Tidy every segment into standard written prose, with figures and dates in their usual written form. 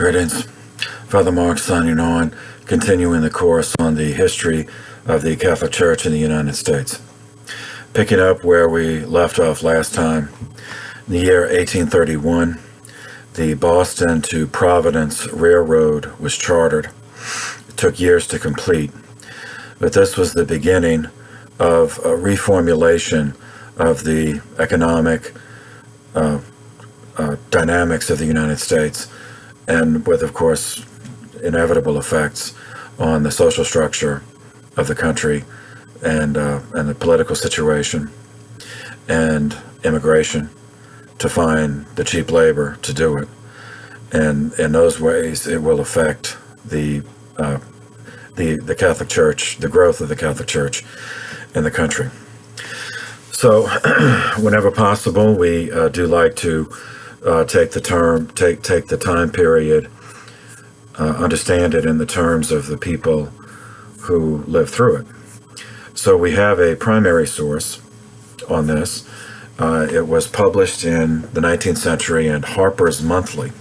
Greetings. Father Mark signing on, continuing the course on the history of the Catholic Church in the United States. Picking up where we left off last time, in the year 1831, the Boston to Providence Railroad was chartered. It took years to complete, but this was the beginning of a reformulation of the economic dynamics of the United States, and with, of course, inevitable effects on the social structure of the country and the political situation and immigration to find the cheap labor to do it. And in those ways, it will affect the Catholic Church, the growth of the Catholic Church in the country. So, whenever possible, we do like to take the time period, understand it in the terms of the people who lived through it. So we have a primary source on this. It was published in the 19th century in Harper's Monthly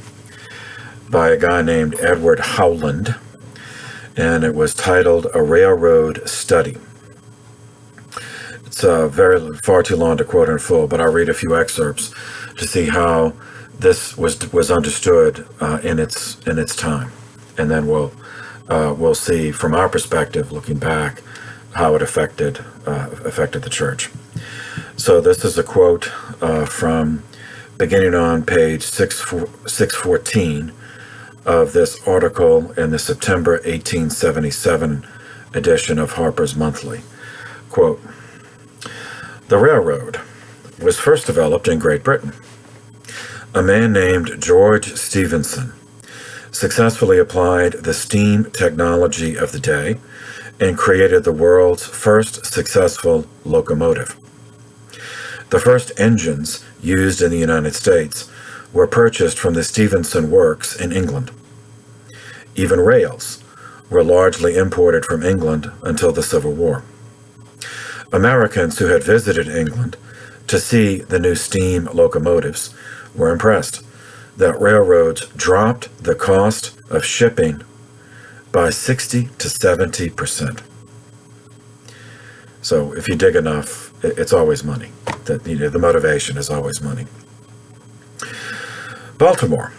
by a guy named Edward Howland, and it was titled A Railroad Study. It's far too long to quote in full, but I'll read a few excerpts to see how this was understood in its time, and then we'll see from our perspective, looking back, how it affected the church. So this is a quote from beginning on page 614 of this article in the September 1877 edition of Harper's Monthly. Quote, "The railroad was first developed in Great Britain. A man named George Stephenson successfully applied the steam technology of the day and created the world's first successful locomotive. The first engines used in the United States were purchased from the Stephenson Works in England. Even rails were largely imported from England until the Civil War. Americans who had visited England to see the new steam locomotives were impressed that railroads dropped the cost of shipping by 60 to 70%. So if you dig enough, it's always money. The motivation is always money. Baltimore,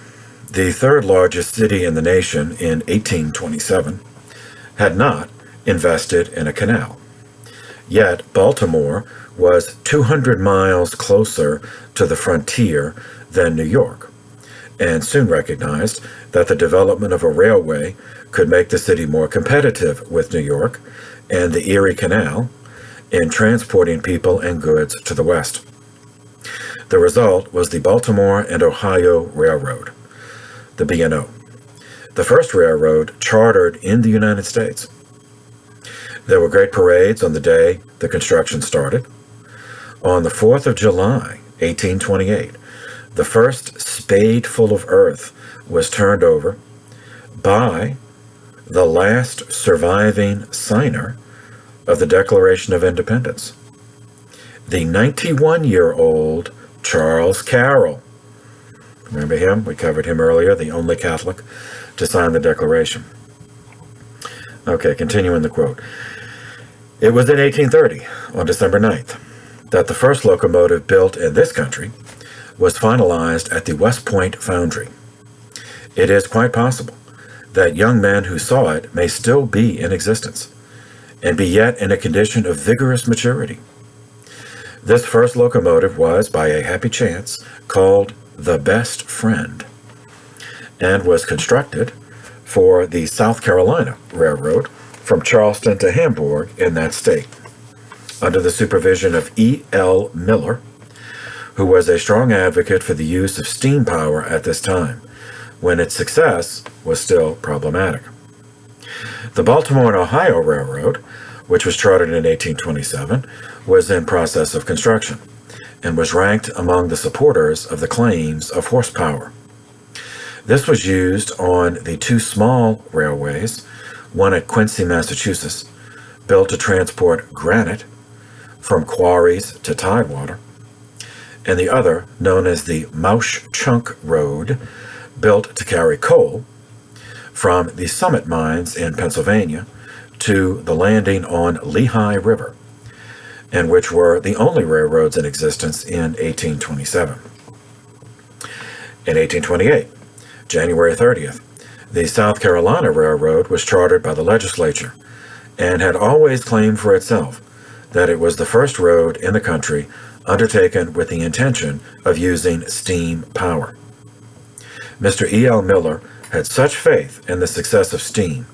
the third largest city in the nation in 1827, had not invested in a canal. Yet Baltimore was 200 miles closer to the frontier than New York, and soon recognized that the development of a railway could make the city more competitive with New York and the Erie Canal in transporting people and goods to the west. The result was the Baltimore and Ohio Railroad, the B&O, the first railroad chartered in the United States. There were great parades on the day the construction started. On the 4th of July, 1828, the first spadeful of earth was turned over by the last surviving signer of the Declaration of Independence, the 91-year-old Charles Carroll. Remember him? We covered him earlier, the only Catholic to sign the Declaration. Okay, continuing the quote. It was in 1830, on December 9th, that the first locomotive built in this country was finalized at the West Point Foundry. It is quite possible that young men who saw it may still be in existence and be yet in a condition of vigorous maturity. This first locomotive was, by a happy chance, called the Best Friend, and was constructed for the South Carolina Railroad from Charleston to Hamburg in that state, under the supervision of E.L. Miller, who was a strong advocate for the use of steam power at this time, when its success was still problematic. The Baltimore and Ohio Railroad, which was chartered in 1827, was in process of construction, and was ranked among the supporters of the claims of horsepower. This was used on the two small railways, one at Quincy, Massachusetts, built to transport granite from quarries to tidewater, and the other, known as the Mauch Chunk Road, built to carry coal from the Summit mines in Pennsylvania to the landing on Lehigh River, and which were the only railroads in existence in 1827. In 1828, January 30th, the South Carolina Railroad was chartered by the legislature and had always claimed for itself that it was the first road in the country undertaken with the intention of using steam power. Mr. E.L. Miller had such faith in the success of steam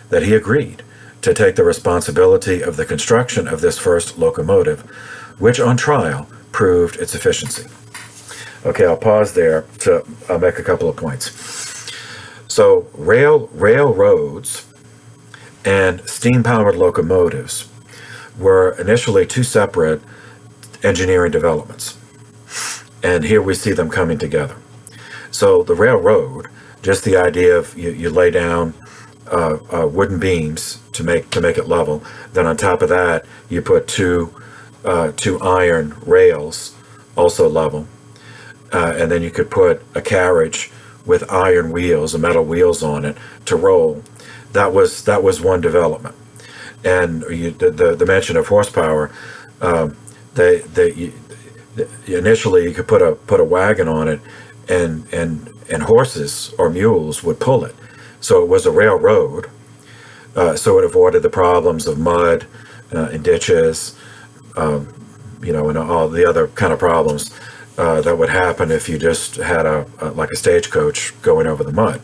that he agreed to take the responsibility of the construction of this first locomotive, which on trial proved its efficiency. Okay, I'll pause there to make a couple of points. So railroads and steam-powered locomotives were initially two separate engineering developments. And here we see them coming together. So the railroad, just the idea of you lay down wooden beams to make it level. Then on top of that, you put two iron rails, also level. And then you could put a carriage with iron wheels, or metal wheels on it to roll. That was one development. And the mention of horsepower, initially you could put a wagon on it, and horses or mules would pull it. So it was a railroad. So it avoided the problems of mud and ditches, and all the other kind of problems that would happen if you just had like a stagecoach going over the mud.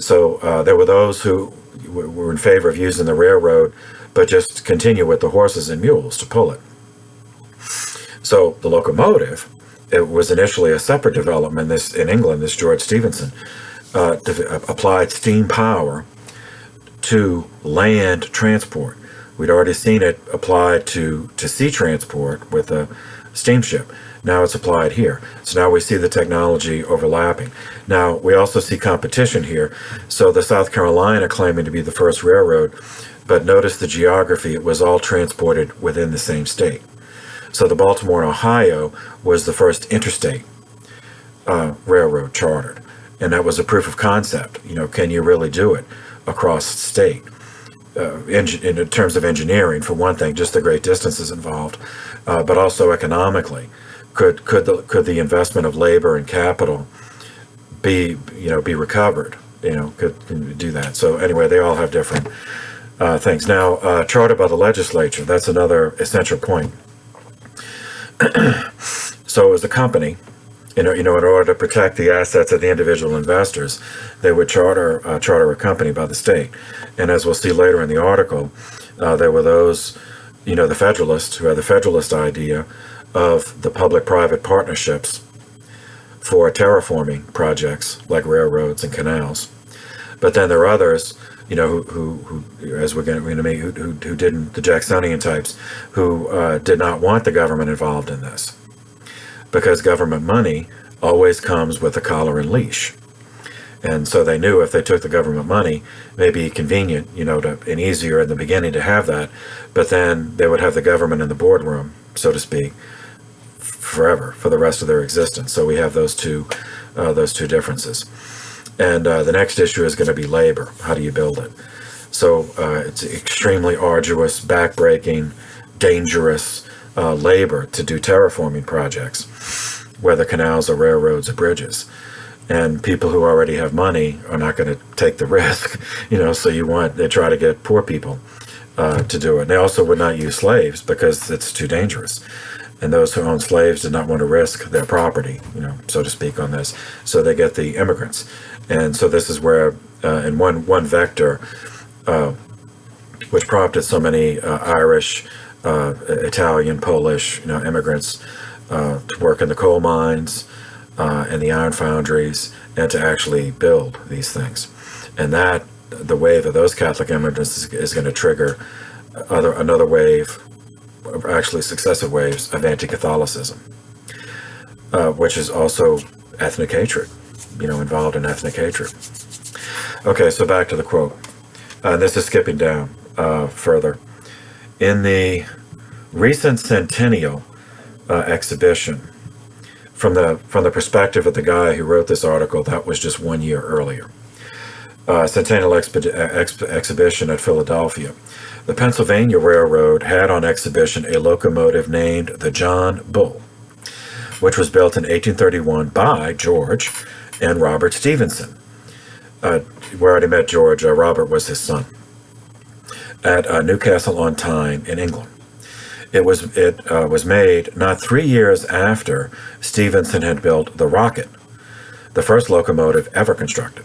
So there were those who were in favor of using the railroad, but just continue with the horses and mules to pull it. So the locomotive, it was initially a separate development. In England, this George Stephenson applied steam power to land transport. We'd already seen it applied to sea transport with a steamship. Now it's applied here. So now we see the technology overlapping. Now we also see competition here. So the South Carolina claiming to be the first railroad, but notice the geography, it was all transported within the same state. So the Baltimore and Ohio was the first interstate railroad chartered. And that was a proof of concept. Can you really do it across state? In terms of engineering, for one thing, just the great distances involved, but also economically. Could the investment of labor and capital be recovered? Could do that. So anyway, they all have different things. Now, chartered by the legislature, that's another essential point. So as a company, in order to protect the assets of the individual investors, they would charter a company by the state. And as we'll see later in the article, there were those, the Federalists who had the Federalist idea of the public-private partnerships for terraforming projects like railroads and canals. But then there are others, who as we're going to meet, who didn't, the Jacksonian types, who did not want the government involved in this, because government money always comes with a collar and leash. And so they knew if they took the government money, it may be convenient, and easier in the beginning to have that, but then they would have the government in the boardroom, so to speak, forever, for the rest of their existence. So we have those two differences. And the next issue is going to be labor. How do you build it? So it's extremely arduous, backbreaking, dangerous labor to do terraforming projects, whether canals or railroads or bridges. And people who already have money are not going to take the risk, so they try to get poor people to do it. They also would not use slaves because it's too dangerous. And those who own slaves did not want to risk their property, so to speak, on this. So they get the immigrants. And so this is where, in one vector, which prompted so many Irish, Italian, Polish, immigrants to work in the coal mines and the iron foundries, and to actually build these things. And that, the wave of those Catholic immigrants is going to trigger another wave, actually successive waves of anti-Catholicism, which is also ethnic hatred, involved in ethnic hatred. Okay, so back to the quote. This is skipping down further. In the recent centennial exhibition from the perspective of the guy who wrote this article, that was just 1 year earlier. Centennial Exhibition at Philadelphia. The Pennsylvania Railroad had on exhibition a locomotive named the John Bull, which was built in 1831 by George and Robert Stephenson. We already met George. Robert was his son. At Newcastle-on-Tyne in England. It was made not 3 years after Stephenson had built the Rocket, the first locomotive ever constructed.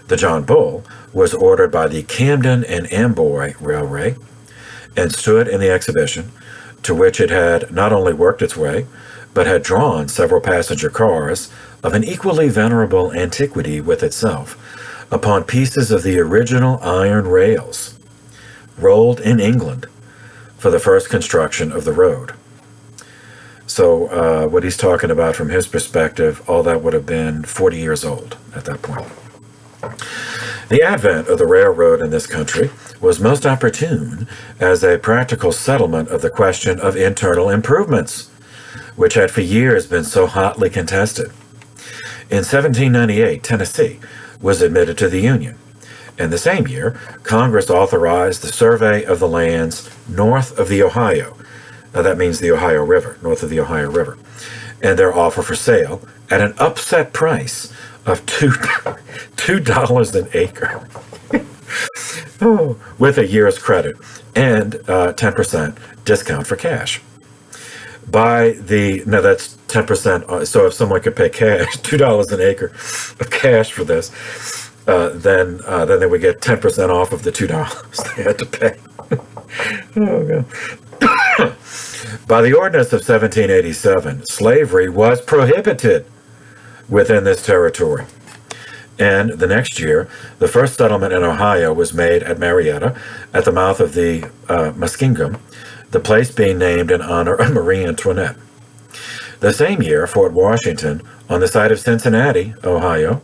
The John Bull was ordered by the Camden and Amboy Railway and stood in the exhibition, to which it had not only worked its way, but had drawn several passenger cars of an equally venerable antiquity with itself, upon pieces of the original iron rails, rolled in England for the first construction of the road. So what he's talking about from his perspective, all that would have been 40 years old at that point. The advent of the railroad in this country was most opportune as a practical settlement of the question of internal improvements, which had for years been so hotly contested. In 1798, Tennessee was admitted to the Union. In the same year, Congress authorized the survey of the lands north of the Ohio. Now that means the Ohio River, north of the Ohio River, and their offer for sale at an upset price of $2 an acre, with a year's credit and 10% discount for cash. Now that's 10%. So if someone could pay cash, $2 an acre of cash for this, then they would get 10% off of the $2 they had to pay. Oh, God. By the ordinance of 1787, slavery was prohibited within this territory. And the next year, the first settlement in Ohio was made at Marietta, at the mouth of the Muskingum, the place being named in honor of Marie Antoinette. The same year, Fort Washington, on the site of Cincinnati, Ohio,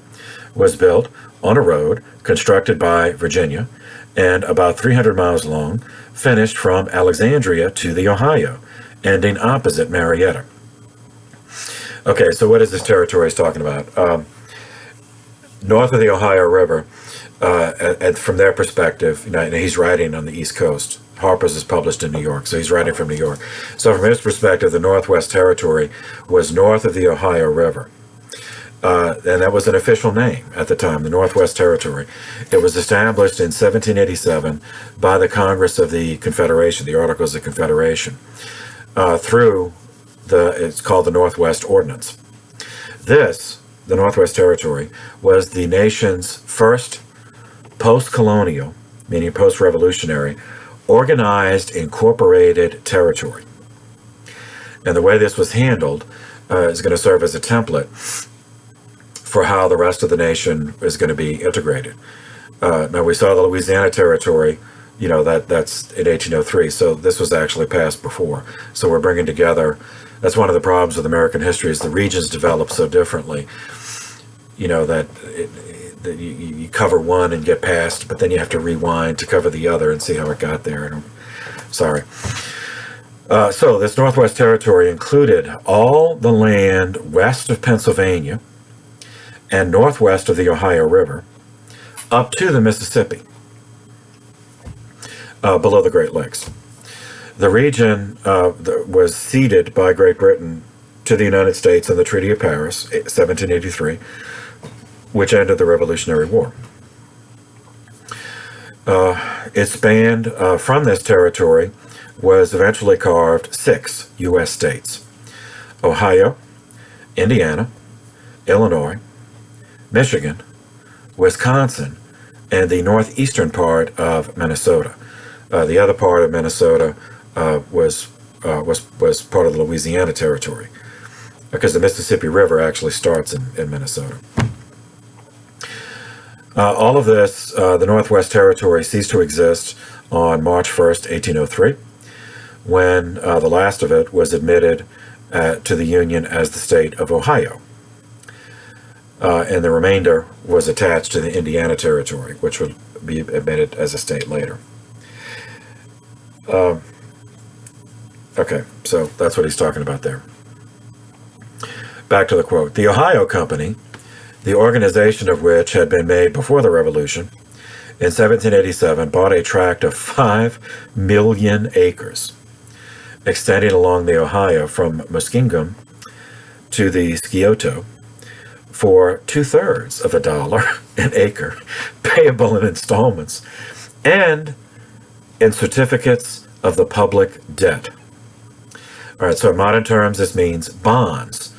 was built on a road constructed by Virginia and about 300 miles long, finished from Alexandria to the Ohio, ending opposite Marietta. Okay, so what is this territory he's talking about? North of the Ohio River, and from their perspective, and he's writing on the East Coast. Harper's is published in New York, so he's writing from New York. So from his perspective, the Northwest Territory was north of the Ohio River. And that was an official name at the time, the Northwest Territory. It was established in 1787 by the Congress of the Confederation, the Articles of Confederation, through it's called the Northwest Ordinance. The Northwest Territory, was the nation's first post-colonial, meaning post-revolutionary, organized incorporated territory. And the way this was handled is going to serve as a template for how the rest of the nation is going to be integrated. Now, we saw the Louisiana Territory, that's in 1803, so this was actually passed before. So we're bringing together, that's one of the problems with American history, is the regions develop so differently, that you cover one and get past, but then you have to rewind to cover the other and see how it got there. Sorry. So this Northwest Territory included all the land west of Pennsylvania and northwest of the Ohio River, up to the Mississippi, below the Great Lakes. The region was ceded by Great Britain to the United States in the Treaty of Paris, 1783, which ended the Revolutionary War. It spanned from this territory was eventually carved 6 U.S. states: Ohio, Indiana, Illinois, Michigan, Wisconsin, and the northeastern part of Minnesota. The other part of Minnesota was part of the Louisiana Territory, because the Mississippi River actually starts in Minnesota. All of this, the Northwest Territory, ceased to exist on March 1st, 1803, when the last of it was admitted to the Union as the state of Ohio. And the remainder was attached to the Indiana Territory, which would be admitted as a state later. Okay, so that's what he's talking about there. back to the quote. The Ohio Company, the organization of which had been made before the Revolution, in 1787 bought a tract of 5 million acres, extending along the Ohio from Muskingum to the Scioto, for 2/3 of $1 an acre, payable in installments, and in certificates of the public debt. All right, so in modern terms, this means bonds.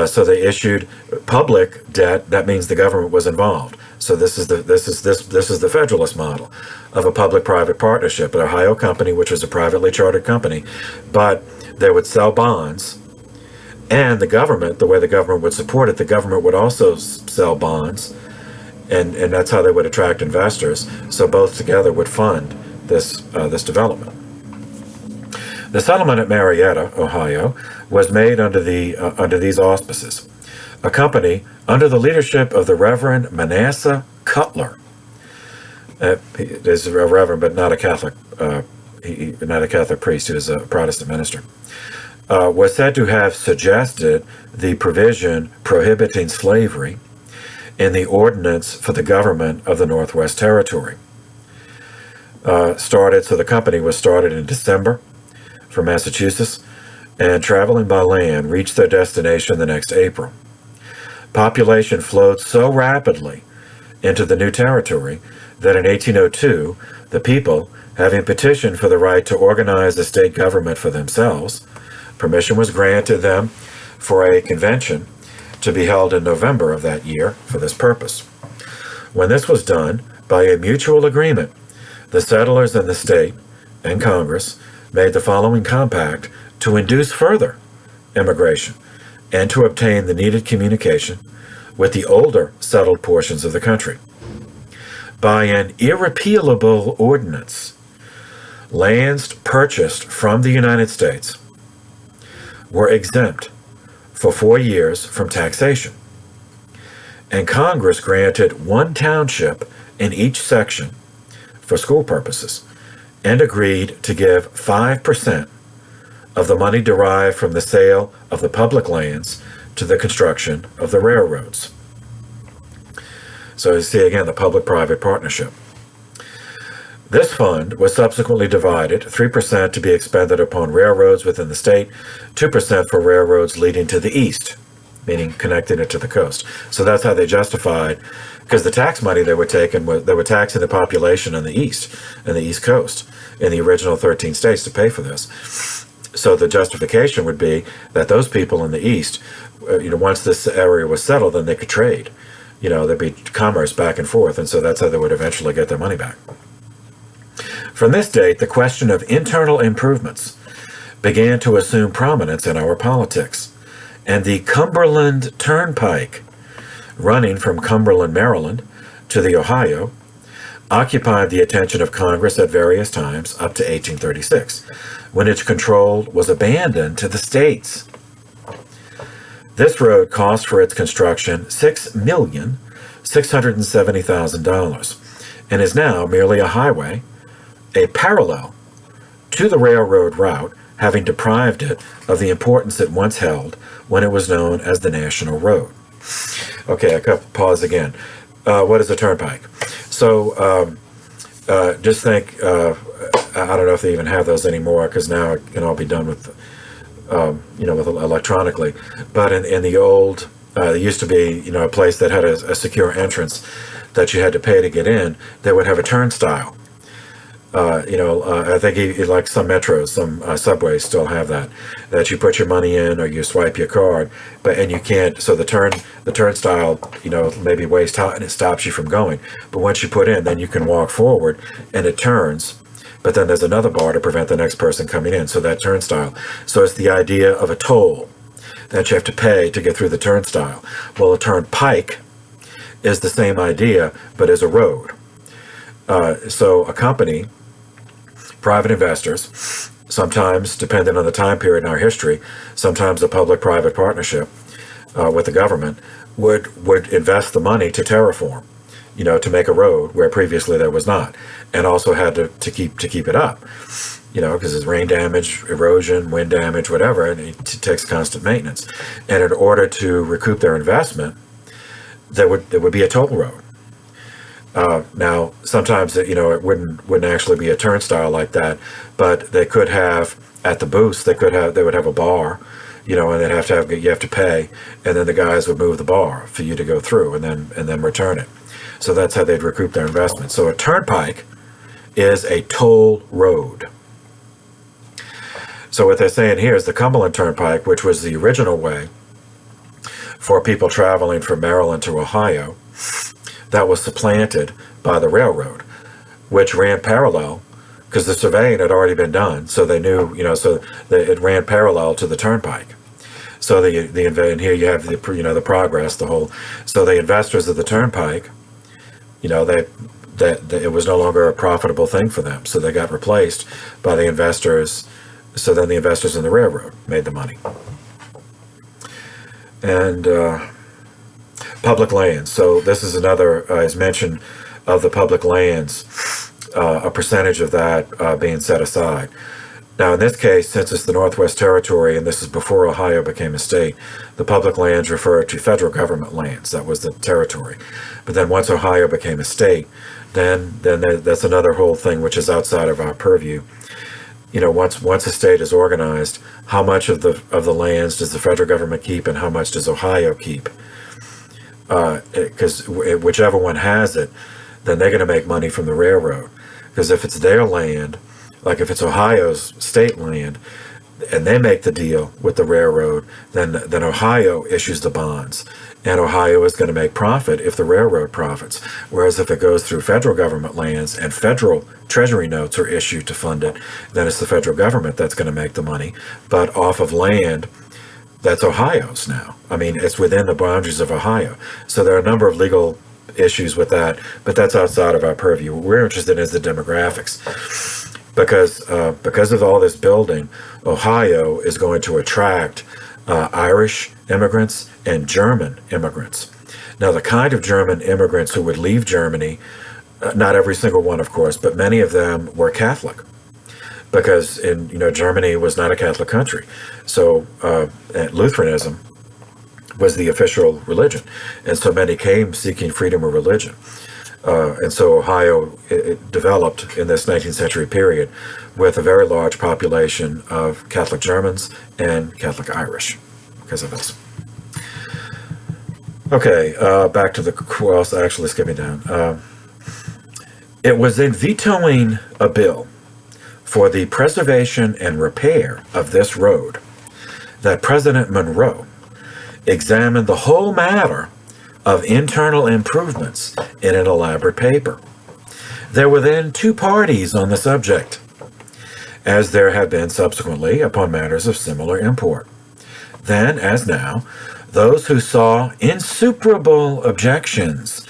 So they issued public debt. That means the government was involved. So this is the Federalist model of a public-private partnership. An Ohio company, which was a privately chartered company, but they would sell bonds, and the government, the way the government would support it, the government would also sell bonds, and that's how they would attract investors. So both together would fund this development. The settlement at Marietta, Ohio, was made under these auspices. A company under the leadership of the Reverend Manasseh Cutler. He is a reverend, but not a Catholic. Not a Catholic priest. He was a Protestant minister. Was said to have suggested the provision prohibiting slavery in the ordinance for the government of the Northwest Territory. So the company was started in December from Massachusetts, and traveling by land reached their destination the next April. Population flowed so rapidly into the new territory that in 1802, the people, having petitioned for the right to organize a state government for themselves, permission was granted them for a convention to be held in November of that year for this purpose. When this was done, by a mutual agreement, the settlers and the state and Congress made the following compact to induce further immigration and to obtain the needed communication with the older settled portions of the country. By an irrepealable ordinance, lands purchased from the United States were exempt for 4 years from taxation, and Congress granted 1 township in each section for school purposes, and agreed to give 5% of the money derived from the sale of the public lands to the construction of the railroads. So you see again the public-private partnership. This fund was subsequently divided, 3% to be expended upon railroads within the state, 2% for railroads leading to the east, meaning connecting it to the coast. So that's how they justified, because the tax money they were taking, they were taxing the population on the east coast, in the original 13 states to pay for this. So the justification would be that those people in the east, once this area was settled, then they could trade. There'd be commerce back and forth, and so that's how they would eventually get their money back. From this date, the question of internal improvements began to assume prominence in our politics, and the Cumberland Turnpike, running from Cumberland, Maryland, to the Ohio, occupied the attention of Congress at various times up to 1836, when its control was abandoned to the states. This road cost for its construction $6,670,000 and is now merely a highway, a parallel to the railroad route, having deprived it of the importance it once held when it was known as the National Road. Okay, I pause again. What is a turnpike? So just think, I don't know if they even have those anymore, because now it can all be done with, with electronically. But in the old, there used to be, a place that had a secure entrance that you had to pay to get in. They would have a turnstile. I think like some metros, some subways still have that you put your money in or you swipe your card, and you can't, so the turnstile, maybe weighs taut and it stops you from going. But once you put in, then you can walk forward and it turns, but then there's another bar to prevent the next person coming in. So that turnstile. So it's the idea of a toll that you have to pay to get through the turnstile. Well, a turnpike is the same idea, but as a road. So a company, private investors, sometimes, depending on the time period in our history, sometimes a public-private partnership with the government would invest the money to terraform to make a road where previously there was not, and also had to keep it up, because it's rain damage, erosion, wind damage, whatever, and it takes constant maintenance. And in order to recoup their investment, there would be a toll road. Now, sometimes it wouldn't actually be a turnstile like that, but they could have at the booths they would have a bar, and you have to pay, and then the guys would move the bar for you to go through, and then return it. So that's how they'd recoup their investment. So a turnpike is a toll road. So what they're saying here is the Cumberland Turnpike, which was the original way for people traveling from Maryland to Ohio, that was supplanted by the railroad, which ran parallel, because the surveying had already been done, so they knew, it ran parallel to the turnpike. So and here you have the progress, so the investors of the turnpike, that it was no longer a profitable thing for them, so they got replaced by the investors. So then the investors in the railroad made the money. And public lands. So this is another, as mentioned, of the public lands, a percentage of that being set aside. Now, in this case, since it's the Northwest Territory, and this is before Ohio became a state, the public lands refer to federal government lands. That was the territory. But then once Ohio became a state, then that's another whole thing which is outside of our purview. Once a state is organized, how much of the lands does the federal government keep, and how much does Ohio keep? Because whichever one has it, then they're going to make money from the railroad. Because if it's their land, like if it's Ohio's state land, and they make the deal with the railroad, then Ohio issues the bonds, and Ohio is going to make profit if the railroad profits. Whereas if it goes through federal government lands and federal treasury notes are issued to fund it, then it's the federal government that's going to make the money, but off of land that's Ohio's now. I mean, it's within the boundaries of Ohio. So there are a number of legal issues with that, but that's outside of our purview. What we're interested in is the demographics. Because of all this building, Ohio is going to attract Irish immigrants and German immigrants. Now, the kind of German immigrants who would leave Germany, not every single one, of course, but many of them were Catholic, because Germany was not a Catholic country. So Lutheranism was the official religion, and so many came seeking freedom of religion. And so Ohio it developed in this 19th century period with a very large population of Catholic Germans and Catholic Irish because of this. Okay, back to the quotes. Actually, skipping down. It was in vetoing a bill for the preservation and repair of this road that President Monroe examined the whole matter of internal improvements in an elaborate paper. There were then two parties on the subject, as there have been subsequently upon matters of similar import. Then, as now, those who saw insuperable objections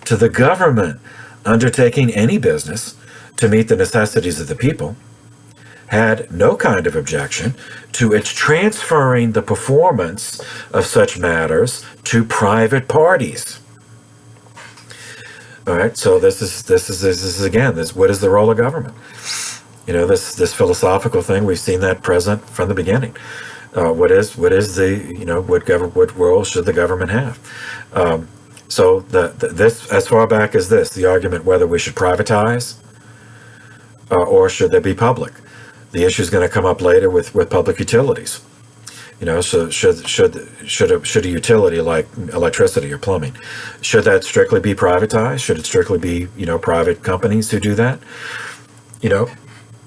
to the government undertaking any business to meet the necessities of the people had no kind of objection to its transferring the performance of such matters to private parties. All right, so this is again, what is the role of government? This philosophical thing, we've seen that present from the beginning. What role should the government have? So this, as far back as this, the argument whether we should privatize or should there be public. The issue is going to come up later with public utilities. So should a utility like electricity or plumbing, should that strictly be privatized? Should it strictly be private companies who do that?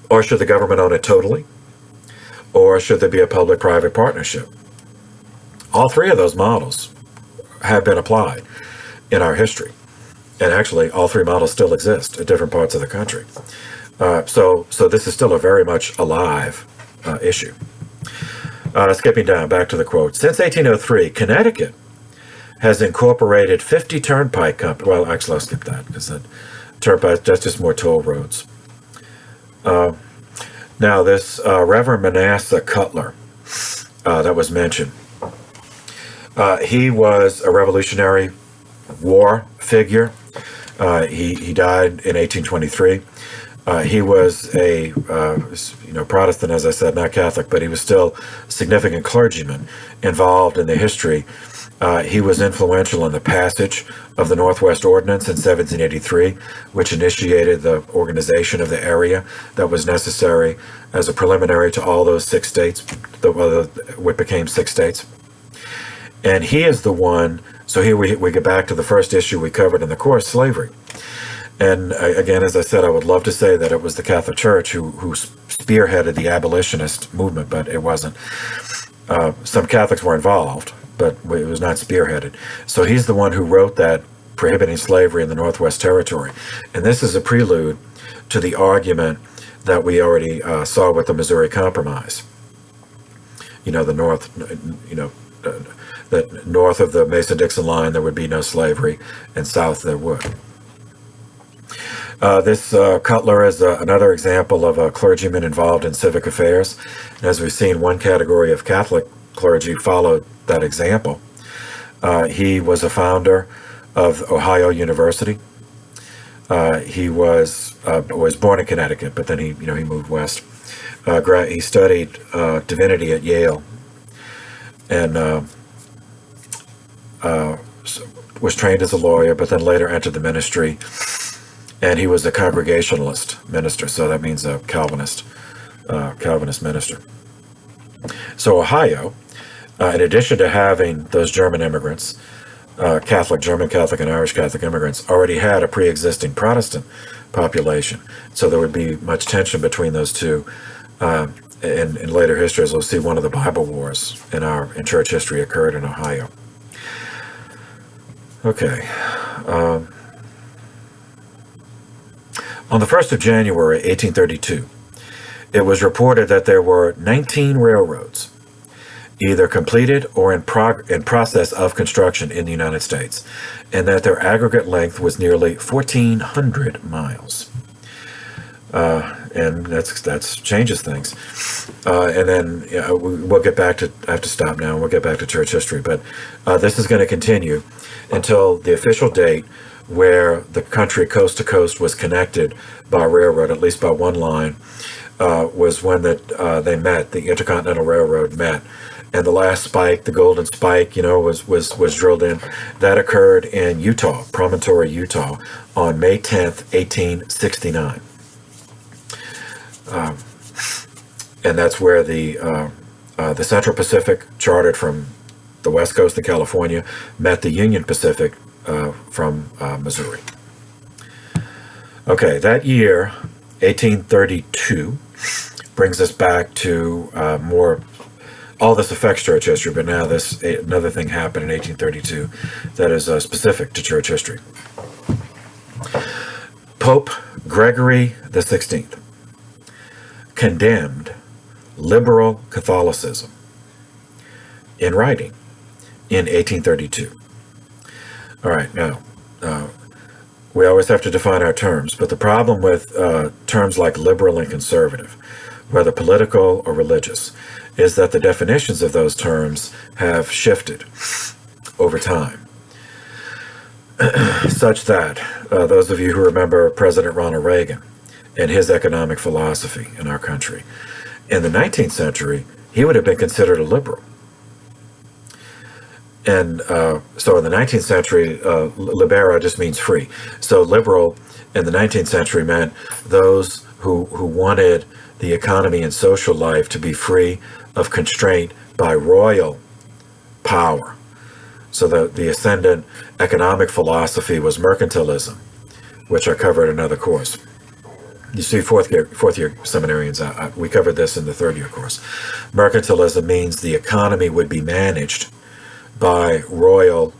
Or should the government own it totally? Or should there be a public-private partnership? All three of those models have been applied in our history, and actually all three models still exist at different parts of the country. So this is still a very much alive issue. Skipping down, back to the quote. Since 1803, Connecticut has incorporated 50 turnpike companies. Well, actually, I'll skip that, because that turnpike, that's just more toll roads. Now, this Reverend Manasseh Cutler that was mentioned, he was a Revolutionary War figure. He died in 1823. He was a Protestant, as I said, not Catholic, but he was still a significant clergyman involved in the history. He was influential in the passage of the Northwest Ordinance in 1783, which initiated the organization of the area that was necessary as a preliminary to all those 6 states, what became 6 states. And he is the one, so here we get back to the first issue we covered in the course, slavery. And again, as I said, I would love to say that it was the Catholic Church who spearheaded the abolitionist movement, but it wasn't. Some Catholics were involved, but it was not spearheaded. So he's the one who wrote that prohibiting slavery in the Northwest Territory. And this is a prelude to the argument that we already saw with the Missouri Compromise. The North, that north of the Mason-Dixon line there would be no slavery, and south there would. This Cutler is another example of a clergyman involved in civic affairs. And as we've seen, one category of Catholic clergy followed that example. He was a founder of Ohio University. He was born in Connecticut, but then he moved west. He studied divinity at Yale, and was trained as a lawyer, but then later entered the ministry. And he was a Congregationalist minister, so that means a Calvinist minister. So Ohio, in addition to having those German immigrants, German Catholic and Irish Catholic immigrants, already had a pre-existing Protestant population. So there would be much tension between those two. In later history, as we'll see, one of the Bible wars in church history occurred in Ohio. Okay. On the 1st of January, 1832, it was reported that there were 19 railroads, either completed or in process of construction in the United States, and that their aggregate length was nearly 1,400 miles. And that changes things. And then we'll get back to, I have to stop now, and we'll get back to church history, but this is going to continue until the official date where the country coast to coast was connected by railroad, at least by one line, was when they met, the Intercontinental Railroad met. And the last spike, the golden spike, was drilled in. That occurred in Utah, Promontory, Utah, on May 10th, 1869. And that's where the Central Pacific, chartered from the West Coast of California, met the Union Pacific from Missouri. Okay, that year, 1832, brings us back to all this affects church history, but now another thing happened in 1832 that is specific to church history. Pope Gregory XVI condemned liberal Catholicism in writing in 1832. All right, now, we always have to define our terms, but the problem with terms like liberal and conservative, whether political or religious, is that the definitions of those terms have shifted over time, such that those of you who remember President Ronald Reagan and his economic philosophy in our country, in the 19th century, he would have been considered a liberal. And so in the 19th century, libera just means free. So liberal in the 19th century meant those who wanted the economy and social life to be free of constraint by royal power. So the ascendant economic philosophy was mercantilism, which I covered in another course. You see, fourth year seminarians, we covered this in the third year course. Mercantilism means the economy would be managed by royal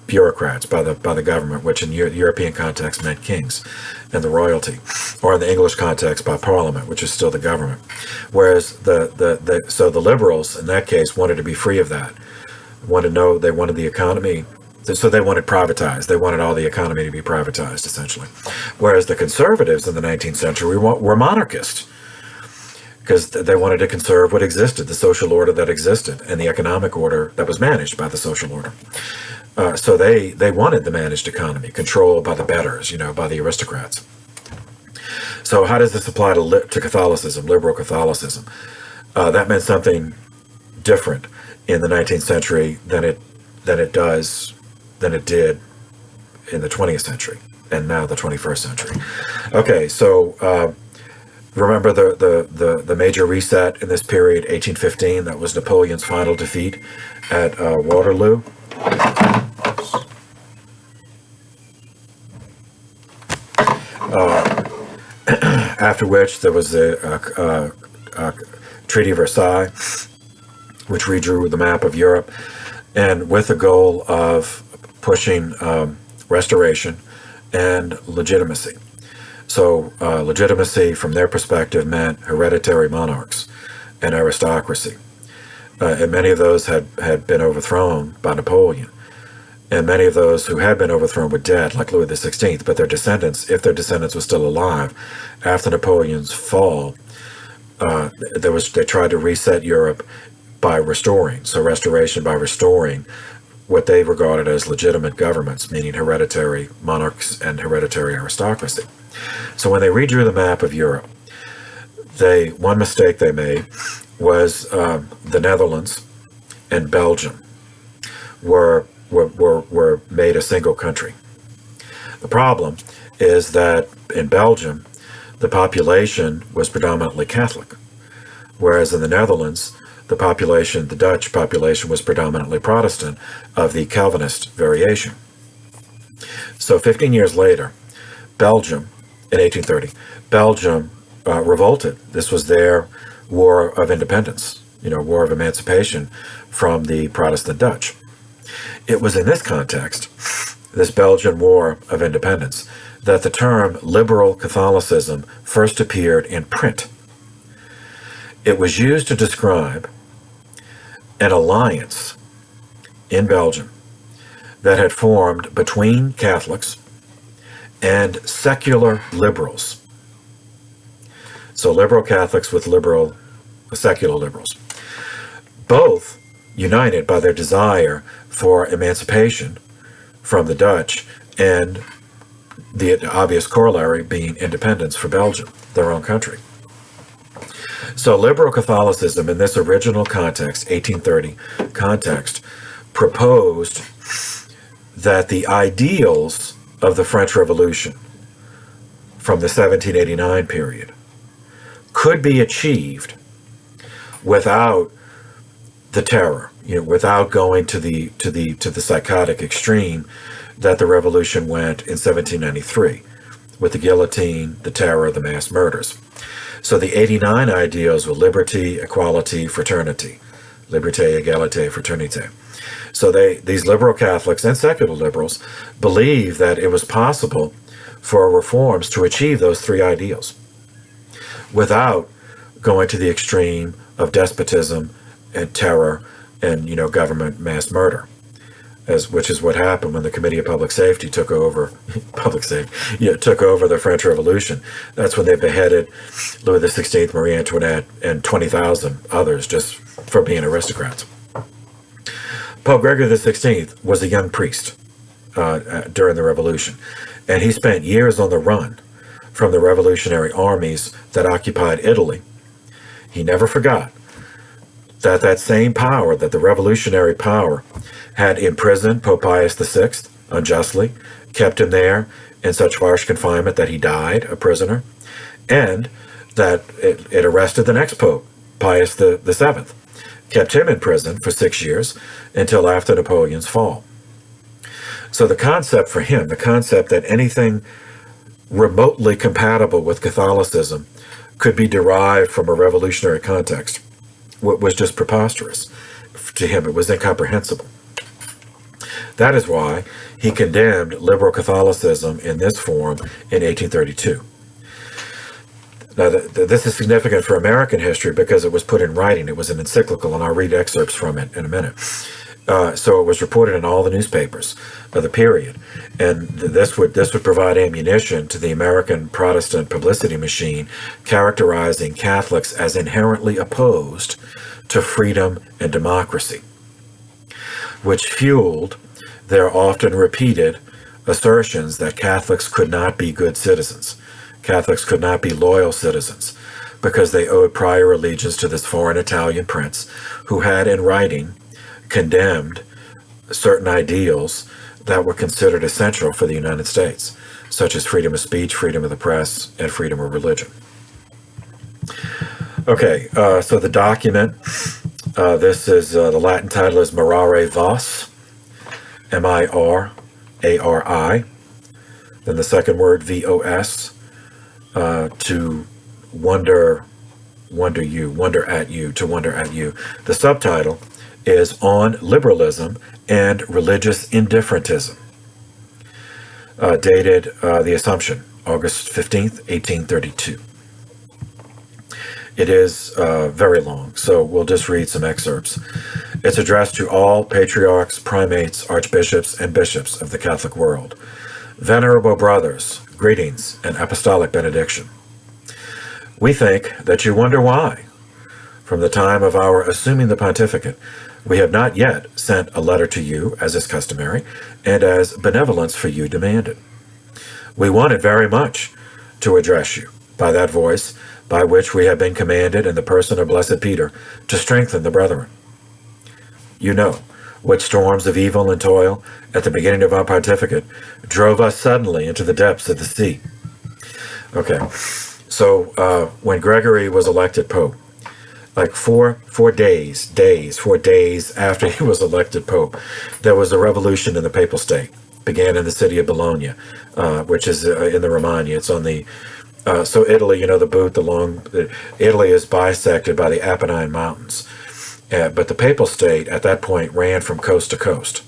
bureaucrats, by the government, which in the European context meant kings and the royalty, or in the English context by Parliament, which is still the government. Whereas so the liberals in that case wanted to be free of that. They wanted the economy, so they wanted privatized. They wanted all the economy to be privatized, essentially. Whereas the conservatives in the 19th century were monarchists, because they wanted to conserve what existed, the social order that existed, and the economic order that was managed by the social order. So they wanted the managed economy, controlled by the betters, by the aristocrats. So how does this apply to Catholicism, liberal Catholicism? That meant something different in the 19th century than it did in the 20th century and now the 21st century. Okay, so remember the major reset in this period, 1815. That was Napoleon's final defeat at Waterloo. After which there was the Treaty of Versailles, which redrew the map of Europe, and with the goal of pushing restoration and legitimacy. So legitimacy, from their perspective, meant hereditary monarchs and aristocracy. And many of those had been overthrown by Napoleon. And many of those who had been overthrown were dead, like Louis XVI, but their descendants, if their descendants were still alive, after Napoleon's fall, they tried to reset Europe by restoring. So restoration by restoring what they regarded as legitimate governments, meaning hereditary monarchs and hereditary aristocracy. So when they redrew the map of Europe, one mistake they made was the Netherlands and Belgium were made a single country. The problem is that in Belgium, the population was predominantly Catholic, whereas in the Netherlands, the Dutch population was predominantly Protestant of the Calvinist variation. So 15 years later, Belgium, in 1830, Belgium revolted. This was their war of independence, war of emancipation from the Protestant Dutch. It was in this context, this Belgian War of Independence, that the term liberal Catholicism first appeared in print. It was used to describe an alliance in Belgium that had formed between Catholics and secular liberals. So liberal Catholics with secular liberals, both united by their desire for emancipation from the Dutch, and the obvious corollary being independence for Belgium, their own country. So liberal Catholicism in this original context, 1830 context, proposed that the ideals of the French Revolution from the 1789 period could be achieved without the terror, without going to the psychotic extreme that the revolution went in 1793 with the guillotine, the terror, the mass murders. So the 89 ideals were liberty, equality, fraternity. Liberté, égalité, fraternité. So these liberal Catholics and secular liberals believed that it was possible for reforms to achieve those three ideals without going to the extreme of despotism and terror and government mass murder, which is what happened when the Committee of Public Safety took over the French Revolution. That's when they beheaded Louis XVI, Marie Antoinette, and 20,000 others just for being aristocrats. Pope Gregory XVI was a young priest during the Revolution, and he spent years on the run from the revolutionary armies that occupied Italy. He never forgot that same power, that the revolutionary power had imprisoned Pope Pius VI unjustly, kept him there in such harsh confinement that he died a prisoner, and that it arrested the next Pope, Pius VII, kept him in prison for 6 years until after Napoleon's fall. So the concept for him, the concept that anything remotely compatible with Catholicism could be derived from a revolutionary context, was just preposterous. To him, it was incomprehensible. That is why he condemned liberal Catholicism in this form in 1832. Now, this is significant for American history because it was put in writing. It was an encyclical, and I'll read excerpts from it in a minute. So it was reported in all the newspapers of the period, and this would provide ammunition to the American Protestant publicity machine, characterizing Catholics as inherently opposed to freedom and democracy, which fueled there are often repeated assertions that Catholics could not be good citizens. Catholics could not be loyal citizens because they owed prior allegiance to this foreign Italian prince who had in writing condemned certain ideals that were considered essential for the United States, such as freedom of speech, freedom of the press, and freedom of religion. Okay, so the document, this is, the Latin title is Mirare Vos, M-I-R-A-R-I. Then the second word, V-O-S, to wonder at you. The subtitle is On Liberalism and Religious Indifferentism, dated the Assumption, August 15th, 1832. It is very long, so we'll just read some excerpts. It's addressed to all patriarchs, primates, archbishops, and bishops of the Catholic world. Venerable brothers, greetings and apostolic benediction. We think that you wonder why. From the time of our assuming the pontificate, we have not yet sent a letter to you, as is customary, and as benevolence for you demanded. We wanted very much to address you by that voice by which we have been commanded in the person of Blessed Peter to strengthen the brethren. You know what storms of evil and toil at the beginning of our pontificate drove us suddenly into the depths of the sea. Okay, so when Gregory was elected Pope, like four days after he was elected Pope, there was a revolution in the Papal State. Began in the city of Bologna, which is in the Romagna. It's on the so Italy, the boot, Italy is bisected by the Apennine Mountains, but the Papal State at that point ran from coast to coast,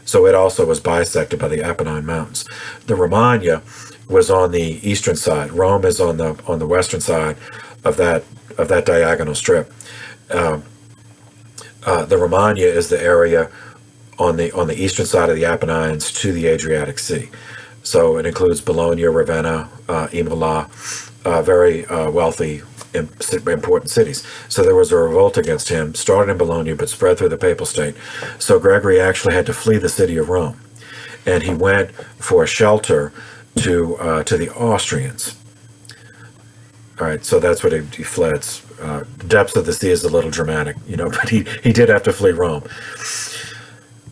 so it also was bisected by the Apennine Mountains. The Romagna was on the eastern side. Rome is on the western side of that diagonal strip. The Romagna is the area on the eastern side of the Apennines to the Adriatic Sea. So it includes Bologna, Ravenna, Imola, very wealthy, important cities. So there was a revolt against him, started in Bologna, but spread through the Papal State. So Gregory actually had to flee the city of Rome, and he went for shelter to the Austrians. All right, so that's what he fled. The depths of the sea is a little dramatic, but he did have to flee Rome.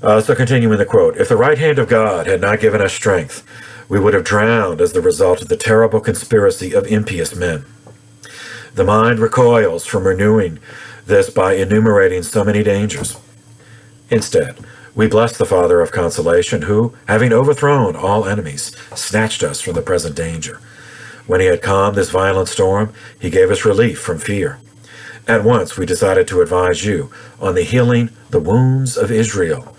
So continuing the quote, if the right hand of God had not given us strength, we would have drowned as the result of the terrible conspiracy of impious men. The mind recoils from renewing this by enumerating so many dangers. Instead, we bless the Father of consolation who, having overthrown all enemies, snatched us from the present danger. When he had calmed this violent storm, he gave us relief from fear. At once we decided to advise you on the healing the wounds of Israel.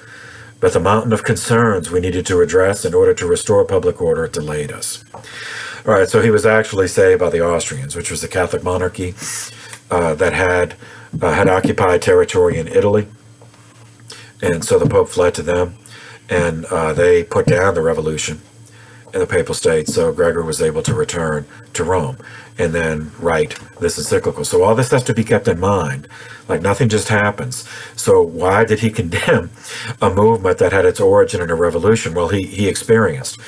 But the mountain of concerns we needed to address in order to restore public order delayed us. All right, so he was actually saved by the Austrians, which was the Catholic monarchy that had occupied territory in Italy. And so the Pope fled to them, and they put down the revolution in the Papal State, so Gregory was able to return to Rome and then write this encyclical. So all this has to be kept in mind. Like, nothing just happens. So why did he condemn a movement that had its origin in a revolution? Well, he experienced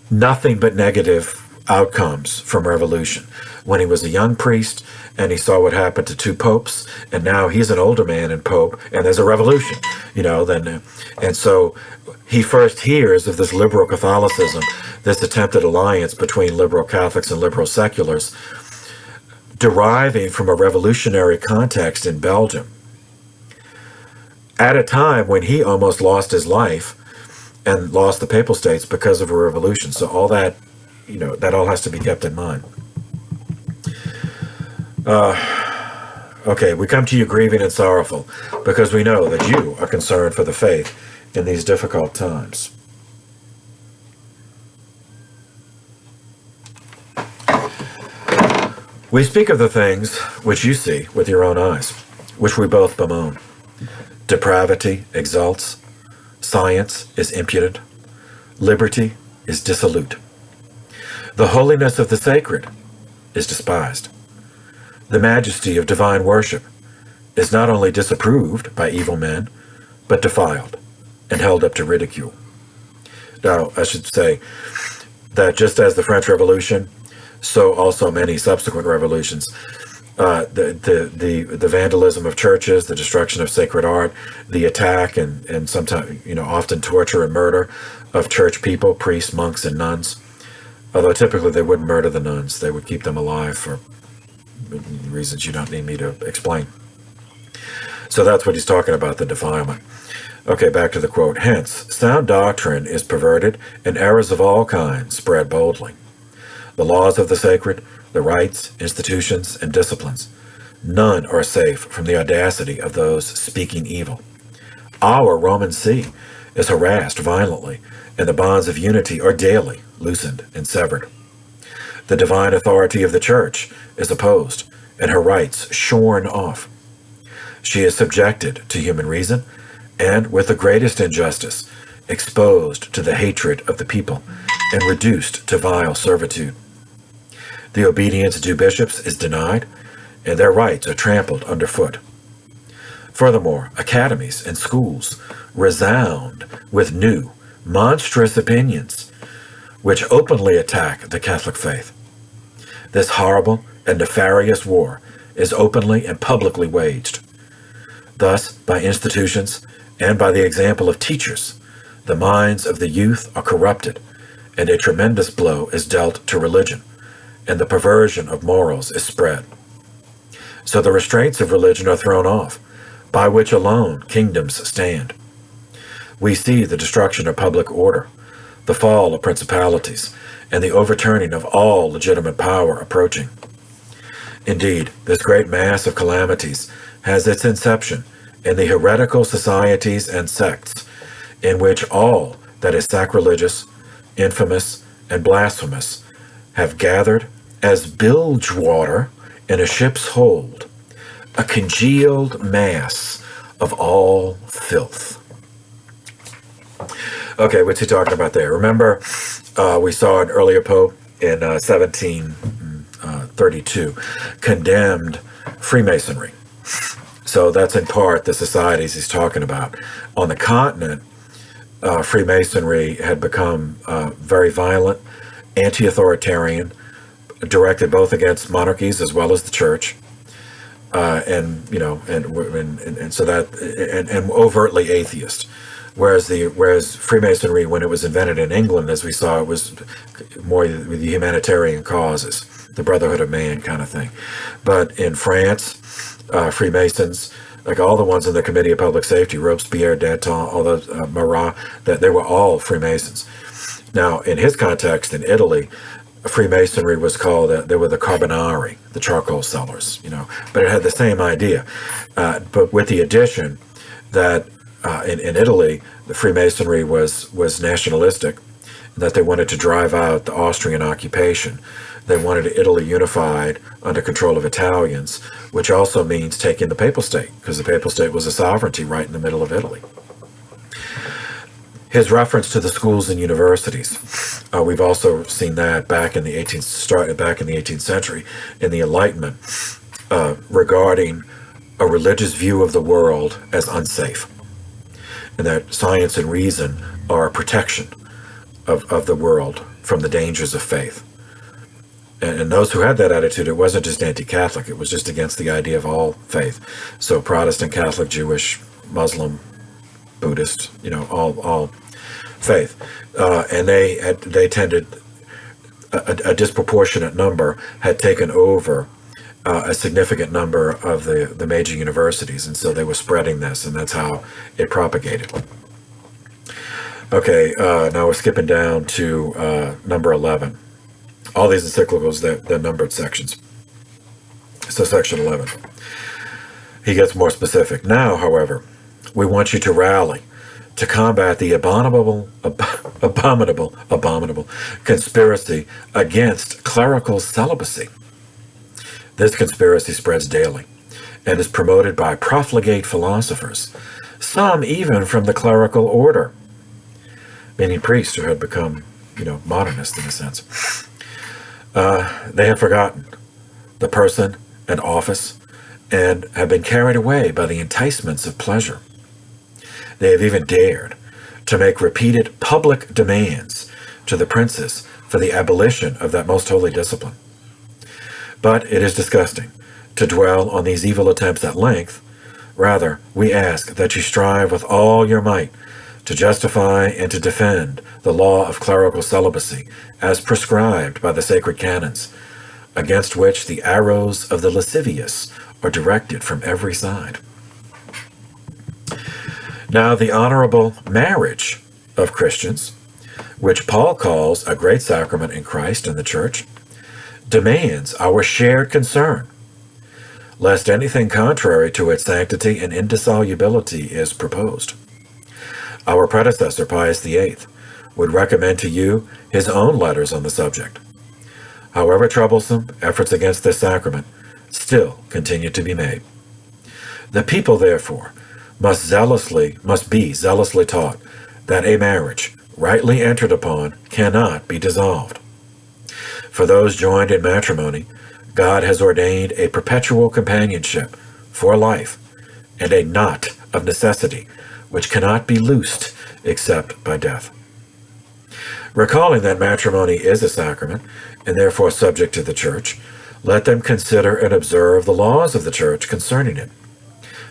nothing but negative outcomes from revolution. When he was a young priest and he saw what happened to two popes, and now he's an older man and pope, and there's a revolution, and so he first hears of this liberal Catholicism, this attempted alliance between liberal Catholics and liberal seculars, deriving from a revolutionary context in Belgium, at a time when he almost lost his life and lost the Papal States because of a revolution. So all that, that all has to be kept in mind. Okay, we come to you grieving and sorrowful because we know that you are concerned for the faith in these difficult times. We speak of the things which you see with your own eyes, which we both bemoan. Depravity exalts, science is impudent, liberty is dissolute. The holiness of the sacred is despised. The majesty of divine worship is not only disapproved by evil men, but defiled and held up to ridicule. Now, I should say that just as the French Revolution, so also many subsequent revolutions, the vandalism of churches, the destruction of sacred art, the attack and sometimes, often torture and murder of church people, priests, monks, and nuns. Although typically they wouldn't murder the nuns, they would keep them alive for reasons you don't need me to explain. So that's what he's talking about, the defilement. Okay, back to the quote. Hence, sound doctrine is perverted and errors of all kinds spread boldly. The laws of the sacred, the rites, institutions, and disciplines, none are safe from the audacity of those speaking evil. Our Roman See is harassed violently, and the bonds of unity are daily loosened and severed. The divine authority of the Church is opposed, and her rights shorn off. She is subjected to human reason, and with the greatest injustice, exposed to the hatred of the people, and reduced to vile servitude. The obedience due bishops is denied, and their rights are trampled underfoot. Furthermore, academies and schools resound with new, monstrous opinions, which openly attack the Catholic faith. This horrible and nefarious war is openly and publicly waged. Thus, by institutions and by the example of teachers, the minds of the youth are corrupted, and a tremendous blow is dealt to religion, and the perversion of morals is spread. So the restraints of religion are thrown off, by which alone kingdoms stand. We see the destruction of public order, the fall of principalities, and the overturning of all legitimate power approaching. Indeed, this great mass of calamities has its inception in the heretical societies and sects, in which all that is sacrilegious, infamous, and blasphemous have gathered as bilge water in a ship's hold, a congealed mass of all filth. Okay, what's he talking about there? Remember, we saw an earlier pope in 1732 condemned Freemasonry. So that's in part the societies he's talking about. On the continent, Freemasonry had become very violent, anti-authoritarian, directed both against monarchies as well as the church, and overtly atheist. Whereas Freemasonry, when it was invented in England, as we saw, it was more with the humanitarian causes, the brotherhood of man kind of thing. But in France, Freemasons, like all the ones in the Committee of Public Safety, Robespierre, Danton, all those, Marat, that they were all Freemasons. Now, in his context, in Italy, Freemasonry was called, they were the Carbonari, the charcoal sellers, but it had the same idea. But with the addition that in Italy, the Freemasonry was nationalistic, and that they wanted to drive out the Austrian occupation. They wanted Italy unified under control of Italians, which also means taking the Papal State, because the Papal State was a sovereignty right in the middle of Italy. His reference to the schools and universities, we've also seen that back in the 18th century, in the Enlightenment, regarding a religious view of the world as unsafe, and that science and reason are a protection of the world from the dangers of faith. And those who had that attitude, it wasn't just anti-Catholic, it was just against the idea of all faith. So Protestant, Catholic, Jewish, Muslim, Buddhist, all faith. And they tended, a disproportionate number had taken over a significant number of the major universities, and so they were spreading this, and that's how it propagated. Okay, now we're skipping down to number 11. All these encyclicals, they're numbered sections. So section 11. He gets more specific. Now, however, we want you to rally to combat the abominable conspiracy against clerical celibacy. This conspiracy spreads daily and is promoted by profligate philosophers, some even from the clerical order, meaning priests who had become, modernist in a sense. They have forgotten the person and office and have been carried away by the enticements of pleasure. They have even dared to make repeated public demands to the princes for the abolition of that most holy discipline. But it is disgusting to dwell on these evil attempts at length. Rather, we ask that you strive with all your might to justify and to defend the law of clerical celibacy as prescribed by the sacred canons, against which the arrows of the lascivious are directed from every side. Now, the honorable marriage of Christians, which Paul calls a great sacrament in Christ and the Church, demands our shared concern, lest anything contrary to its sanctity and indissolubility is proposed. Our predecessor, Pius VIII, would recommend to you his own letters on the subject. However troublesome efforts against this sacrament still continue to be made. The people, therefore, must be zealously taught that a marriage, rightly entered upon, cannot be dissolved. For those joined in matrimony, God has ordained a perpetual companionship for life and a knot of necessity which cannot be loosed except by death. Recalling that matrimony is a sacrament and therefore subject to the Church, let them consider and observe the laws of the Church concerning it.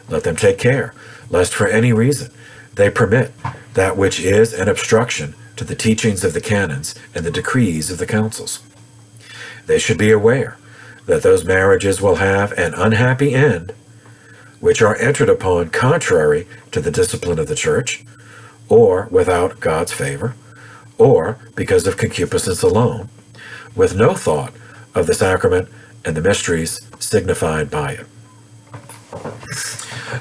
Let them take care, lest for any reason they permit that which is an obstruction to the teachings of the canons and the decrees of the councils. They should be aware that those marriages will have an unhappy end, which are entered upon contrary to the discipline of the Church, or without God's favor, or because of concupiscence alone, with no thought of the sacrament and the mysteries signified by it.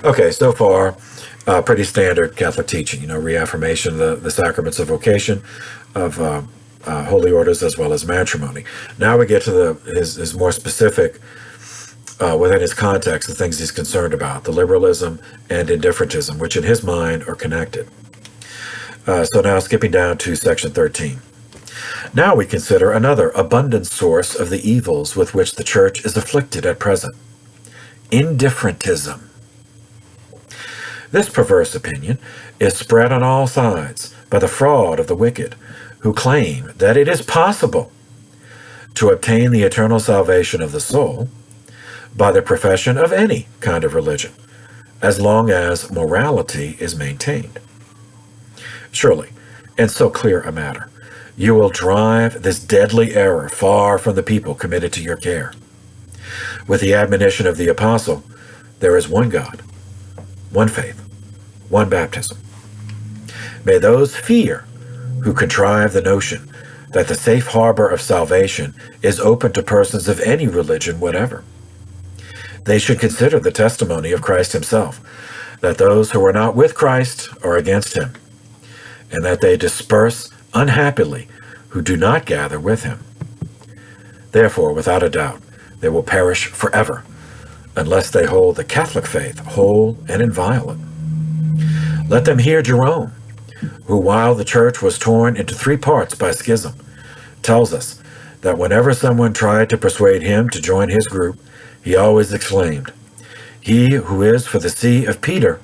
Okay, so far, pretty standard Catholic teaching, reaffirmation of the sacraments of vocation, of holy orders, as well as matrimony. Now we get to his more specific, within his context, the things he's concerned about, the liberalism and indifferentism, which in his mind are connected. So now skipping down to section 13. Now we consider another abundant source of the evils with which the Church is afflicted at present: indifferentism. This perverse opinion is spread on all sides by the fraud of the wicked, who claim that it is possible to obtain the eternal salvation of the soul by the profession of any kind of religion, as long as morality is maintained. Surely, in so clear a matter, you will drive this deadly error far from the people committed to your care. With the admonition of the Apostle, there is one God, one faith, one baptism. May those fear who contrive the notion that the safe harbor of salvation is open to persons of any religion whatever. They should consider the testimony of Christ himself, that those who are not with Christ are against him, and that they disperse unhappily who do not gather with him. Therefore, without a doubt, they will perish forever, unless they hold the Catholic faith whole and inviolate. Let them hear Jerome, who, while the Church was torn into 3 parts by schism, tells us that whenever someone tried to persuade him to join his group, he always exclaimed, "He who is for the see of Peter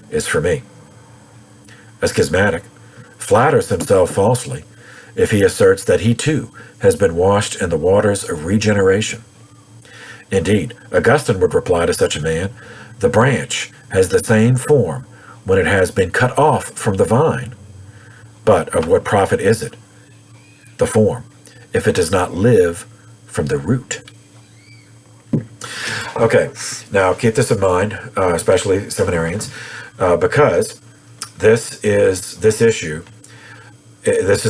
is for me." A schismatic flatters himself falsely if he asserts that he too has been washed in the waters of regeneration. Indeed, Augustine would reply to such a man, "The branch has the same form when it has been cut off from the vine. But of what profit is it, the form, if it does not live from the root?" Okay, now keep this in mind, especially seminarians, because this is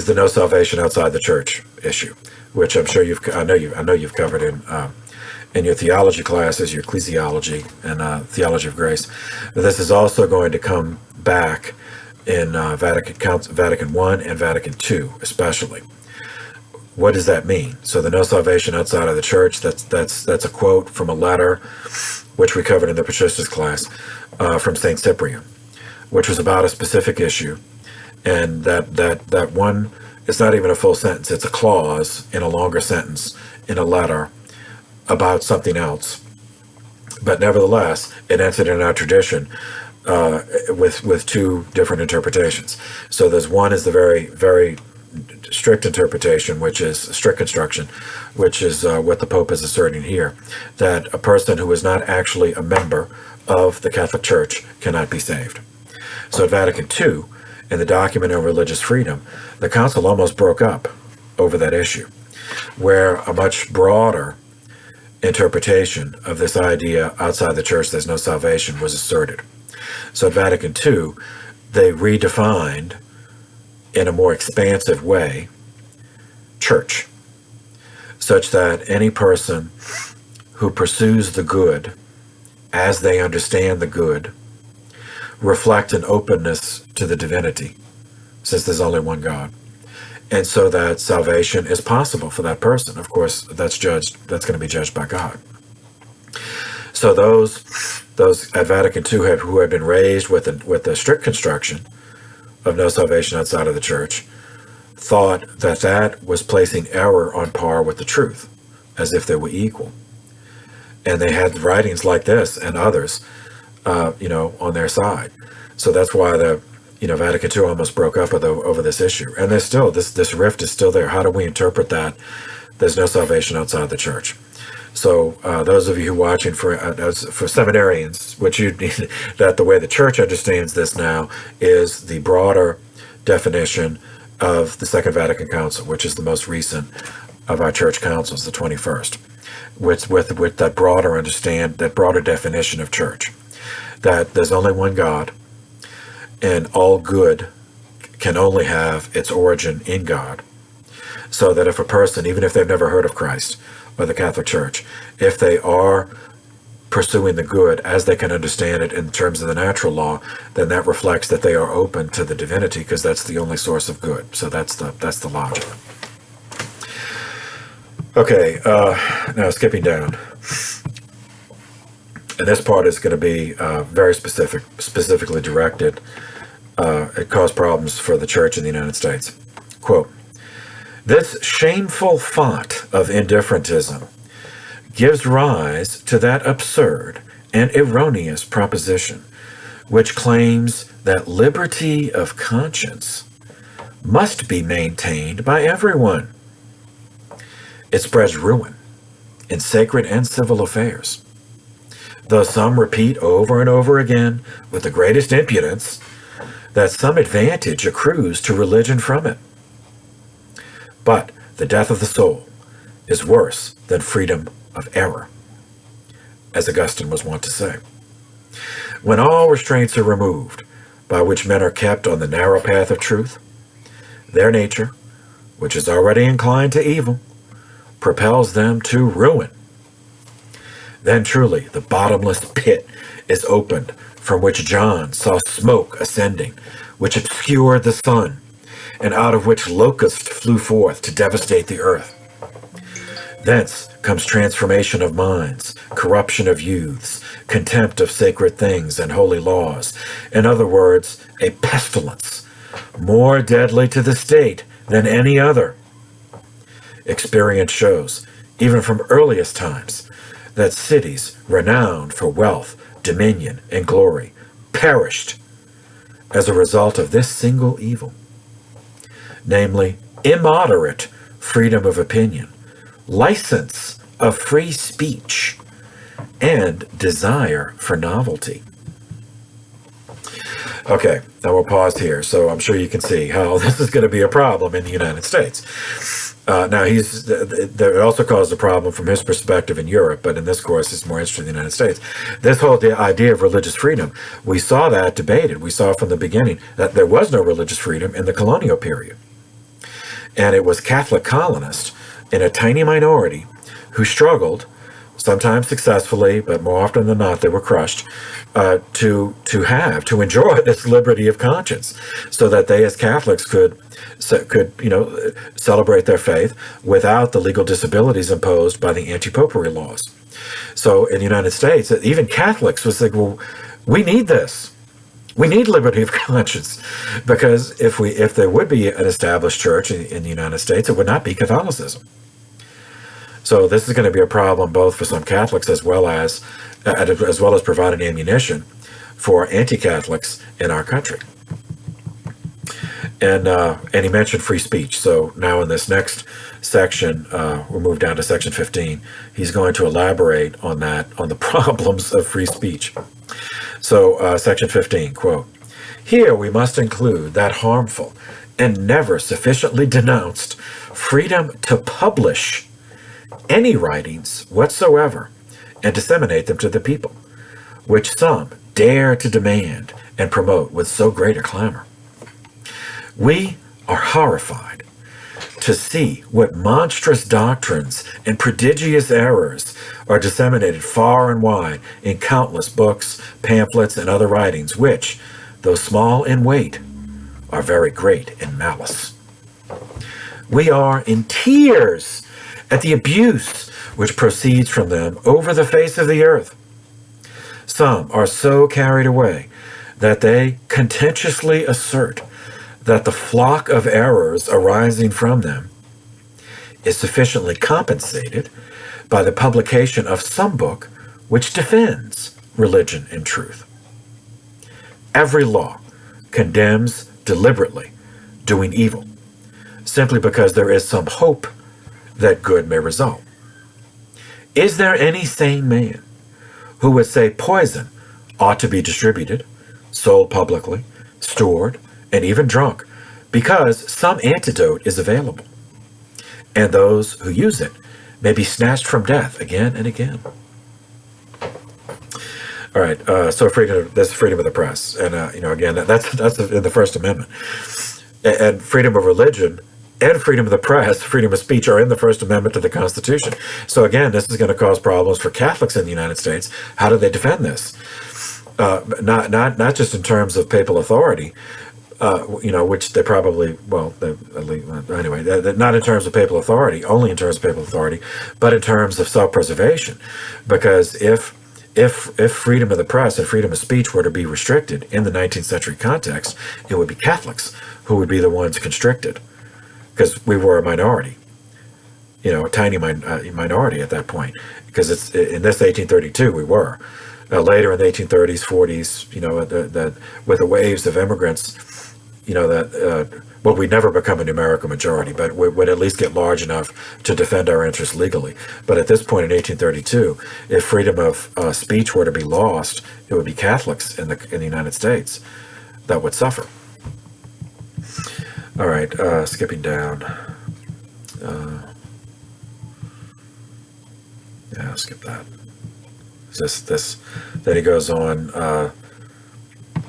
the no salvation outside the Church issue, which I'm sure I know you've covered in your theology classes, your ecclesiology and theology of grace. But this is also going to come back in Vatican I and Vatican II, especially. What does that mean? So the no salvation outside of the Church, that's a quote from a letter which we covered in the Patricius class from St. Cyprian, which was about a specific issue. And that one, it's not even a full sentence, it's a clause in a longer sentence in a letter about something else. But nevertheless, it entered in our tradition with two different interpretations. So there's one is the very, very strict interpretation, which is strict construction, which is what the Pope is asserting here, that a person who is not actually a member of the Catholic Church cannot be saved. So at Vatican II, in the document on religious freedom, the council almost broke up over that issue, where a much broader interpretation of this idea outside the church there's no salvation was asserted. So at Vatican II, they redefined in a more expansive way church, such that any person who pursues the good as they understand the good reflect an openness to the divinity, since there's only one God. And so that salvation is possible for that person. Of course, that's going to be judged by God. So those at Vatican II who had been raised with the strict construction of no salvation outside of the church thought that was placing error on par with the truth, as if they were equal. And they had writings like this and others, on their side. So that's why Vatican II almost broke up over this issue. And there's still, this rift is still there. How do we interpret that? There's no salvation outside the church. So those of you who are watching for seminarians, that the way the church understands this now is the broader definition of the Second Vatican Council, which is the most recent of our church councils, the 21st, with that broader definition of church, that there's only one God, and all good can only have its origin in God. So that if a person, even if they've never heard of Christ or the Catholic Church, if they are pursuing the good as they can understand it in terms of the natural law, then that reflects that they are open to the divinity, because that's the only source of good. So that's the logic. Okay, now skipping down. And this part is going to be very specifically directed. It caused problems for the church in the United States. Quote, "This shameful font of indifferentism gives rise to that absurd and erroneous proposition which claims that liberty of conscience must be maintained by everyone. It spreads ruin in sacred and civil affairs, though some repeat over and over again with the greatest impudence that some advantage accrues to religion from it. But the death of the soul is worse than freedom of error, as Augustine was wont to say. When all restraints are removed by which men are kept on the narrow path of truth, their nature, which is already inclined to evil, propels them to ruin. Then truly the bottomless pit is opened from which John saw smoke ascending, which obscured the sun, and out of which locusts flew forth to devastate the earth. Thence comes transformation of minds, corruption of youths, contempt of sacred things and holy laws. In other words, a pestilence, more deadly to the state than any other. Experience shows, even from earliest times, that cities renowned for wealth, dominion, and glory perished as a result of this single evil, namely immoderate freedom of opinion, license of free speech, and desire for novelty." Okay, now we'll pause here. So I'm sure you can see how this is going to be a problem in the United States. Now, it also caused a problem from his perspective in Europe, but in this course, it's more interested in the United States. This whole idea of religious freedom, we saw that debated. We saw from the beginning that there was no religious freedom in the colonial period. And it was Catholic colonists in a tiny minority who struggled, sometimes successfully, but more often than not, they were crushed, to enjoy this liberty of conscience, so that they as Catholics could celebrate their faith without the legal disabilities imposed by the anti-popery laws. So in the United States, even Catholics was like, well, we need this. We need liberty of conscience, because if there would be an established church in the United States, it would not be Catholicism. So this is going to be a problem both for some Catholics as well as providing ammunition for anti-Catholics in our country. And he mentioned free speech. So now in this next section, we'll move down to section 15. He's going to elaborate on that, on the problems of free speech. So section 15, quote, "Here we must include that harmful and never sufficiently denounced freedom to publish any writings whatsoever and disseminate them to the people, which some dare to demand and promote with so great a clamor. We are horrified to see what monstrous doctrines and prodigious errors are disseminated far and wide in countless books, pamphlets, and other writings, which, though small in weight, are very great in malice. We are in tears at the abuse which proceeds from them over the face of the earth. Some are so carried away that they contentiously assert that the flock of errors arising from them is sufficiently compensated by the publication of some book which defends religion and truth. Every law condemns deliberately doing evil, simply because there is some hope that good may result. Is there any sane man who would say poison ought to be distributed, sold publicly, stored, and even drunk, because some antidote is available, and those who use it may be snatched from death again and again?" All right, so that's freedom of the press, and again, that's in the First Amendment, and freedom of religion and freedom of the press, freedom of speech, are in the First Amendment to the Constitution. So again, this is going to cause problems for Catholics in the United States. How do they defend this? Not just in terms of papal authority, which they probably, anyway, not in terms of papal authority, only in terms of papal authority, but in terms of self-preservation. Because if freedom of the press and freedom of speech were to be restricted in the 19th century context, it would be Catholics who would be the ones constricted, because we were a minority, a tiny minority at that point. Because it's in this 1832 we were. Later in the 1830s, 40s, with the waves of immigrants, we'd never become a numerical majority, but we would at least get large enough to defend our interests legally. But at this point in 1832, if freedom of speech were to be lost, it would be Catholics in the United States that would suffer. All right, skipping down. I'll skip that. Then he goes on.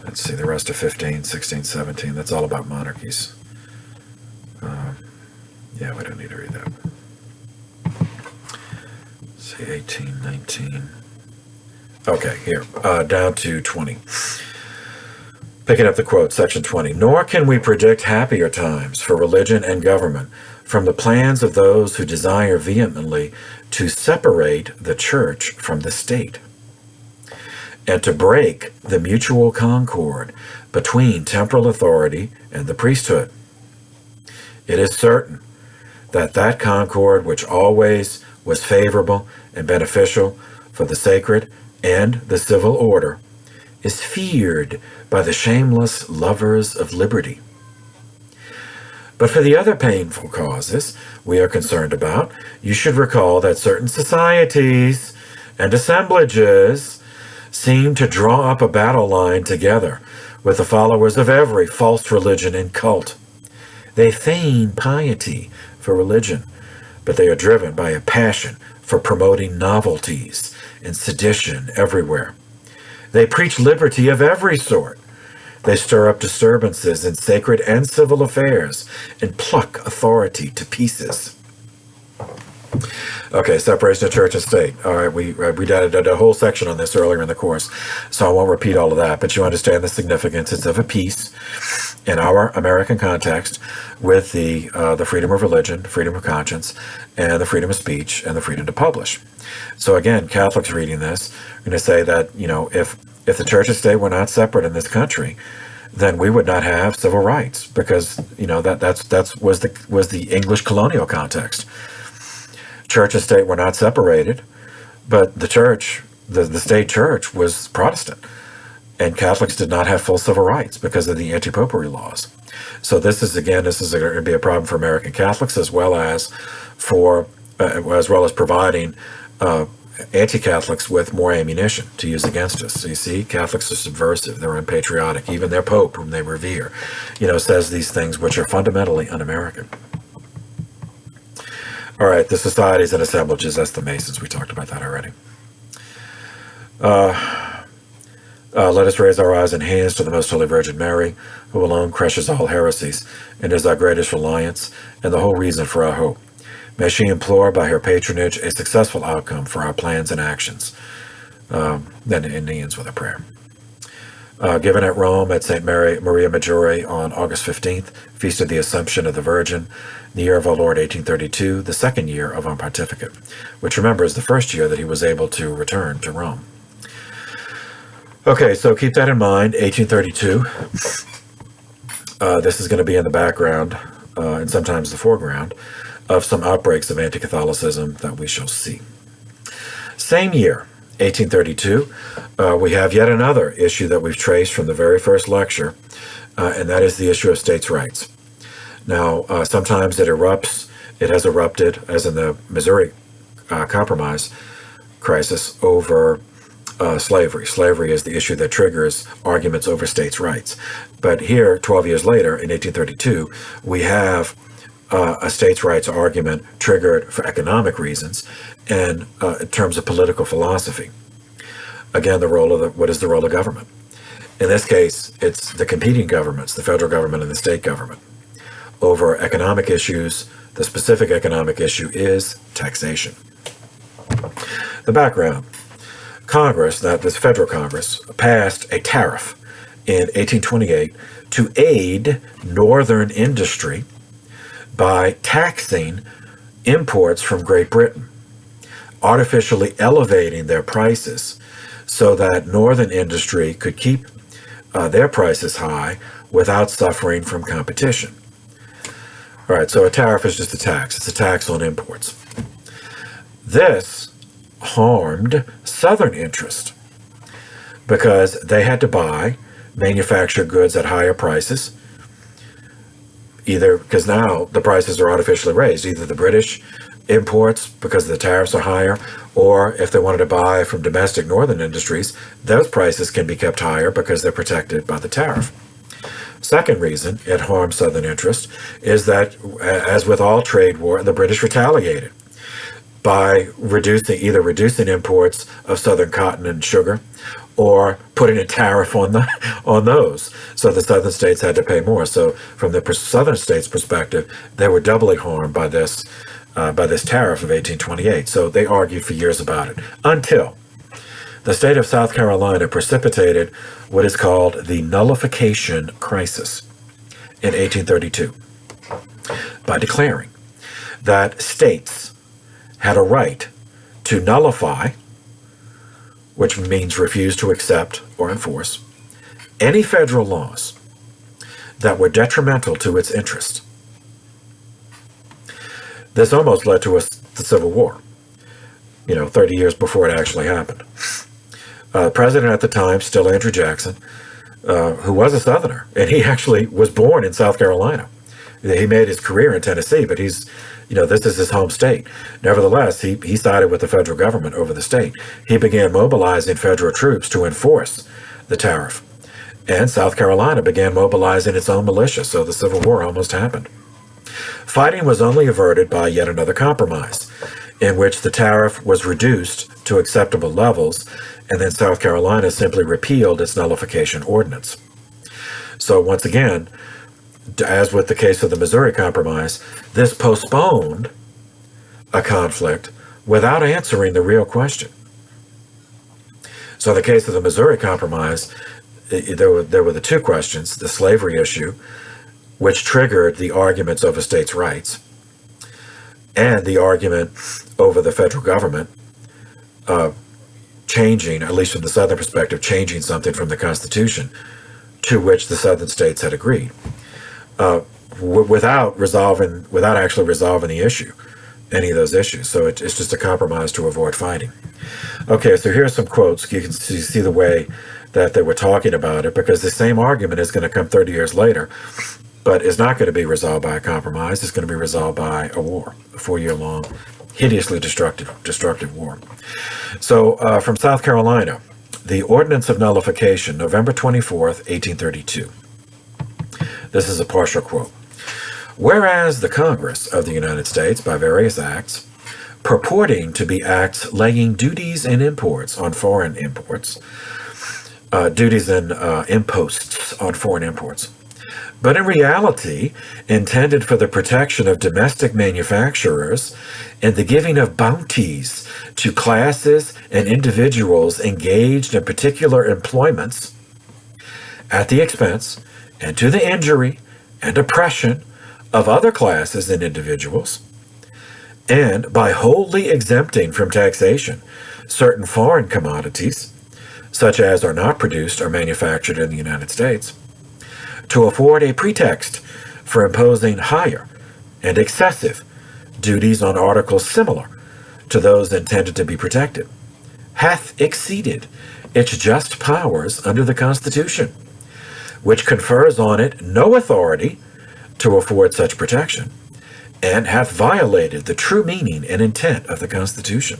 Let's see, the rest of 15, 16, 17. That's all about monarchies. We don't need to read that. Let's see, 18, 19. Okay, here, down to 20. Picking up the quote, section 20. "Nor can we predict happier times for religion and government from the plans of those who desire vehemently to separate the church from the state, and to break the mutual concord between temporal authority and the priesthood. It is certain that that concord which always was favorable and beneficial for the sacred and the civil order is feared by the shameless lovers of liberty. But for the other painful causes we are concerned about, you should recall that certain societies and assemblages seem to draw up a battle line together with the followers of every false religion and cult. They feign piety for religion, but they are driven by a passion for promoting novelties and sedition everywhere. They preach liberty of every sort. They stir up disturbances in sacred and civil affairs and pluck authority to pieces." Okay, separation of church and state. All right, we did a whole section on this earlier in the course, so I won't repeat all of that, but you understand the significance. It's of a piece in our American context with the freedom of religion, freedom of conscience, and the freedom of speech, and the freedom to publish. So again, Catholics reading this are going to say that, if the church and state were not separate in this country, then we would not have civil rights, because that was the English colonial context. Church and state were not separated, but the church, the state church, was Protestant, and Catholics did not have full civil rights because of the anti-popery laws. So this is going to be a problem for American Catholics as well as providing anti-Catholics with more ammunition to use against us. So you see, Catholics are subversive, they're unpatriotic. Even their Pope, whom they revere, says these things which are fundamentally un-American. All right, the societies and assemblages, that's the Masons. We talked about that already. Let us raise our eyes and hands to the Most Holy Virgin Mary, who alone crushes all heresies and is our greatest reliance and the whole reason for our hope. May she implore by her patronage a successful outcome for our plans and actions. Then it ends with a prayer. Given at Rome at St. Maria Maggiore on August 15th, Feast of the Assumption of the Virgin, the year of our Lord 1832, the second year of our pontificate, which remember is the first year that he was able to return to Rome. Okay, so keep that in mind, 1832. This is going to be in the background and sometimes the foreground of some outbreaks of anti-Catholicism that we shall see. Same year, 1832, we have yet another issue that we've traced from the very first lecture, and that is the issue of states' rights. Now, sometimes it has erupted, as in the Missouri Compromise crisis, over slavery. Slavery is the issue that triggers arguments over states' rights. But here, 12 years later, in 1832, we have a states' rights argument triggered for economic reasons and in terms of political philosophy. Again, what is the role of government? In this case, it's the competing governments, the federal government and the state government. Over economic issues, the specific economic issue is taxation. The background. Congress, this federal Congress, passed a tariff in 1828 to aid northern industry by taxing imports from Great Britain, artificially elevating their prices so that northern industry could keep their prices high without suffering from competition. All right, so a tariff is just a tax. It's a tax on imports. This harmed Southern interest because they had to buy manufactured goods at higher prices, either because now the prices are artificially raised, either the British imports because the tariffs are higher, or if they wanted to buy from domestic northern industries, those prices can be kept higher because they're protected by the tariff. Second reason it harmed Southern interest is that, as with all trade war, the British retaliated by either reducing imports of Southern cotton and sugar, or putting a tariff on those. So the Southern states had to pay more. So from the Southern states' perspective, they were doubly harmed by this tariff of 1828. So they argued for years about it, until the state of South Carolina precipitated what is called the nullification crisis in 1832 by declaring that states had a right to nullify, which means refuse to accept or enforce, any federal laws that were detrimental to its interest. This almost led to the Civil War, 30 years before it actually happened. President at the time, still Andrew Jackson, who was a Southerner, and he actually was born in South Carolina. He made his career in Tennessee, but this is his home state. Nevertheless, he sided with the federal government over the state. He began mobilizing federal troops to enforce the tariff. And South Carolina began mobilizing its own militia, so the Civil War almost happened. Fighting was only averted by yet another compromise, in which the tariff was reduced to acceptable levels, and then South Carolina simply repealed its nullification ordinance. So once again, as with the case of the Missouri Compromise, this postponed a conflict without answering the real question. So in the case of the Missouri Compromise, there were the two questions: the slavery issue, which triggered the arguments over states' rights, and the argument over the federal government changing, at least from the Southern perspective, changing something from the Constitution to which the Southern states had agreed, without actually resolving the issue, any of those issues. So it's just a compromise to avoid fighting. Okay, so here are some quotes. You can see the way that they were talking about it, because the same argument is going to come 30 years later, but is not going to be resolved by a compromise. It's going to be resolved by a war, a 4-year-long, hideously destructive war. So from South Carolina, the Ordinance of Nullification, November 24th, 1832. This is a partial quote. Whereas the Congress of the United States, by various acts, purporting to be acts laying duties and imports on foreign imports, duties and imposts on foreign imports, but in reality intended for the protection of domestic manufacturers and the giving of bounties to classes and individuals engaged in particular employments at the expense and to the injury and oppression of other classes and individuals, and by wholly exempting from taxation certain foreign commodities, such as are not produced or manufactured in the United States, to afford a pretext for imposing higher and excessive duties on articles similar to those intended to be protected, hath exceeded its just powers under the Constitution, which confers on it no authority to afford such protection, and hath violated the true meaning and intent of the Constitution,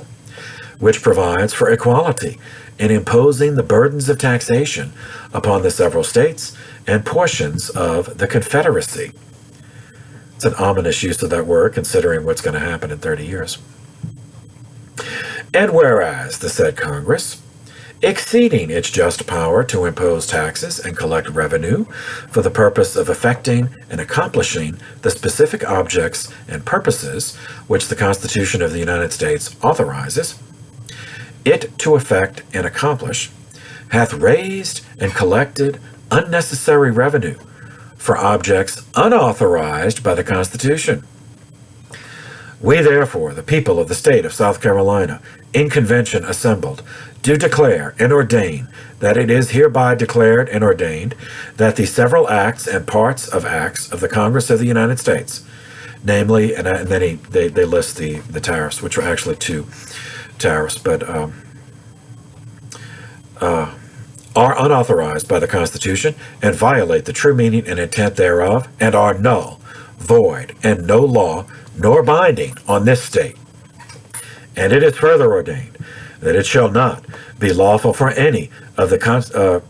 which provides for equality in imposing the burdens of taxation upon the several states and portions of the Confederacy. It's an ominous use of that word, considering what's going to happen in 30 years. And whereas the said Congress, exceeding its just power to impose taxes and collect revenue for the purpose of effecting and accomplishing the specific objects and purposes which the Constitution of the United States authorizes it to effect and accomplish, hath raised and collected unnecessary revenue for objects unauthorized by the Constitution. We therefore, the people of the state of South Carolina, in convention assembled, do declare and ordain that it is hereby declared and ordained that the several acts and parts of acts of the Congress of the United States, namely, and then they list the tariffs, which are actually 2 tariffs, but are unauthorized by the Constitution and violate the true meaning and intent thereof, and are null, void, and no law nor binding on this state. And it is further ordained that it shall not be lawful for any of the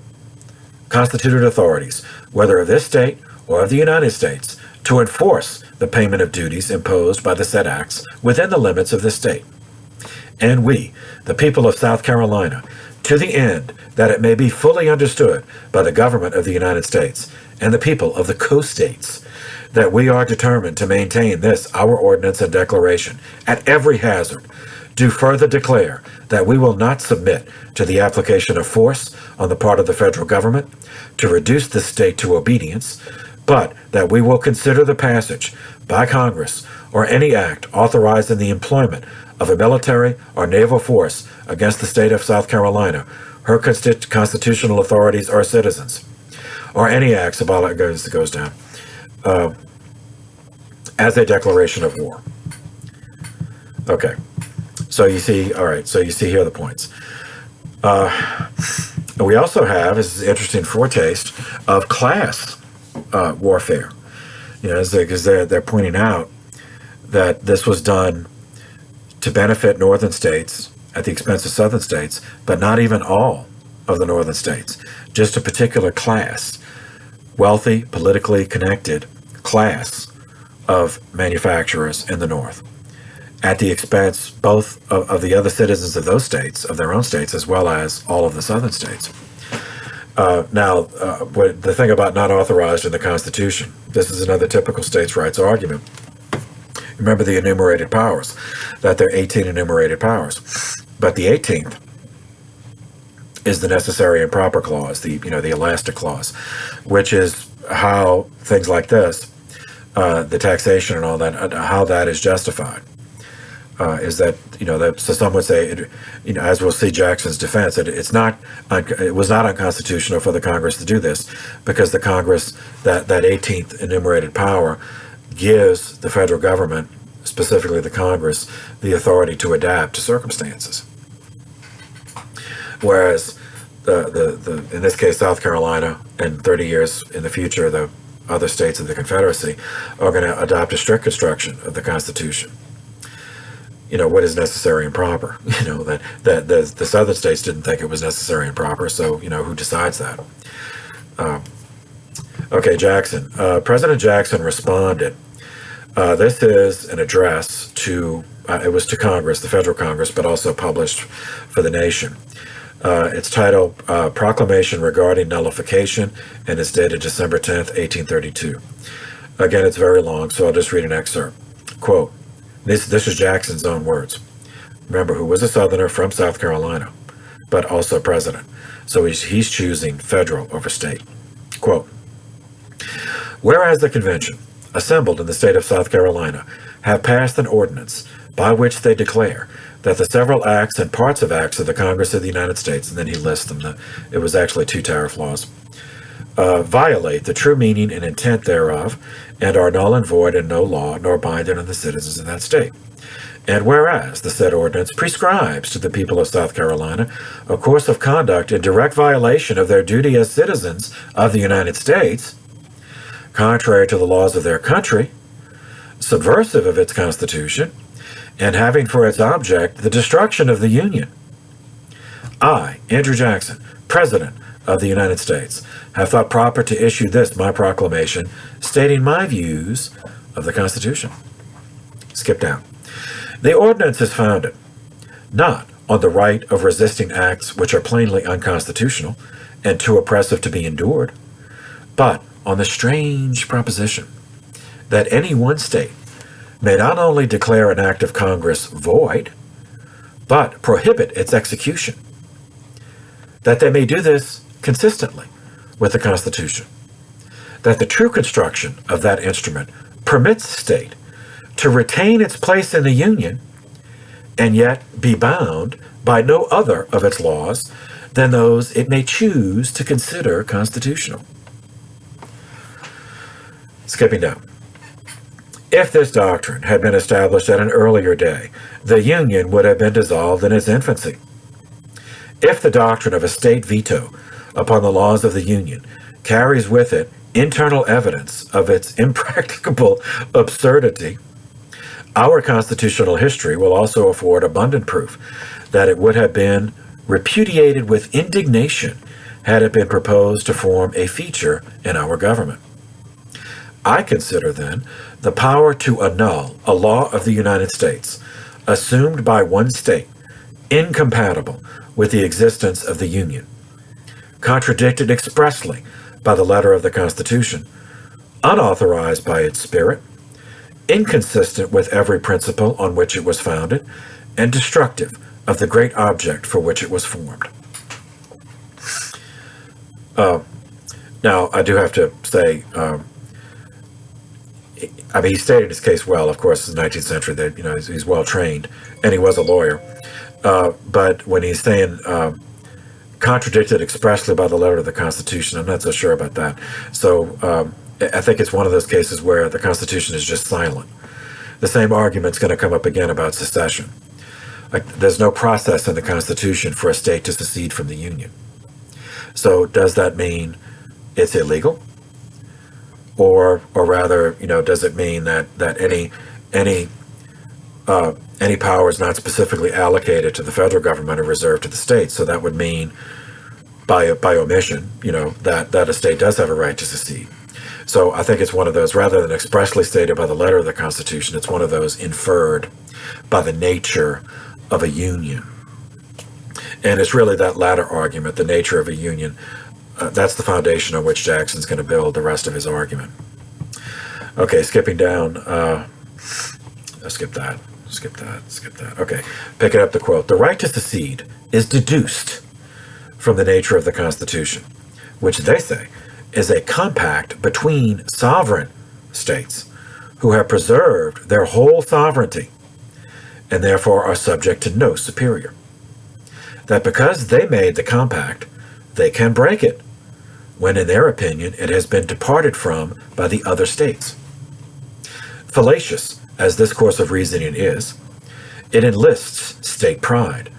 constituted authorities, whether of this state or of the United States, to enforce the payment of duties imposed by the said acts within the limits of this state. And we, the people of South Carolina, to the end that it may be fully understood by the government of the United States and the people of the co-states, that we are determined to maintain this our ordinance and declaration at every hazard, do further declare that we will not submit to the application of force on the part of the federal government to reduce the state to obedience, but that we will consider the passage by Congress or any act authorizing the employment of a military or naval force against the state of South Carolina, her constitutional authorities or citizens, or any acts about it goes down, as a declaration of war. Okay, so you see, all right, so you see here are the points. We also have, this is an interesting foretaste of class warfare. You know, because they're pointing out that this was done to benefit northern states at the expense of southern states, but not even all of the northern states, just a particular class, wealthy, politically connected class of manufacturers in the north, at the expense both of the other citizens of those states, of their own states, as well as all of the southern states. The thing about not authorized in the Constitution, this is another typical states' rights argument. Remember the enumerated powers, that there are 18 enumerated powers, but the 18th is the necessary and proper clause, the elastic clause, which is how things like this, the taxation and all that, how that is justified. Is that, so some would say, as we'll see Jackson's defense, it was not unconstitutional for the Congress to do this, because the Congress, that 18th enumerated power, gives the federal government, specifically the Congress, the authority to adapt to circumstances. Whereas in this case, South Carolina, and 30 years in the future, the other states of the Confederacy are going to adopt a strict construction of the Constitution. What is necessary and proper. That the southern states didn't think it was necessary and proper, so, who decides that? Okay, Jackson. President Jackson responded. This is an address to, it was to Congress, the federal Congress, but also published for the nation. It's titled Proclamation Regarding Nullification, and it's dated December 10th, 1832. Again, it's very long, so I'll just read an excerpt. Quote, this is Jackson's own words. Remember, who was a Southerner from South Carolina, but also president. So he's choosing federal over state. Quote, whereas the convention, assembled in the state of South Carolina, have passed an ordinance by which they declare that the several acts and parts of acts of the Congress of the United States, and then he lists them, it was actually 2 tariff laws, violate the true meaning and intent thereof, and are null and void and no law, nor binding on the citizens of that state. And whereas the said ordinance prescribes to the people of South Carolina a course of conduct in direct violation of their duty as citizens of the United States, contrary to the laws of their country, subversive of its Constitution, and having for its object the destruction of the Union, I, Andrew Jackson, President of the United States, have thought proper to issue this, my proclamation, stating my views of the Constitution. Skip down. The ordinance is founded not on the right of resisting acts which are plainly unconstitutional and too oppressive to be endured, but on the strange proposition that any one state may not only declare an act of Congress void, but prohibit its execution, that they may do this consistently with the Constitution, that the true construction of that instrument permits the state to retain its place in the Union and yet be bound by no other of its laws than those it may choose to consider constitutional. Skipping down. If this doctrine had been established at an earlier day, the Union would have been dissolved in its infancy. If the doctrine of a state veto upon the laws of the Union carries with it internal evidence of its impracticable absurdity, our constitutional history will also afford abundant proof that it would have been repudiated with indignation had it been proposed to form a feature in our government. I consider, then, the power to annul a law of the United States assumed by one state incompatible with the existence of the Union, contradicted expressly by the letter of the Constitution, unauthorized by its spirit, inconsistent with every principle on which it was founded, and destructive of the great object for which it was formed. Now, I do have to say, he stated his case well. Of course, in the 19th century, that he's well trained, and he was a lawyer. But when he's saying contradicted expressly by the letter of the Constitution, I'm not so sure about that. So I think it's one of those cases where the Constitution is just silent. The same argument's going to come up again about secession. There's no process in the Constitution for a state to secede from the Union. So does that mean it's illegal? Or rather, does it mean that any powers not specifically allocated to the federal government are reserved to the states? So that would mean, by omission, that a state does have a right to secede. So I think it's one of those, rather than expressly stated by the letter of the Constitution, it's one of those inferred by the nature of a union. And it's really that latter argument, the nature of a union, that's the foundation on which Jackson's going to build the rest of his argument. Okay, skipping down. Skip that. Okay, picking up the quote. The right to secede is deduced from the nature of the Constitution, which they say is a compact between sovereign states who have preserved their whole sovereignty and therefore are subject to no superior. That because they made the compact, they can break it, when in their opinion it has been departed from by the other states. Fallacious as this course of reasoning is, it enlists state pride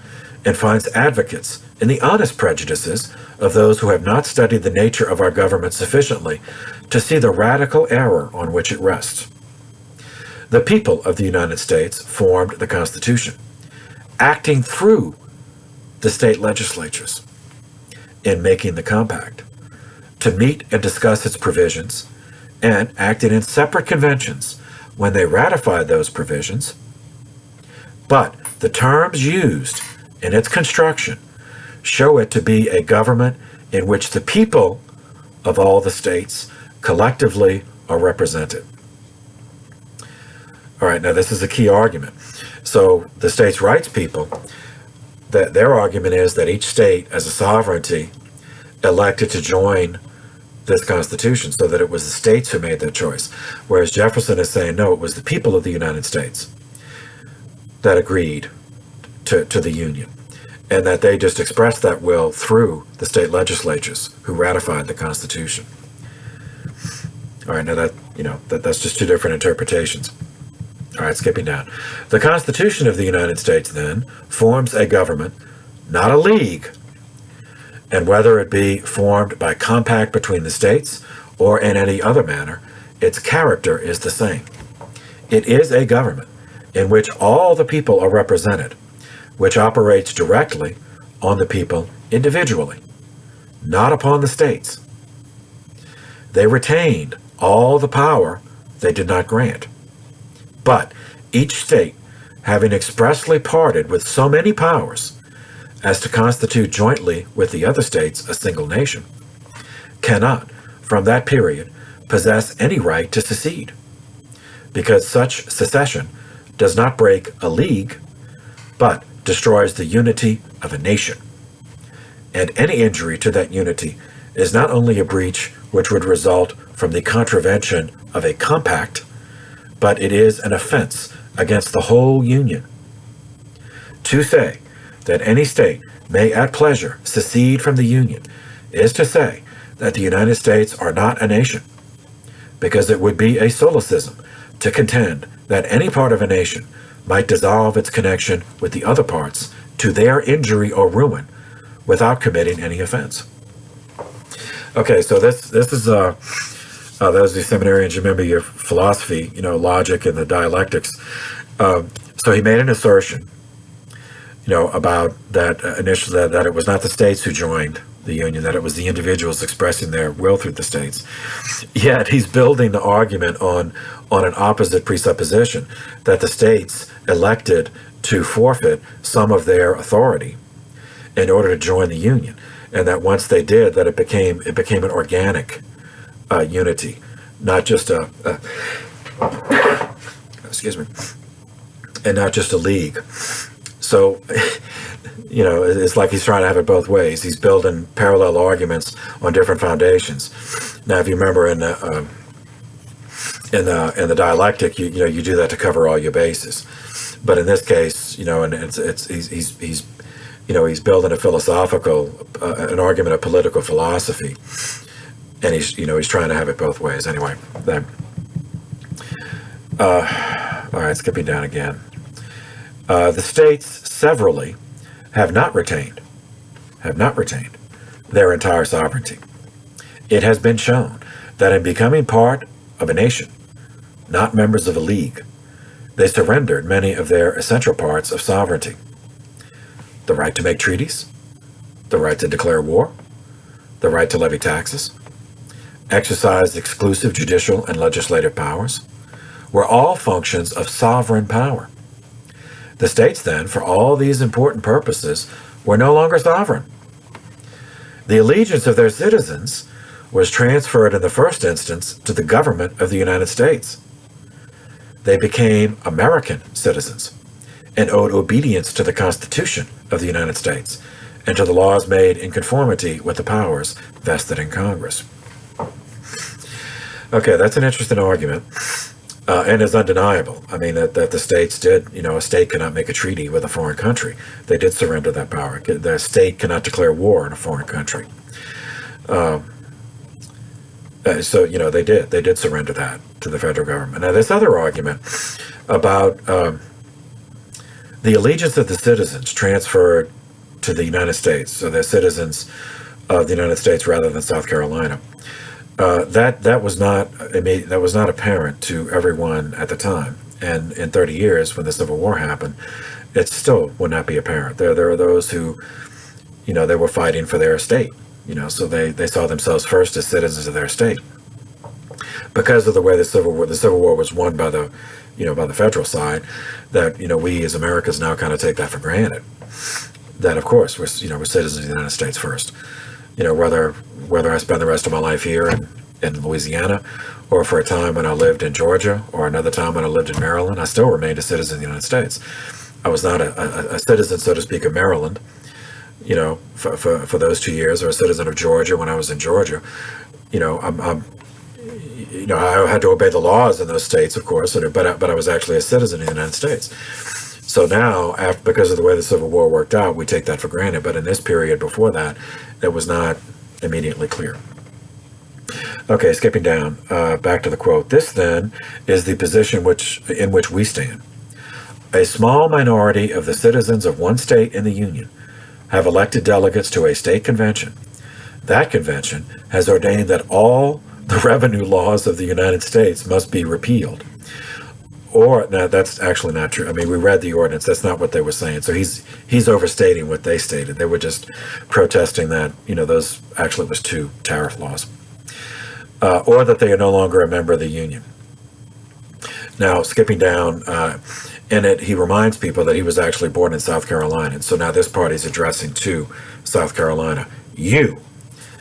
and finds advocates in the honest prejudices of those who have not studied the nature of our government sufficiently to see the radical error on which it rests. The people of the United States formed the Constitution, acting through the state legislatures in making the compact, to meet and discuss its provisions, and acted in separate conventions when they ratified those provisions. But the terms used in its construction show it to be a government in which the people of all the states collectively are represented. All right, now this is a key argument. So the states' rights people, that their argument is that each state as a sovereignty elected to join this Constitution, so that it was the states who made that choice. Whereas Jefferson is saying, no, it was the people of the United States that agreed to the Union, and that they just expressed that will through the state legislatures who ratified the Constitution. All right, now that's just two different interpretations. All right, skipping down. The Constitution of the United States, then, forms a government, not a league, and whether it be formed by compact between the states or in any other manner, its character is the same. It is a government in which all the people are represented, which operates directly on the people individually, not upon the states. They retained all the power they did not grant. But each state, having expressly parted with so many powers as to constitute jointly with the other states a single nation, cannot, from that period, possess any right to secede, because such secession does not break a league, but destroys the unity of a nation. And any injury to that unity is not only a breach which would result from the contravention of a compact, but it is an offense against the whole Union. To say that any state may at pleasure secede from the Union is to say that the United States are not a nation, because it would be a solecism to contend that any part of a nation might dissolve its connection with the other parts to their injury or ruin without committing any offense. Okay, so this is those of you seminarians, you remember your philosophy, logic and the dialectics. So he made an assertion, about that initially, that it was not the states who joined the Union, that it was the individuals expressing their will through the states. Yet he's building the argument on an opposite presupposition, that the states elected to forfeit some of their authority in order to join the Union, and that once they did, that it became an organic unity, not just excuse me, and not just a league. So, it's like he's trying to have it both ways. He's building parallel arguments on different foundations. Now, if you remember in the dialectic, you do that to cover all your bases. But in this case, and he's building a philosophical, an argument of political philosophy, and he's trying to have it both ways. Anyway, then. All right, skipping down again. The states severally have not retained their entire sovereignty. It has been shown that in becoming part of a nation, not members of a league, they surrendered many of their essential parts of sovereignty: the right to make treaties, the right to declare war, the right to levy taxes, exercise exclusive judicial and legislative powers, were all functions of sovereign power. The states, then, for all these important purposes, were no longer sovereign. The allegiance of their citizens was transferred in the first instance to the government of the United States. They became American citizens and owed obedience to the Constitution of the United States and to the laws made in conformity with the powers vested in Congress. Okay, that's an interesting argument. And is undeniable. I mean, that the states did, a state cannot make a treaty with a foreign country. They did surrender that power. The state cannot declare war in a foreign country. So, they did surrender that to the federal government. Now, this other argument about the allegiance of the citizens transferred to the United States, so they're citizens of the United States rather than South Carolina. That was not apparent to everyone at the time, and in 30 years, when the Civil War happened, it still would not be apparent. There are those who, they were fighting for their state, so they saw themselves first as citizens of their state. Because of the way the Civil War was won by the federal side, that we as Americans now kind of take that for granted. That of course we're citizens of the United States first. Whether I spend the rest of my life here in Louisiana, or for a time when I lived in Georgia, or another time when I lived in Maryland, I still remained a citizen of the United States. I was not a citizen, so to speak, of Maryland, for those 2 years, or a citizen of Georgia when I was in Georgia. I had to obey the laws in those states, of course, but I was actually a citizen of the United States. So now, because of the way the Civil War worked out, we take that for granted. But in this period before that, it was not immediately clear. Okay, skipping down, back to the quote. This, then, is the position in which we stand. A small minority of the citizens of one state in the Union have elected delegates to a state convention. That convention has ordained that all the revenue laws of the United States must be repealed. Or, no, that's actually not true. I mean, we read the ordinance. That's not what they were saying. So he's overstating what they stated. They were just protesting that, those actually was 2 tariff laws. Or that they are no longer a member of the Union. Now, skipping down, in it, he reminds people that he was actually born in South Carolina. And so now this part he's addressing to South Carolina. You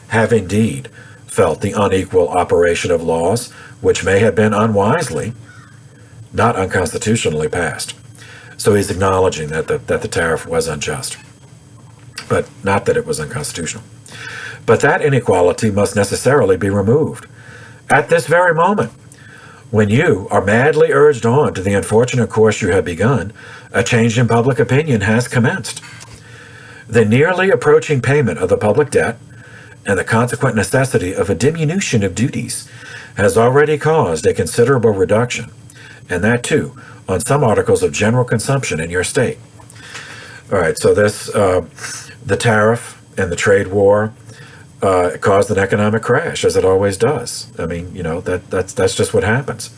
have indeed felt the unequal operation of laws, which may have been unwisely, not unconstitutionally passed. So he's acknowledging that the tariff was unjust, but not that it was unconstitutional. But that inequality must necessarily be removed. At this very moment, when you are madly urged on to the unfortunate course you have begun, a change in public opinion has commenced. The nearly approaching payment of the public debt and the consequent necessity of a diminution of duties has already caused a considerable reduction, and that too on some articles of general consumption in your state. All right, so this, the tariff and the trade war caused an economic crash, as it always does. I mean, that's just what happens.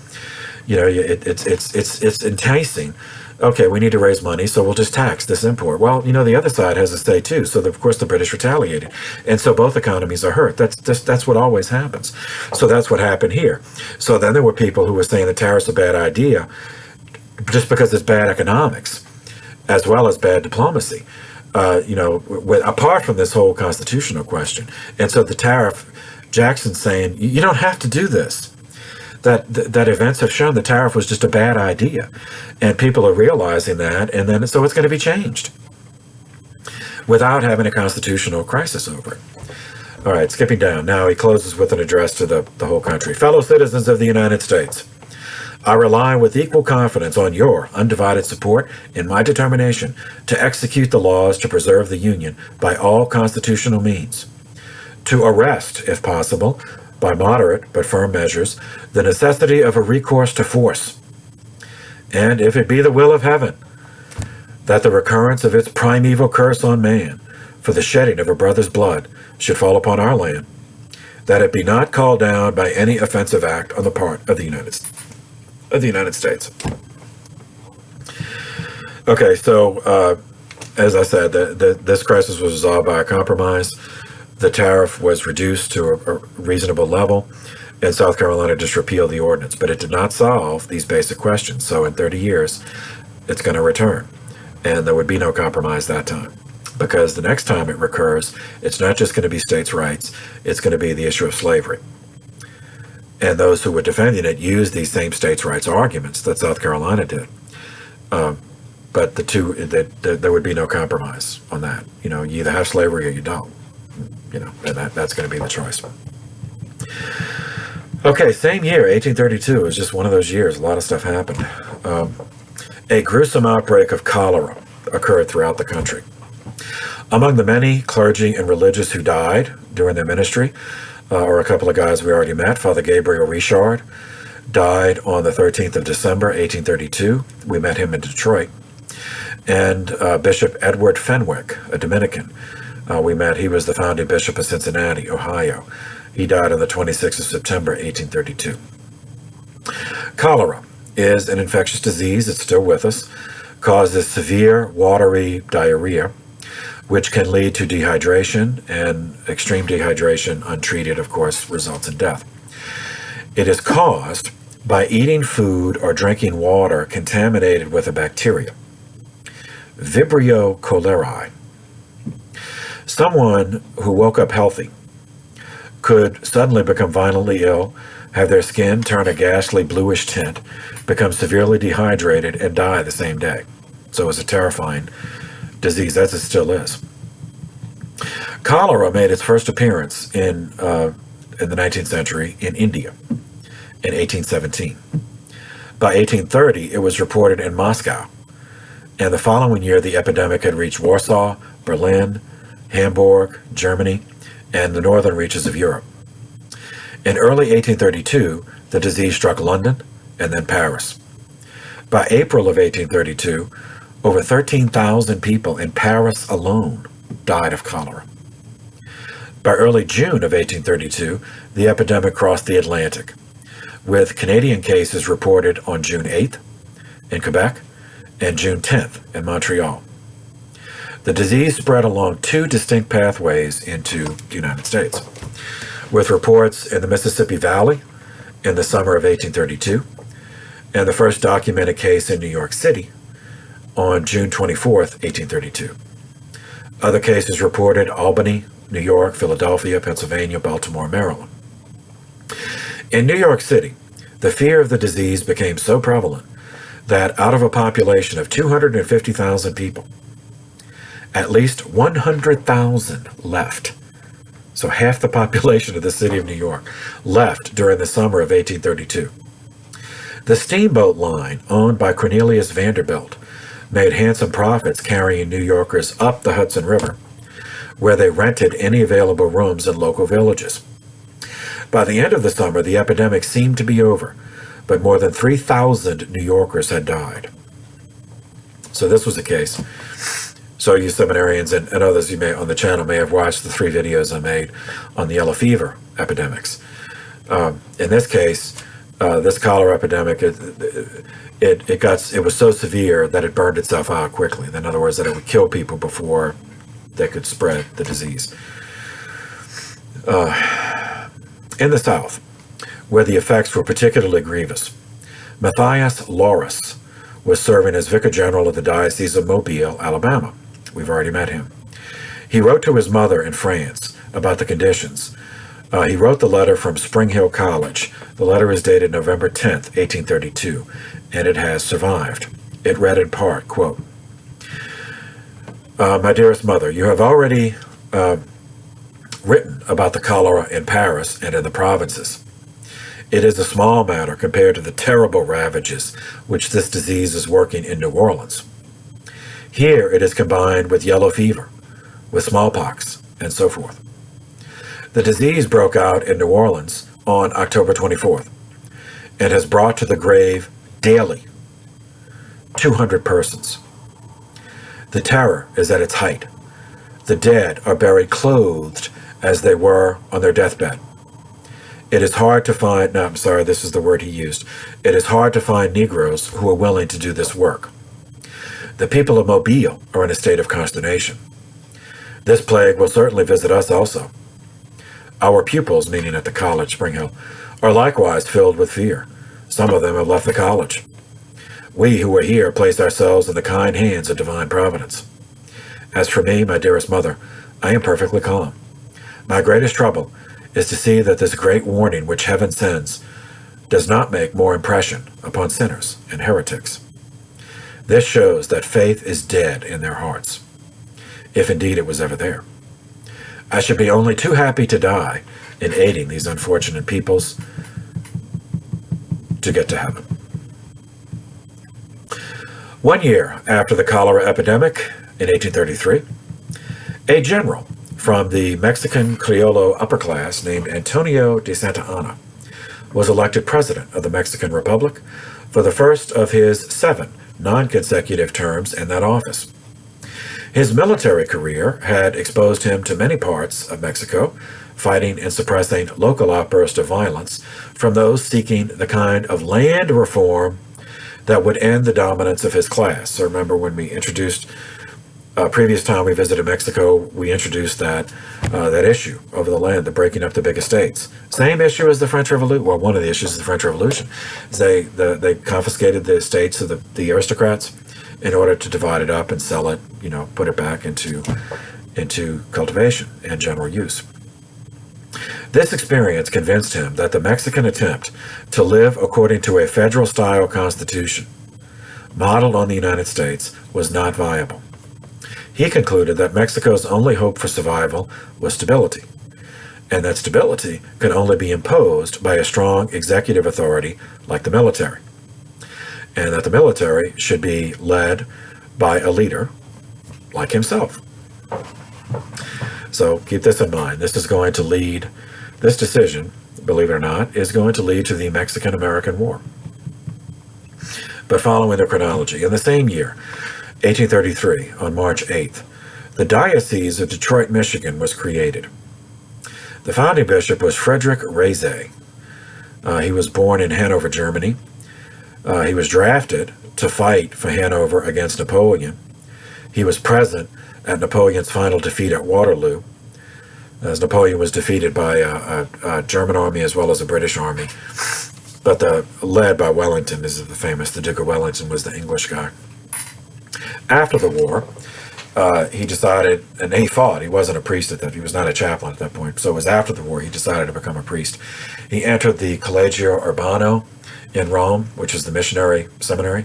It's enticing. Okay, we need to raise money, so we'll just tax this import. Well, the other side has a say too. So of course the British retaliated, and so both economies are hurt. That's what always happens. So that's what happened here. So then there were people who were saying the tariff's a bad idea, just because it's bad economics, as well as bad diplomacy. Apart from this whole constitutional question. And so the tariff, Jackson's saying, you don't have to do this. That events have shown the tariff was just a bad idea. And people are realizing that, and then so it's going to be changed without having a constitutional crisis over it. All right, skipping down. Now he closes with an address to the whole country. Fellow citizens of the United States, I rely with equal confidence on your undivided support in my determination to execute the laws to preserve the Union by all constitutional means, to arrest, if possible, by moderate but firm measures, the necessity of a recourse to force, and if it be the will of heaven, that the recurrence of its primeval curse on man for the shedding of a brother's blood should fall upon our land, that it be not called down by any offensive act on the part of the United States. Okay, so as I said, this crisis was resolved by a compromise. The tariff was reduced to a reasonable level, and South Carolina just repealed the ordinance, but it did not solve these basic questions. So in 30 years, it's going to return, and there would be no compromise that time, because the next time it recurs, it's not just going to be states' rights, it's going to be the issue of slavery. And those who were defending it used these same states' rights arguments that South Carolina did. But there would be no compromise on that. You either have slavery or you don't. And that's going to be the choice. Okay, same year, 1832, is just one of those years. A lot of stuff happened. A gruesome outbreak of cholera occurred throughout the country. Among the many clergy and religious who died during their ministry, or a couple of guys we already met, Father Gabriel Richard died on the 13th of December, 1832. We met him in Detroit. and Bishop Edward Fenwick, a Dominican. We met. He was the founding bishop of Cincinnati, Ohio. He died on the 26th of September, 1832. Cholera is an infectious disease. It's still with us. Causes severe watery diarrhea, which can lead to dehydration, and extreme dehydration, untreated, of course, results in death. It is caused by eating food or drinking water contaminated with a bacteria, Vibrio cholerae. Someone who woke up healthy could suddenly become violently ill, have their skin turn a ghastly bluish tint, become severely dehydrated, and die the same day. So it's a terrifying disease, as it still is. Cholera made its first appearance in the 19th century in India in 1817. By 1830, it was reported in Moscow, and the following year the epidemic had reached Warsaw, Berlin, Hamburg, Germany, and the northern reaches of Europe. In early 1832, the disease struck London and then Paris. By April of 1832, over 13,000 people in Paris alone died of cholera. By early June of 1832, the epidemic crossed the Atlantic, with Canadian cases reported on June 8th in Quebec and June 10th in Montreal. The disease spread along two distinct pathways into the United States, with reports in the Mississippi Valley in the summer of 1832, and the first documented case in New York City on June 24th, 1832. Other cases reported Albany, New York, Philadelphia, Pennsylvania, Baltimore, Maryland. In New York City, the fear of the disease became so prevalent that out of a population of 250,000 people, at least 100,000 left. So half the population of the city of New York left during the summer of 1832. The steamboat line, owned by Cornelius Vanderbilt, made handsome profits carrying New Yorkers up the Hudson River, where they rented any available rooms in local villages. By the end of the summer, the epidemic seemed to be over, but more than 3,000 New Yorkers had died. So this was the case. So you seminarians and others you may on the channel may have watched the 3 videos I made on the yellow fever epidemics. In this case, this cholera epidemic, it was so severe that it burned itself out quickly. In other words, that it would kill people before they could spread the disease. In the South, where the effects were particularly grievous, Matthias Loris was serving as Vicar General of the Diocese of Mobile, Alabama. We've already met him. He wrote to his mother in France about the conditions. He wrote the letter from Spring Hill College. The letter is dated November 10th, 1832, and it has survived. It read in part, quote, "My dearest mother, you have already written about the cholera in Paris and in the provinces. It is a small matter compared to the terrible ravages which this disease is working in New Orleans. Here it is combined with yellow fever, with smallpox, and so forth. The disease broke out in New Orleans on October 24th and has brought to the grave daily 200 persons. The terror is at its height. The dead are buried clothed as they were on their deathbed. It is hard to find, no, I'm sorry, this is the word he used. It is hard to find Negroes who are willing to do this work. The people of Mobile are in a state of consternation. This plague will certainly visit us also. Our pupils, meaning at the college, Spring Hill, are likewise filled with fear. Some of them have left the college. We who are here place ourselves in the kind hands of divine providence. As for me, my dearest mother, I am perfectly calm. My greatest trouble is to see that this great warning which heaven sends does not make more impression upon sinners and heretics. This shows that faith is dead in their hearts, if indeed it was ever there. I should be only too happy to die in aiding these unfortunate peoples to get to heaven." 1 year after the cholera epidemic in 1833, a general from the Mexican Criollo upper class named Antonio de Santa Anna was elected president of the Mexican Republic for the first of his 7 non-consecutive terms in that office. His military career had exposed him to many parts of Mexico, fighting and suppressing local outbursts of violence from those seeking the kind of land reform that would end the dominance of his class. So remember when we introduced, previous time we visited Mexico, we introduced that issue over the land, the breaking up the big estates. Same issue as the French Revolution. Well, one of the issues of the French Revolution is they confiscated the estates of the aristocrats in order to divide it up and sell it, put it back into cultivation and general use. This experience convinced him that the Mexican attempt to live according to a federal-style constitution modeled on the United States was not viable. He concluded that Mexico's only hope for survival was stability, and that stability could only be imposed by a strong executive authority like the military, and that the military should be led by a leader like himself. So keep this in mind. This decision, believe it or not, is going to lead to the Mexican-American War. But following the chronology, in the same year, 1833, on March 8th, the Diocese of Detroit, Michigan was created. The founding bishop was Frederick Reyse. He was born in Hanover, Germany. He was drafted to fight for Hanover against Napoleon. He was present at Napoleon's final defeat at Waterloo, as Napoleon was defeated by a German army as well as a British army, but led by Wellington is the Duke of Wellington was the English guy. After the war, he decided, and he fought. He wasn't a priest at that. He was not a chaplain at that point. So it was after the war he decided to become a priest. He entered the Collegio Urbano in Rome, which is the missionary seminary.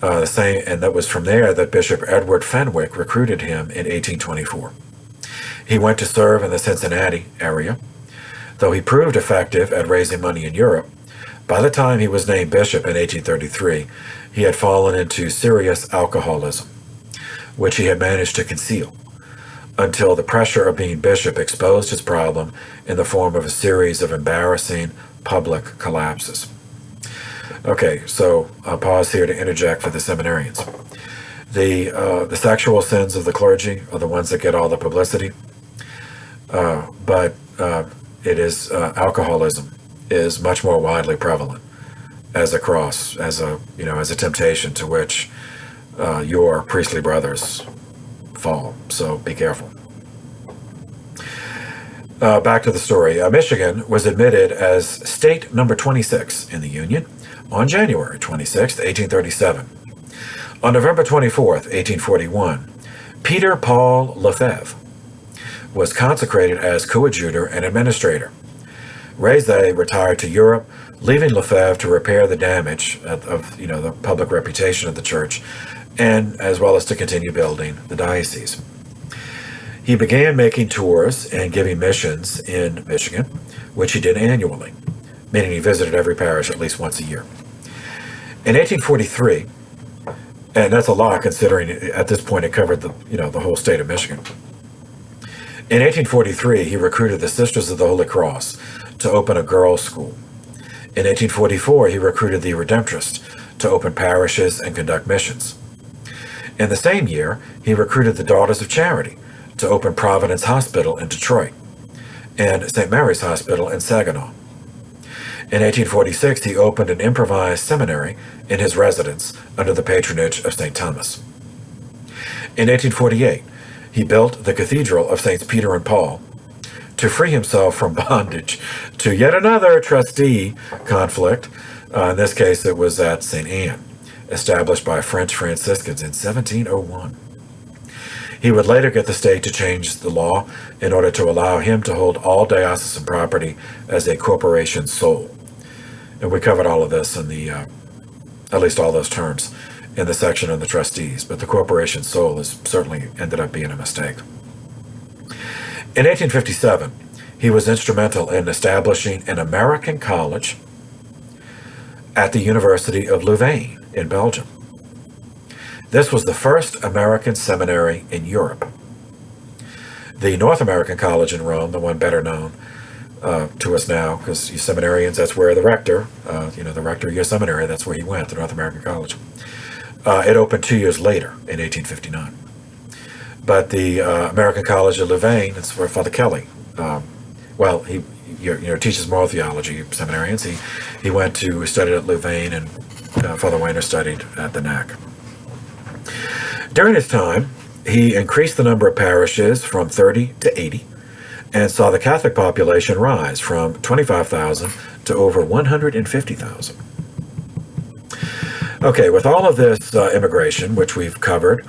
And that was from there that Bishop Edward Fenwick recruited him in 1824. He went to serve in the Cincinnati area. Though he proved effective at raising money in Europe, by the time he was named bishop in 1833, he had fallen into serious alcoholism, which he had managed to conceal, until the pressure of being bishop exposed his problem in the form of a series of embarrassing public collapses. Okay, so I'll pause here to interject for the seminarians. The sexual sins of the clergy are the ones that get all the publicity, but alcoholism is much more widely prevalent as a cross, as a temptation to which your priestly brothers fall. So be careful. Back to the story. Michigan was admitted as state number 26 in the Union on January 26, 1837. On November 24th, 1841, Peter Paul Lefebvre was consecrated as coadjutor and administrator. Reyse retired to Europe, leaving Lefebvre to repair the damage of the public reputation of the church, and as well as to continue building the diocese. He began making tours and giving missions in Michigan, which he did annually, meaning he visited every parish at least once a year. In 1843, and that's a lot considering at this point it covered the whole state of Michigan. In 1843, he recruited the Sisters of the Holy Cross to open a girls' school. In 1844, he recruited the Redemptorists to open parishes and conduct missions. In the same year, he recruited the Daughters of Charity to open Providence Hospital in Detroit and St. Mary's Hospital in Saginaw. In 1846, he opened an improvised seminary in his residence under the patronage of St. Thomas. In 1848, he built the Cathedral of Saints Peter and Paul to free himself from bondage to yet another trustee conflict. In this case, it was at St. Anne, established by French Franciscans in 1701. He would later get the state to change the law in order to allow him to hold all diocesan property as a corporation sole. And we covered all of this in at least all those terms, in the section on the trustees, but the corporation sole has certainly ended up being a mistake. In 1857, he was instrumental in establishing an American college at the University of Louvain in Belgium. This was the first American seminary in Europe. The North American College in Rome, the one better known to us now, because you seminarians, that's where the rector of your seminary, that's where he went, the North American College. It opened 2 years later in 1859. But the American College of Louvain, it's where Father Kelly, he teaches moral theology, seminarians. He went to studied at Louvain, and Father Weiner studied at the NAC. During his time, he increased the number of parishes from 30 to 80, and saw the Catholic population rise from 25,000 to over 150,000. Okay, with all of this immigration, which we've covered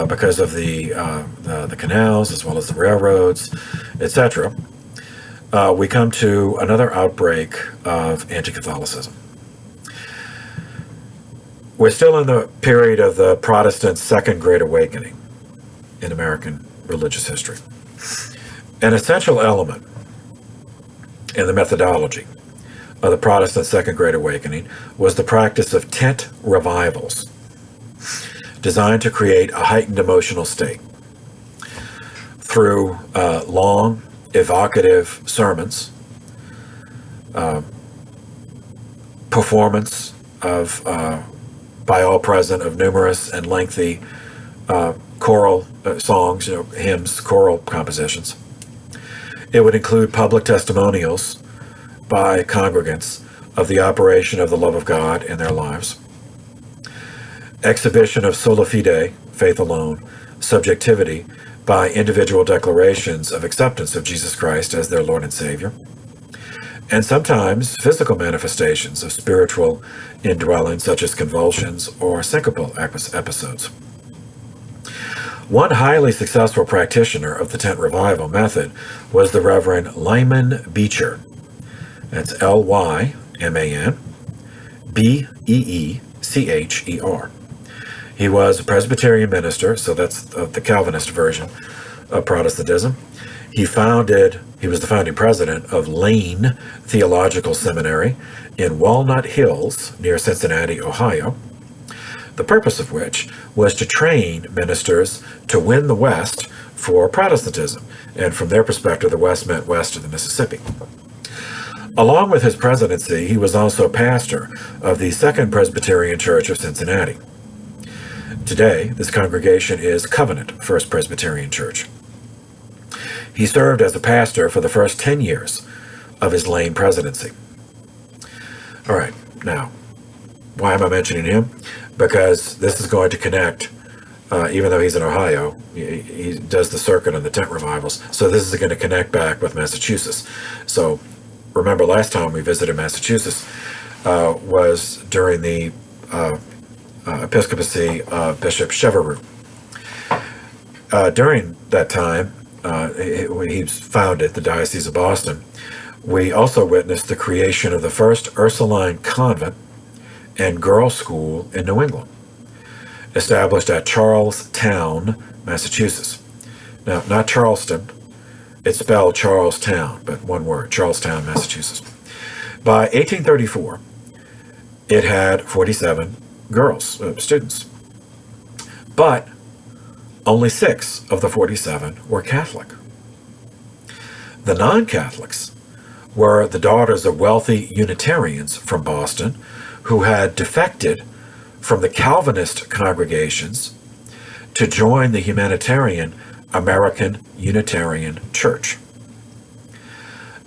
because of the canals as well as the railroads, etc., we come to another outbreak of anti-Catholicism. We're still in the period of the Protestant Second Great Awakening in American religious history. An essential element in the methodology of the Protestant Second Great Awakening was the practice of tent revivals, designed to create a heightened emotional state through long, evocative sermons, performance of by all present of numerous and lengthy choral songs, hymns, choral compositions. It would include public testimonials by congregants of the operation of the love of God in their lives, exhibition of sola fide, faith alone, subjectivity by individual declarations of acceptance of Jesus Christ as their Lord and Savior, and sometimes physical manifestations of spiritual indwelling, such as convulsions or syncopal episodes. One highly successful practitioner of the tent revival method was the Reverend Lyman Beecher. That's Lyman Beeecher. He was a Presbyterian minister, so that's the Calvinist version of Protestantism. He was the founding president of Lane Theological Seminary in Walnut Hills near Cincinnati, Ohio, the purpose of which was to train ministers to win the West for Protestantism, and from their perspective, the West meant west of the Mississippi. Along with his presidency, he was also pastor of the Second Presbyterian Church of Cincinnati. Today, this congregation is Covenant First Presbyterian Church. He served as a pastor for the first 10 years of his Lane presidency. All right, now, why am I mentioning him? Because this is going to connect, even though he's in Ohio, he does the circuit on the tent revivals, so this is going to connect back with Massachusetts. So remember last time we visited Massachusetts was during the episcopacy of Bishop Chevereux. During that time, he founded the Diocese of Boston. We also witnessed the creation of the first Ursuline convent and girls' school in New England, established at Charlestown, Massachusetts. Now, not Charleston, it's spelled Charlestown, but one word, Charlestown, Massachusetts. By 1834, it had 47 girls, students, but only 6 of the 47 were Catholic. The non-Catholics were the daughters of wealthy Unitarians from Boston who had defected from the Calvinist congregations to join the humanitarian American Unitarian Church.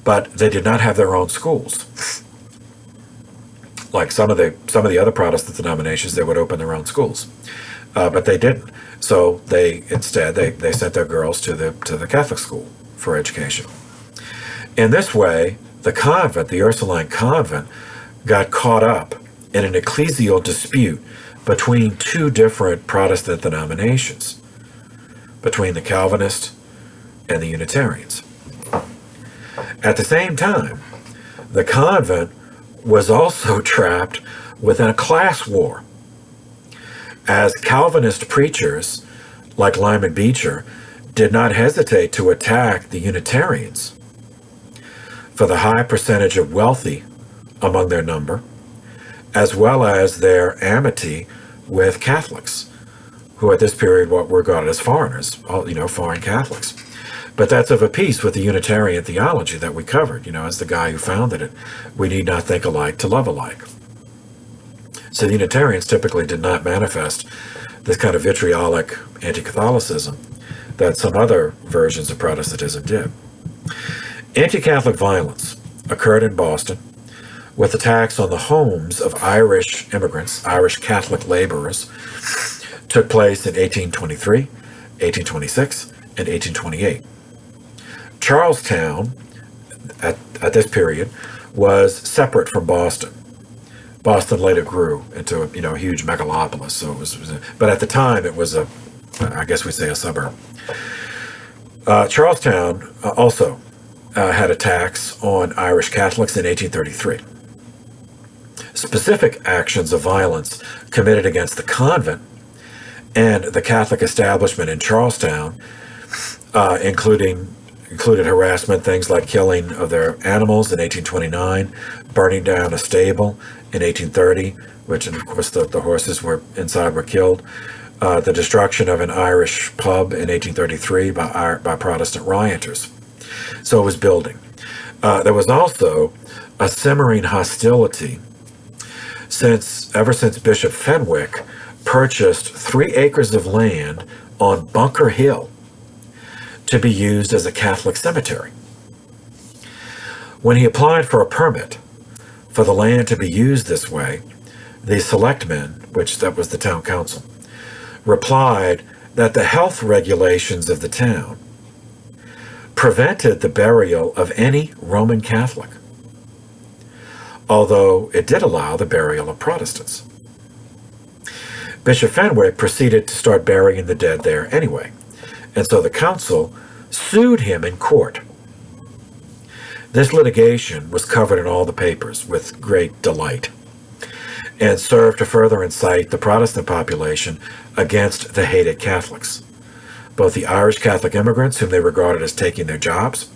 But they did not have their own schools. Like some of the other Protestant denominations, they would open their own schools, but they didn't. So they sent their girls to the Catholic school for education. In this way, the convent, the Ursuline convent, got caught up in an ecclesial dispute between 2 different Protestant denominations, between the Calvinists and the Unitarians. At the same time, the convent was also trapped within a class war, as Calvinist preachers like Lyman Beecher did not hesitate to attack the Unitarians for the high percentage of wealthy among their number, as well as their amity with Catholics, who at this period were regarded as foreigners, foreign Catholics. But that's of a piece with the Unitarian theology that we covered, as the guy who founded it. We need not think alike to love alike. So the Unitarians typically did not manifest this kind of vitriolic anti-Catholicism that some other versions of Protestantism did. Anti-Catholic violence occurred in Boston with attacks on the homes of Irish immigrants, Irish Catholic laborers, took place in 1823, 1826, and 1828. Charlestown, at this period, was separate from Boston. Boston later grew into a huge megalopolis. So but at the time it was I guess we'd say a suburb. Charlestown also had attacks on Irish Catholics in 1833. Specific actions of violence committed against the convent and the Catholic establishment in Charlestown, included harassment, things like killing of their animals in 1829, burning down a stable in 1830, which, and of course, the horses were inside were killed, the destruction of an Irish pub in 1833 by Protestant rioters. So it was building. There was also a simmering hostility ever since Bishop Fenwick purchased 3 acres of land on Bunker Hill to be used as a Catholic cemetery. When he applied for a permit for the land to be used this way, the selectmen, that was the town council, replied that the health regulations of the town prevented the burial of any Roman Catholic, although it did allow the burial of Protestants. Bishop Fenwick proceeded to start burying the dead there anyway, and so the council sued him in court. This litigation was covered in all the papers with great delight and served to further incite the Protestant population against the hated Catholics, both the Irish Catholic immigrants whom they regarded as taking their jobs,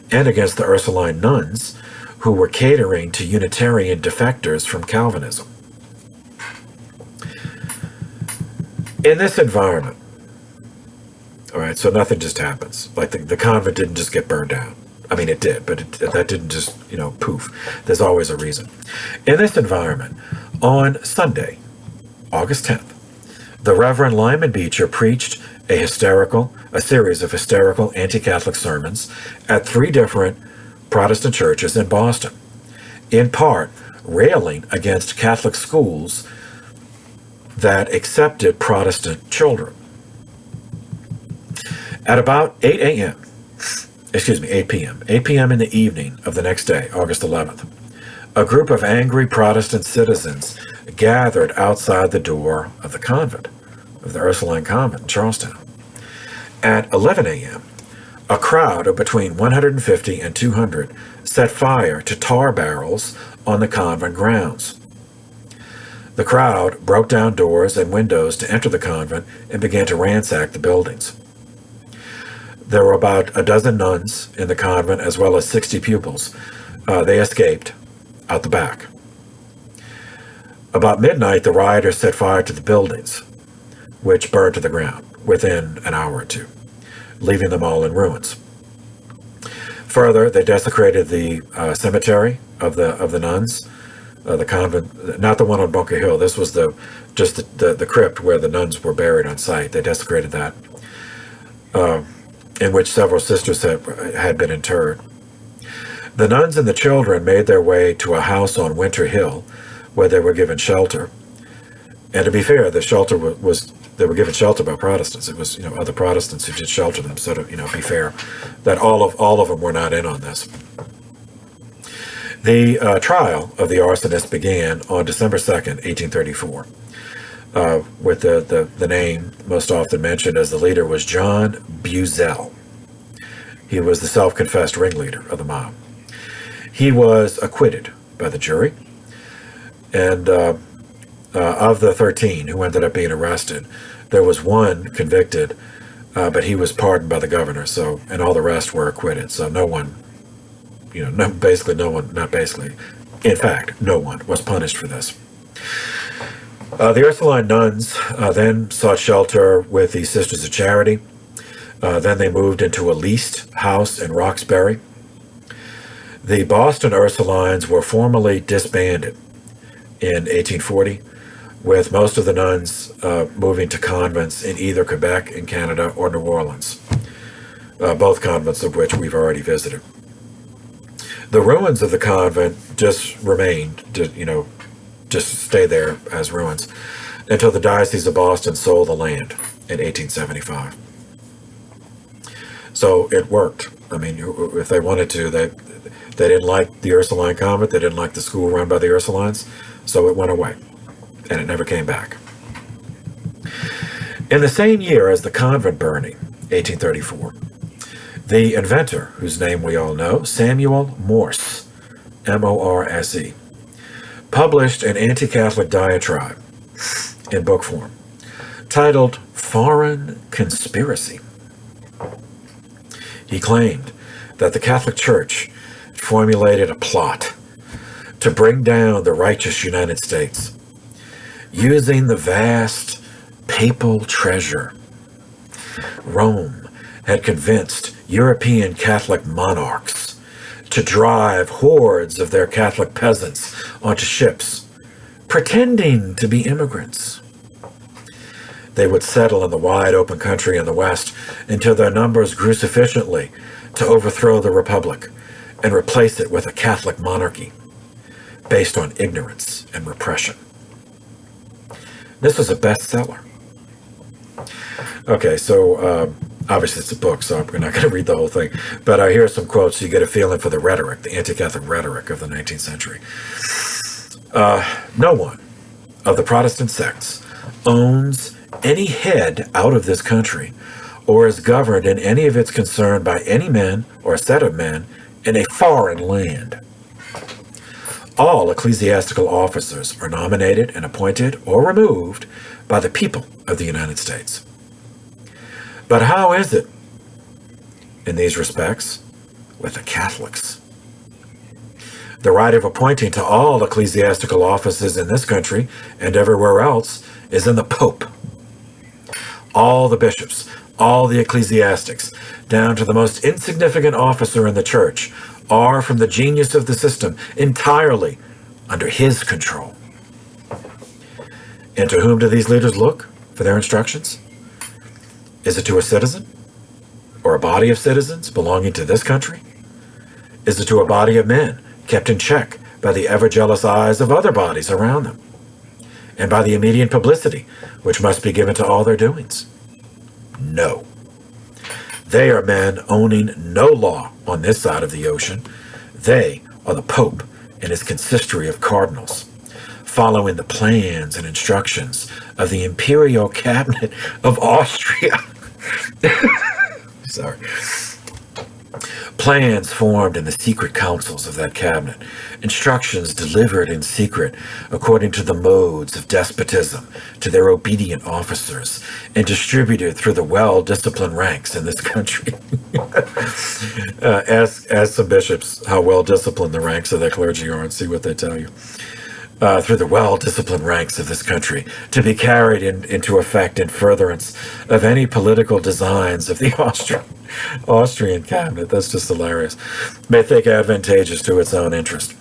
and against the Ursuline nuns who were catering to Unitarian defectors from Calvinism. In this environment, all right, so nothing just happens. Like the convent didn't just get burned down. I mean, it did, but that didn't just, poof. There's always a reason. In this environment, on Sunday, August 10th, the Reverend Lyman Beecher preached a series of hysterical anti-Catholic sermons at 3 different Protestant churches in Boston, in part railing against Catholic schools that accepted Protestant children. At about 8 p.m. in the evening of the next day, August 11th, a group of angry Protestant citizens gathered outside the door of the convent, of the Ursuline convent in Charlestown. At 11 a.m., a crowd of between 150 and 200 set fire to tar barrels on the convent grounds. The crowd broke down doors and windows to enter the convent and began to ransack the buildings. There were about a dozen nuns in the convent, as well as 60 pupils. They escaped out the back. About midnight, the rioters set fire to the buildings, which burned to the ground within an hour or two, leaving them all in ruins. Further, they desecrated the cemetery of the nuns, the convent, not the one on Bunker Hill. This was just the crypt where the nuns were buried on site. They desecrated that, in which several sisters had been interred. The nuns and the children made their way to a house on Winter Hill, where they were given shelter. And to be fair, the shelter they were given shelter by Protestants. It was other Protestants who did shelter them. So to be fair, that all of them were not in on this. The trial of the arsonist began on December 2nd, 1834. With the name most often mentioned as the leader was John Buzzell. He was the self-confessed ringleader of the mob. He was acquitted by the jury, and of the 13 who ended up being arrested, there was one convicted, but he was pardoned by the governor. And all the rest were acquitted. So no one, in fact, no one was punished for this. The Ursuline nuns then sought shelter with the Sisters of Charity. Then they moved into a leased house in Roxbury. The Boston Ursulines were formally disbanded in 1840, with most of the nuns moving to convents in either Quebec in Canada or New Orleans, both convents of which we've already visited. The ruins of the convent just remained, just stay there as ruins until the Diocese of Boston sold the land in 1875. So it worked. I mean, if they wanted to, they didn't like the Ursuline convent, they didn't like the school run by the Ursulines, so it went away, and it never came back. In the same year as the convent burning, 1834, the inventor, whose name we all know, Samuel Morse, Morse, published an anti-Catholic diatribe in book form titled Foreign Conspiracy. He claimed that the Catholic Church formulated a plot to bring down the righteous United States using the vast papal treasure Rome had convinced European Catholic monarchs to drive hordes of their Catholic peasants onto ships, pretending to be immigrants. They would settle in the wide open country in the West until their numbers grew sufficiently to overthrow the Republic and replace it with a Catholic monarchy based on ignorance and repression. This was a bestseller. Okay, so obviously it's a book, so we're not going to read the whole thing, but here are some quotes so you get a feeling for the rhetoric, the anti-Catholic rhetoric of the 19th century. No one of the Protestant sects owns any head out of this country or is governed in any of its concern by any men or a set of men in a foreign land. All ecclesiastical officers are nominated and appointed or removed by the people of the United States. But how is it, in these respects, with the Catholics? The right of appointing to all ecclesiastical offices in this country and everywhere else is in the Pope. All the bishops, all the ecclesiastics, down to the most insignificant officer in the church, are, from the genius of the system, entirely under his control. And to whom do these leaders look for their instructions? Is it to a citizen or a body of citizens belonging to this country? Is it to a body of men kept in check by the ever-jealous eyes of other bodies around them and by the immediate publicity which must be given to all their doings? No. They are men owning no law on this side of the ocean. They are the Pope and his consistory of cardinals, following the plans and instructions of the Imperial Cabinet of Austria. Sorry. Plans formed in the secret councils of that cabinet, instructions delivered in secret according to the modes of despotism to their obedient officers, and distributed through the well-disciplined ranks in this country. Ask some bishops how well-disciplined the ranks of their clergy are and see what they tell you. Through the well-disciplined ranks of this country, to be carried into effect in furtherance of any political designs of the Austrian cabinet. That's just hilarious. May think advantageous to its own interest.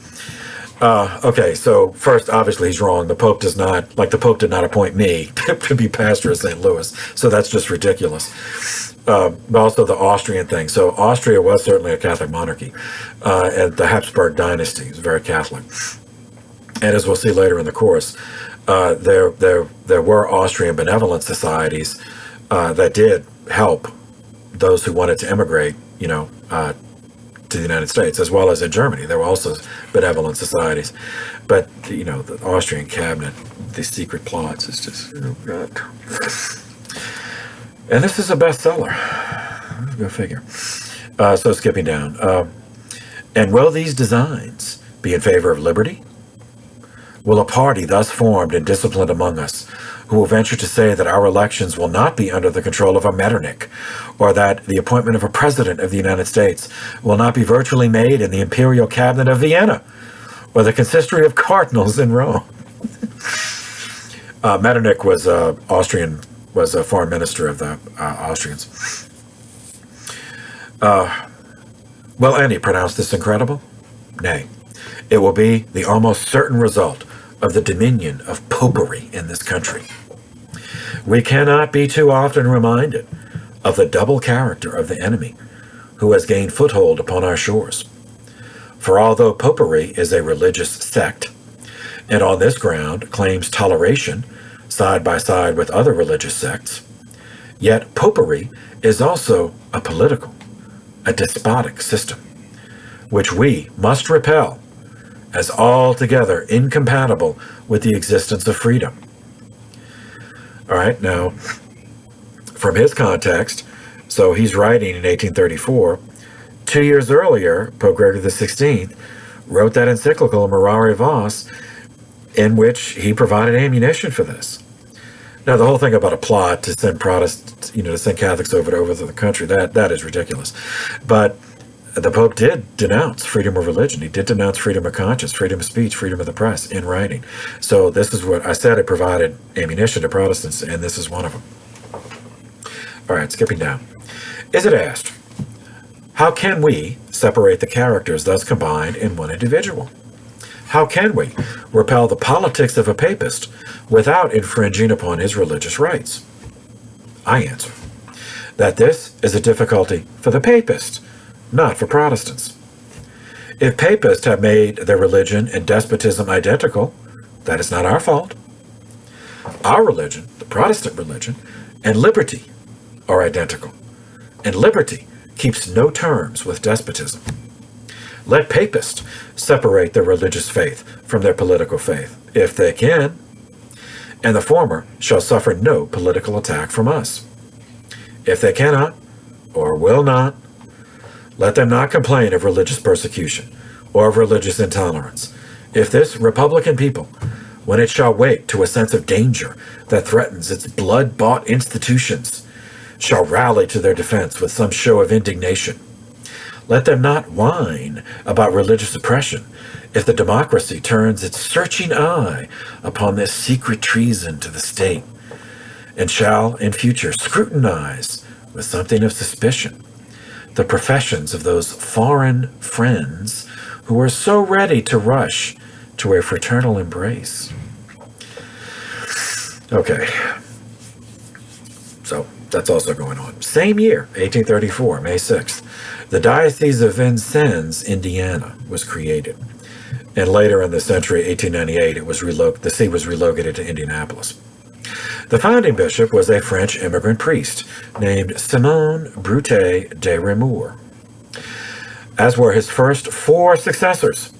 Okay, so first, obviously he's wrong. The Pope does not, the Pope did not appoint me to be pastor of St. Louis, so that's just ridiculous. But also the Austrian thing. So Austria was certainly a Catholic monarchy, and the Habsburg dynasty is very Catholic. And as we'll see later in the course, there were Austrian benevolent societies that did help those who wanted to immigrate, to the United States, as well as in Germany. There were also benevolent societies. But, the Austrian cabinet, these secret plots, is just, God. And this is a bestseller. Go figure. So skipping down. And will these designs be in favor of liberty? Will a party thus formed and disciplined among us, who will venture to say that our elections will not be under the control of a Metternich, or that the appointment of a president of the United States will not be virtually made in the imperial cabinet of Vienna, or the consistory of cardinals in Rome? Metternich was a foreign minister of the Austrians. Will any pronounce this incredible? Nay. It will be the almost certain result of the dominion of popery in this country. We cannot be too often reminded of the double character of the enemy who has gained foothold upon our shores. For although popery is a religious sect, and on this ground claims toleration side by side with other religious sects, yet popery is also a political, a despotic system, which we must repel as altogether incompatible with the existence of freedom. All right, now, from his context, so he's writing in 1834, 2 years earlier, Pope Gregory XVI wrote that encyclical, Mirare Vos, in which he provided ammunition for this. Now, the whole thing about a plot to send Protestants, to send Catholics over to the country, that is ridiculous. But the Pope did denounce freedom of religion. He did denounce freedom of conscience, freedom of speech, freedom of the press in writing. So this is what I said, it provided ammunition to Protestants, and this is one of them. All right, skipping down. Is it asked, how can we separate the characters thus combined in one individual? How can we repel the politics of a papist without infringing upon his religious rights? I answer that this is a difficulty for the papist, not for Protestants. If papists have made their religion and despotism identical, that is not our fault. Our religion, the Protestant religion, and liberty are identical, and liberty keeps no terms with despotism. Let papists separate their religious faith from their political faith, if they can, and the former shall suffer no political attack from us. If they cannot, or will not, let them not complain of religious persecution or of religious intolerance. If this Republican people, when it shall wake to a sense of danger that threatens its blood-bought institutions, shall rally to their defense with some show of indignation, let them not whine about religious oppression if the democracy turns its searching eye upon this secret treason to the state, and shall in future scrutinize with something of suspicion the professions of those foreign friends who are so ready to rush to a fraternal embrace. Okay, so that's also going on. Same year, 1834, May 6th, the Diocese of Vincennes, Indiana, was created. And later in the century, 1898, the see was relocated to Indianapolis. The founding bishop was a French immigrant priest named Simon Brute de Remour, as were his first 4 successors,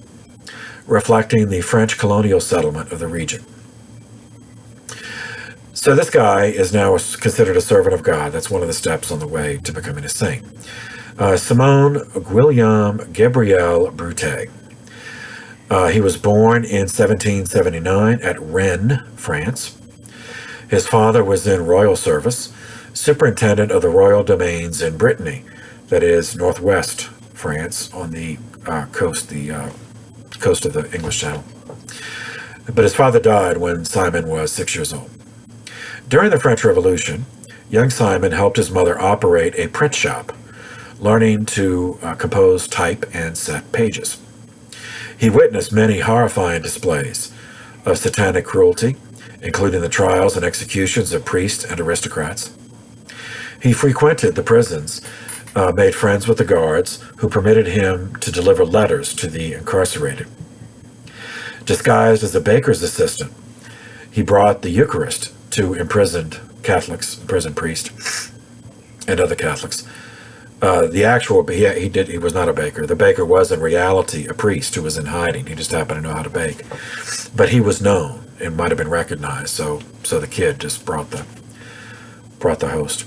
reflecting the French colonial settlement of the region. So this guy is now considered a servant of God. That's one of the steps on the way to becoming a saint. Simon Guillaume Gabriel Brute. He was born in 1779 at Rennes, France. His father was in royal service, superintendent of the royal domains in Brittany, that is northwest France, on the coast of the English Channel. But his father died when Simon was 6 years old. During the French Revolution, young Simon helped his mother operate a print shop, learning to compose, type, and set pages. He witnessed many horrifying displays of satanic cruelty, including the trials and executions of priests and aristocrats. He frequented the prisons, made friends with the guards, who permitted him to deliver letters to the incarcerated. Disguised as a baker's assistant, he brought the Eucharist to imprisoned Catholics, imprisoned priests, and other Catholics. He was not a baker. The baker was in reality a priest who was in hiding. He just happened to know how to bake. But he was known and might have been recognized, so the kid just brought the host.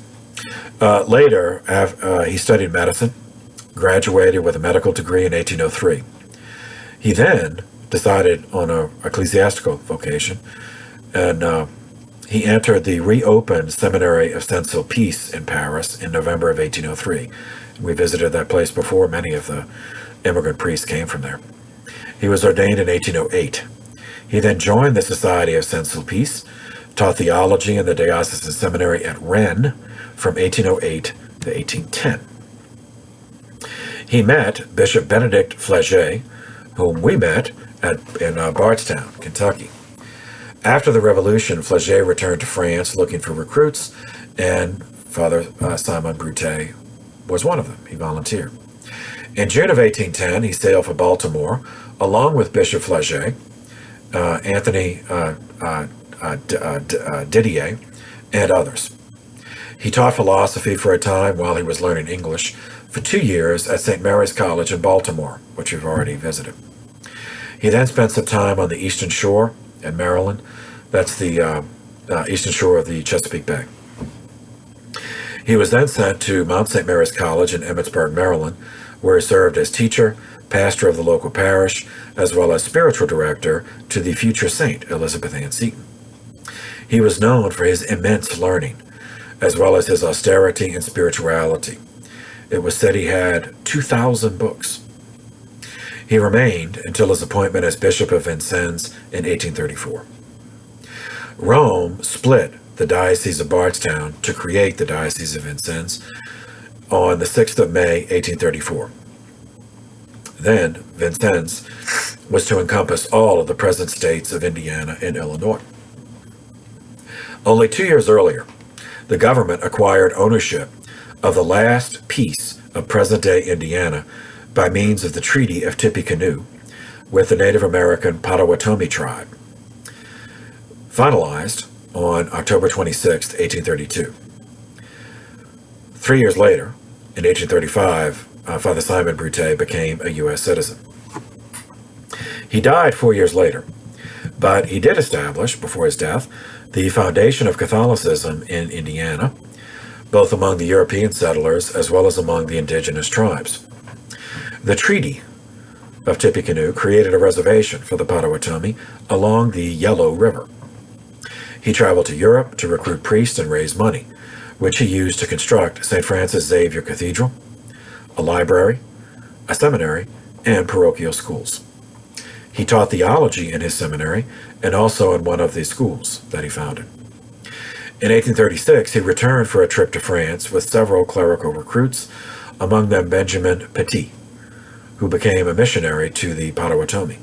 Later, he studied medicine, graduated with a medical degree in 1803. He then decided on an ecclesiastical vocation, and he entered the reopened Seminary of Saint-Sulpice in Paris in November of 1803. We visited that place before. Many of the immigrant priests came from there. He was ordained in 1808. He then joined the Society of Saint-Sulpice, taught theology in the diocesan seminary at Rennes from 1808 to 1810. He met Bishop Benedict Flagey, whom we met in Bardstown, Kentucky. After the revolution, Flagey returned to France looking for recruits, and Father Simon Broutet was one of them. He volunteered. In June of 1810, he sailed for Baltimore, along with Bishop Flagey, Anthony Didier, and others. He taught philosophy for a time while he was learning English for 2 years at St. Mary's College in Baltimore, which we've already visited. He then spent some time on the Eastern Shore in Maryland. That's the eastern shore of the Chesapeake Bay. He was then sent to Mount St. Mary's College in Emmitsburg, Maryland, where he served as teacher, pastor of the local parish, as well as spiritual director to the future saint, Elizabeth Ann Seton. He was known for his immense learning, as well as his austerity and spirituality. It was said he had 2,000 books. He remained until his appointment as Bishop of Vincennes in 1834. Rome split the Diocese of Bardstown to create the Diocese of Vincennes on the 6th of May, 1834. Then, Vincennes was to encompass all of the present states of Indiana and Illinois. Only 2 years earlier, the government acquired ownership of the last piece of present-day Indiana by means of the Treaty of Tippecanoe with the Native American Potawatomi tribe, finalized on October 26, 1832. 3 years later, in 1835, Father Simon Broutet became a U.S. citizen. He died 4 years later, but he did establish, before his death, the foundation of Catholicism in Indiana, both among the European settlers as well as among the indigenous tribes. The Treaty of Tippecanoe created a reservation for the Potawatomi along the Yellow River. He traveled to Europe to recruit priests and raise money, which he used to construct St. Francis Xavier Cathedral, a library, a seminary, and parochial schools. He taught theology in his seminary and also in one of the schools that he founded. In 1836, he returned for a trip to France with several clerical recruits, among them Benjamin Petit, who became a missionary to the Potawatomi.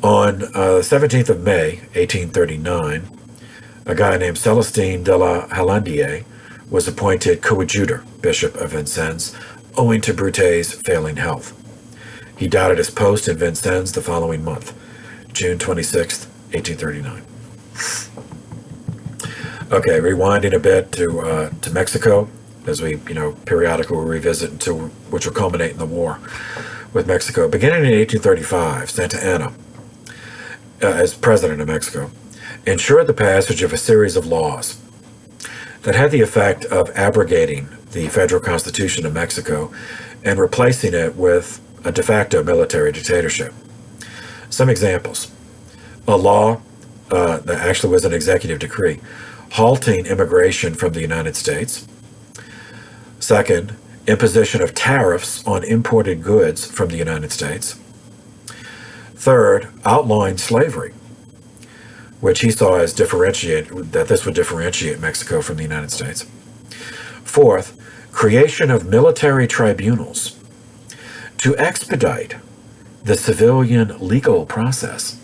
On the 17th of May, 1839, a guy named Celestin de la Hallandier was appointed coadjutor, Bishop of Vincennes, owing to Broutet's failing health. He died at his post in Vincennes the following month, June 26, 1839. Okay, rewinding a bit to Mexico, as we, periodically revisit which will culminate in the war with Mexico. Beginning in 1835, Santa Anna, as president of Mexico, ensured the passage of a series of laws that had the effect of abrogating the federal constitution of Mexico and replacing it with a de facto military dictatorship. Some examples. A law that actually was an executive decree halting immigration from the United States. Second, imposition of tariffs on imported goods from the United States. Third, outlawing slavery, which he saw as that this would differentiate Mexico from the United States. Fourth, creation of military tribunals to expedite the civilian legal process.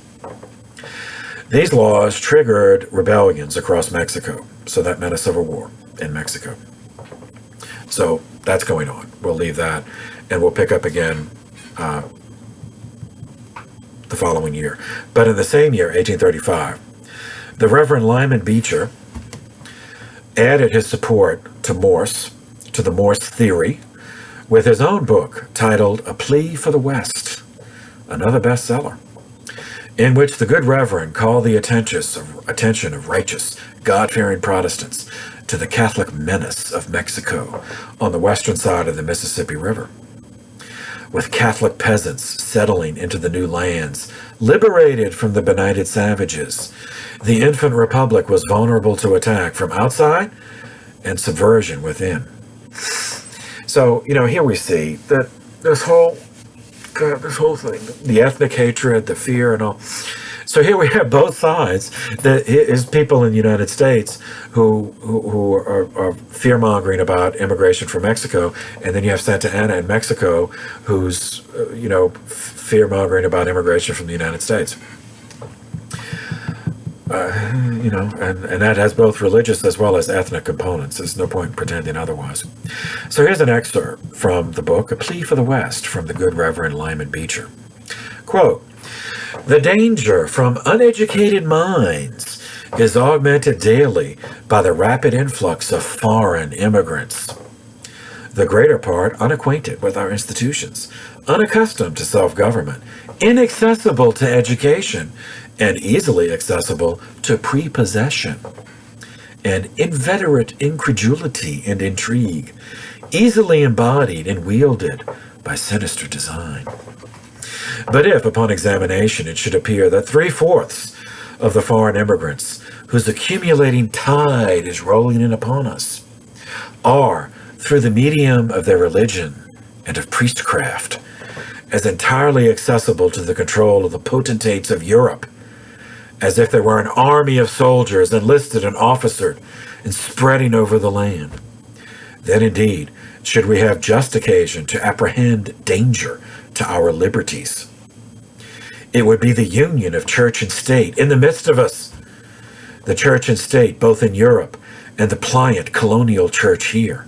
These laws triggered rebellions across Mexico, so that meant a civil war in Mexico. So that's going on. We'll leave that, and we'll pick up again the following year. But in the same year, 1835, the Reverend Lyman Beecher added his support to the Morse theory, with his own book titled A Plea for the West, another bestseller, in which the good Reverend called the attention of righteous, God-fearing Protestants to the Catholic menace of Mexico on the western side of the Mississippi River. With Catholic peasants settling into the new lands, liberated from the benighted savages, the infant republic was vulnerable to attack from outside and subversion within. So, here we see that this whole thing, the ethnic hatred, the fear, and all. So here we have both sides. That is people in the United States who are fear-mongering about immigration from Mexico, and then you have Santa Anna in Mexico who's fear-mongering about immigration from the United States. and that has both religious as well as ethnic components. There's no point in pretending otherwise. So here's an excerpt from the book, A Plea for the West, from the good Reverend Lyman Beecher. Quote, "The danger from uneducated minds is augmented daily by the rapid influx of foreign immigrants, the greater part unacquainted with our institutions, unaccustomed to self-government, inaccessible to education, and easily accessible to prepossession and inveterate incredulity and intrigue, easily embodied and wielded by sinister design. But if, upon examination, it should appear that 3/4 of the foreign immigrants whose accumulating tide is rolling in upon us are, through the medium of their religion and of priestcraft, as entirely accessible to the control of the potentates of Europe as if there were an army of soldiers enlisted and officered and spreading over the land, then indeed should we have just occasion to apprehend danger to our liberties. It would be the union of church and state in the midst of us, the church and state both in Europe and the pliant colonial church here,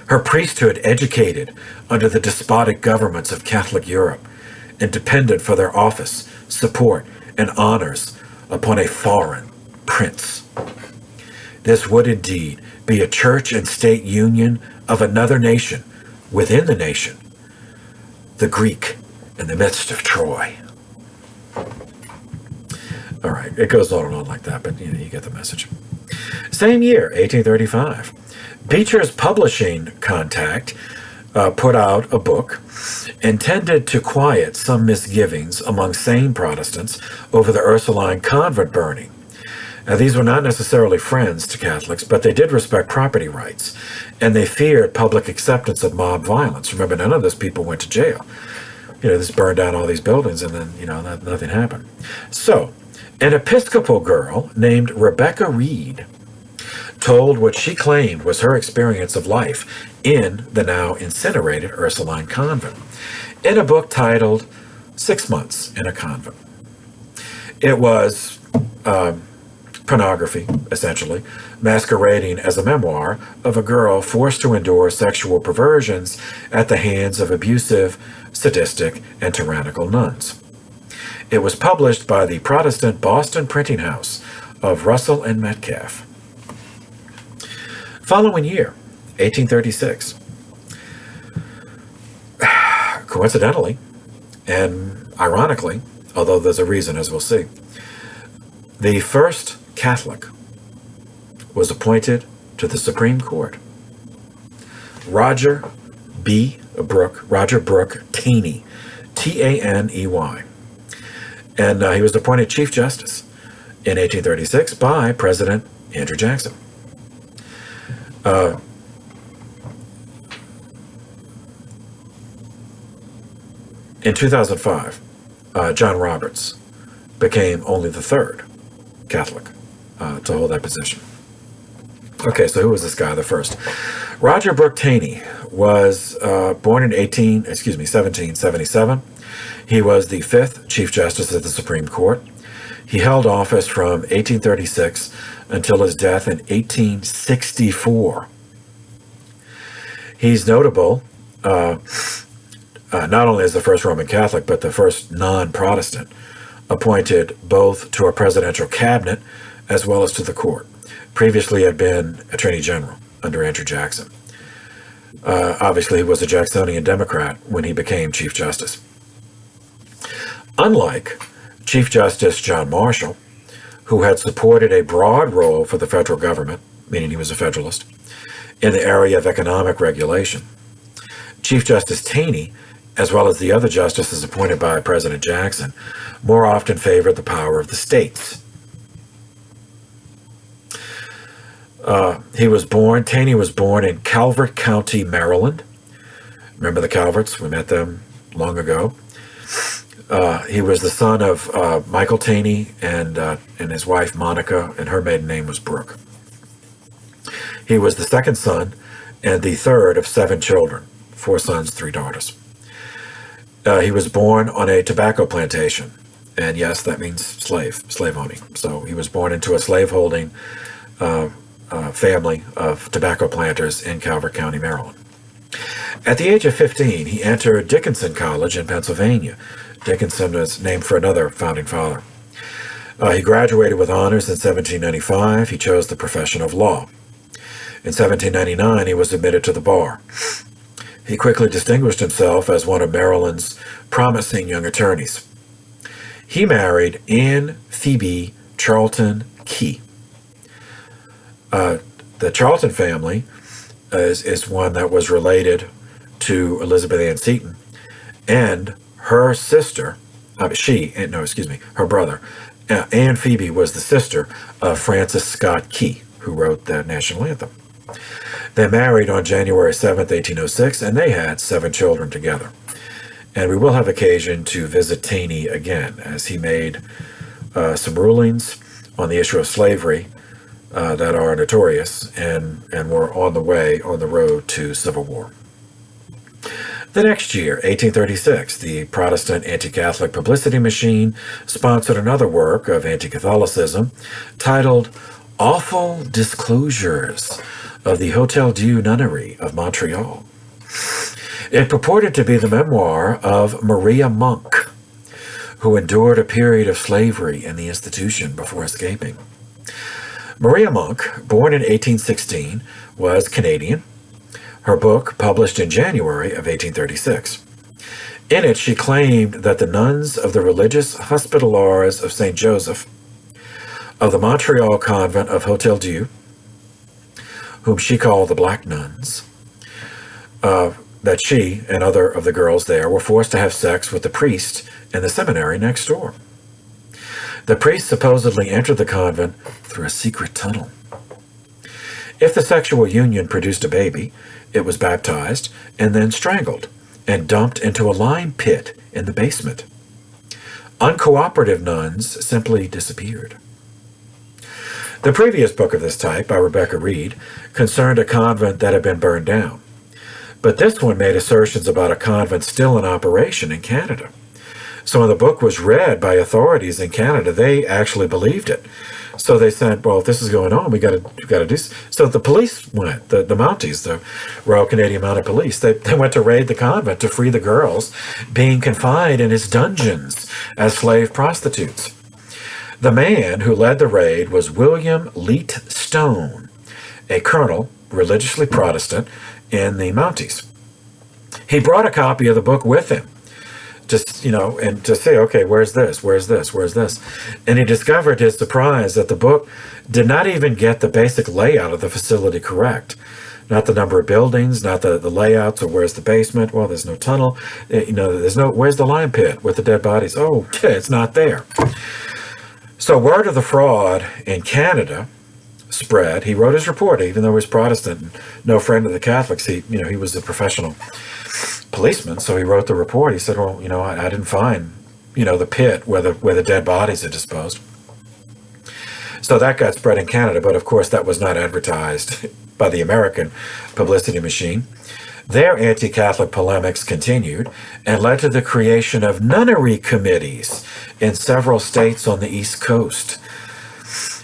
her priesthood educated under the despotic governments of Catholic Europe and dependent for their office, support, and honors upon a foreign prince. This would indeed be a church and state union of another nation within the nation, the Greek in the midst of Troy." All right, it goes on and on like that, but you get the message. Same year, 1835, Beecher's publishing contact put out a book intended to quiet some misgivings among sane Protestants over the Ursuline convent burning. Now, these were not necessarily friends to Catholics, but they did respect property rights, and they feared public acceptance of mob violence. Remember, none of those people went to jail. This burned down all these buildings, and then, nothing happened. So, an Episcopal girl named Rebecca Reed told what she claimed was her experience of life in the now incinerated Ursuline convent in a book titled 6 Months in a Convent. It was pornography, essentially, masquerading as a memoir of a girl forced to endure sexual perversions at the hands of abusive, sadistic, and tyrannical nuns. It was published by the Protestant Boston Printing House of Russell and Metcalf. Following year, 1836, coincidentally and ironically, although there's a reason as we'll see, the first Catholic was appointed to the Supreme Court. Roger Brooke Taney, Taney. And he was appointed Chief Justice in 1836 by President Andrew Jackson. In 2005, John Roberts became only the third Catholic to hold that position. Okay, so who was this guy, the first? Roger Brooke Taney was born in 1777. He was the fifth Chief Justice of the Supreme Court. He held office from 1836 until his death in 1864. He's notable not only as the first Roman Catholic, but the first non-Protestant appointed both to a presidential cabinet as well as to the court. Previously had been Attorney General under Andrew Jackson. Obviously, he was a Jacksonian Democrat when he became Chief Justice. Unlike Chief Justice John Marshall, who had supported a broad role for the federal government, meaning he was a Federalist, in the area of economic regulation, Chief Justice Taney, as well as the other justices appointed by President Jackson, more often favored the power of the states. Taney was born in Calvert County, Maryland. Remember the Calverts? We met them long ago. He was the son of Michael Taney and his wife Monica, and her maiden name was Brooke. He was the second son and the third of 7 children, 4 sons, 3 daughters. He was born on a tobacco plantation And yes, that means slave owning. So he was born into a slaveholding family of tobacco planters in Calvert County, Maryland. At the age of 15, he entered Dickinson College in Pennsylvania. Dickinson was named for another founding father. He graduated with honors in 1795. He chose the profession of law. In 1799, he was admitted to the bar. He quickly distinguished himself as one of Maryland's promising young attorneys. He married Anne Phoebe Charlton Key. The Charlton family is one that was related to Elizabeth Ann Seton, and her sister, her brother, Anne Phoebe was the sister of Francis Scott Key, who wrote the national anthem. They married on January 7th, 1806, and they had 7 children together. And we will have occasion to visit Taney again, as he made some rulings on the issue of slavery that are notorious and were on the road to civil war. The next year, 1836, the Protestant anti-Catholic publicity machine sponsored another work of anti-Catholicism titled Awful Disclosures of the Hotel Dieu Nunnery of Montreal. It purported to be the memoir of Maria Monk, who endured a period of slavery in the institution before escaping. Maria Monk, born in 1816, was Canadian. Her book, published in January of 1836. In it, she claimed that the nuns of the religious Hospitallers of St. Joseph of the Montreal convent of Hotel Dieu, whom she called the Black Nuns, that she and other of the girls there were forced to have sex with the priest in the seminary next door. The priest supposedly entered the convent through a secret tunnel. If the sexual union produced a baby, it was baptized and then strangled and dumped into a lime pit in the basement. Uncooperative nuns simply disappeared. The previous book of this type, by Rebecca Reed, concerned a convent that had been burned down. But this one made assertions about a convent still in operation in Canada. So when the book was read by authorities in Canada, they actually believed it. So they said, well, if this is going on, we got to do. So the police went, the Mounties, the Royal Canadian Mounted Police, they went to raid the convent to free the girls being confined in its dungeons as slave prostitutes. The man who led the raid was William Leet Stone, a colonel, religiously Protestant, in the Mounties. He brought a copy of the book with him. Just, and to say, okay, where's this? And he discovered to his surprise that the book did not even get the basic layout of the facility correct. Not the number of buildings, not the layouts, or where's the basement? Well, there's no tunnel. Where's the lime pit with the dead bodies? Oh, it's not there. So word of the fraud in Canada spread. He wrote his report, even though he was Protestant and no friend of the Catholics. He was a professional policeman, so he wrote the report. He said, well, I didn't find, the pit where the dead bodies are disposed. So that got spread in Canada, but of course that was not advertised by the American publicity machine. Their anti-Catholic polemics continued and led to the creation of nunnery committees in several states on the East Coast.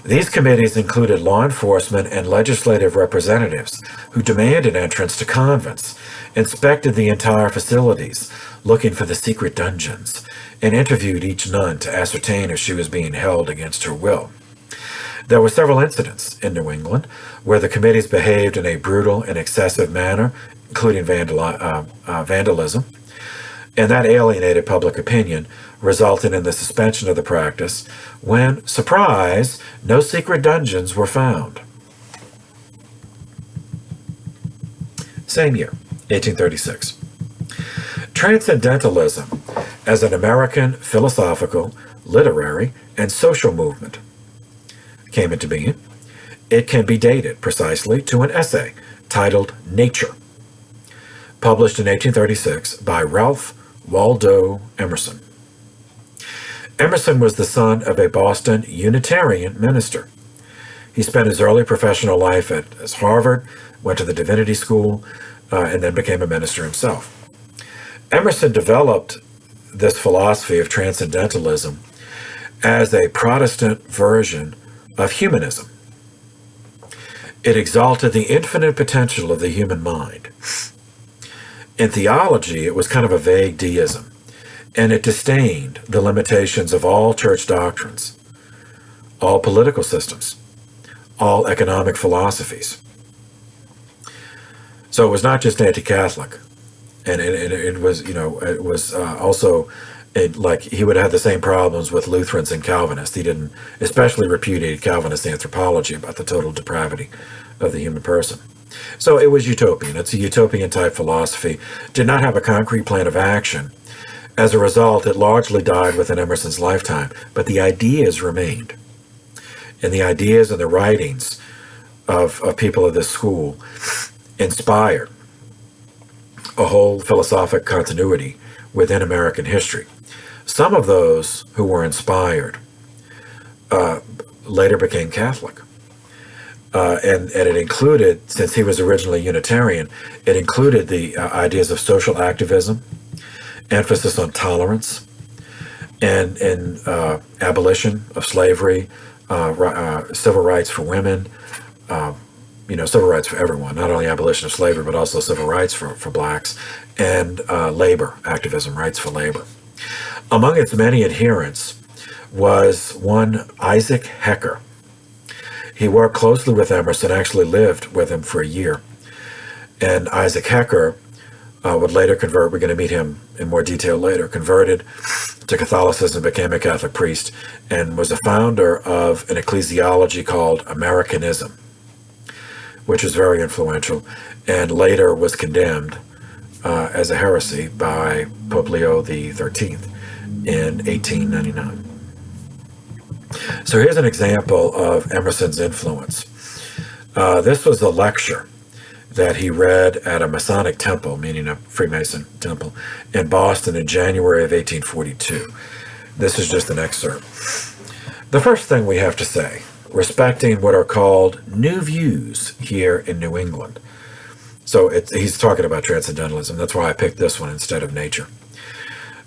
These committees included law enforcement and legislative representatives who demanded entrance to convents, inspected the entire facilities, looking for the secret dungeons, and interviewed each nun to ascertain if she was being held against her will. There were several incidents in New England where the committees behaved in a brutal and excessive manner, including vandalism, and that alienated public opinion, resulting in the suspension of the practice when, surprise, no secret dungeons were found. Same year, 1836. Transcendentalism as an American philosophical, literary, and social movement came into being. It can be dated precisely to an essay titled Nature, published in 1836 by Ralph Waldo Emerson. Emerson was the son of a Boston Unitarian minister. He spent his early professional life at Harvard, went to the Divinity School, and then became a minister himself. Emerson developed this philosophy of transcendentalism as a Protestant version of humanism. It exalted the infinite potential of the human mind. In theology, it was kind of a vague deism, and it disdained the limitations of all church doctrines, all political systems, all economic philosophies. So it was not just anti-Catholic, and it was, it was also, like, he would have the same problems with Lutherans and Calvinists. He didn't, especially repudiated Calvinist anthropology about the total depravity of the human person. So it was utopian. It's a utopian type philosophy. Did not have a concrete plan of action. As a result, it largely died within Emerson's lifetime, but the ideas remained. And the ideas and the writings of people of this school inspired a whole philosophic continuity within American history. Some of those who were inspired later became Catholic. And it included, since he was originally Unitarian, it included the ideas of social activism, emphasis on tolerance, and abolition of slavery, civil rights for women, civil rights for everyone, not only abolition of slavery, but also civil rights for blacks, and labor activism, rights for labor. Among its many adherents was one Isaac Hecker. He worked closely with Emerson, actually lived with him for a year. And Isaac Hecker would later convert, we're going to meet him in more detail later, converted to Catholicism, became a Catholic priest, and was a founder of an ecclesiology called Americanism, which was very influential, and later was condemned as a heresy by Pope Leo XIII in 1899. So here's an example of Emerson's influence. This was a lecture that he read at a Masonic temple, meaning a Freemason temple, in Boston in January of 1842. This is just an excerpt. The first thing we have to say, respecting what are called new views here in New England. So he's talking about transcendentalism. That's why I picked this one instead of nature.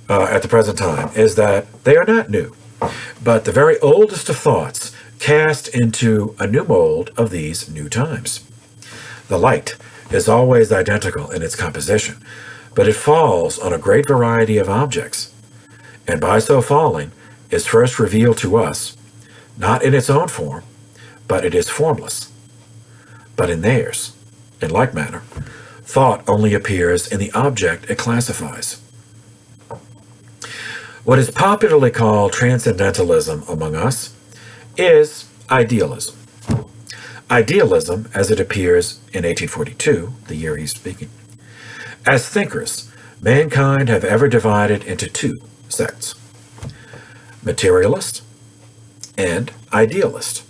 At the present time, is that they are not new, but the very oldest of thoughts cast into a new mold of these new times. The light is always identical in its composition, but it falls on a great variety of objects, and by so falling is first revealed to us, not in its own form, but it is formless. But in theirs, in like manner, thought only appears in the object it classifies. What is popularly called transcendentalism among us is idealism. Idealism, as it appears in 1842, the year he's speaking. As thinkers, mankind have ever divided into two sects, materialist and idealist.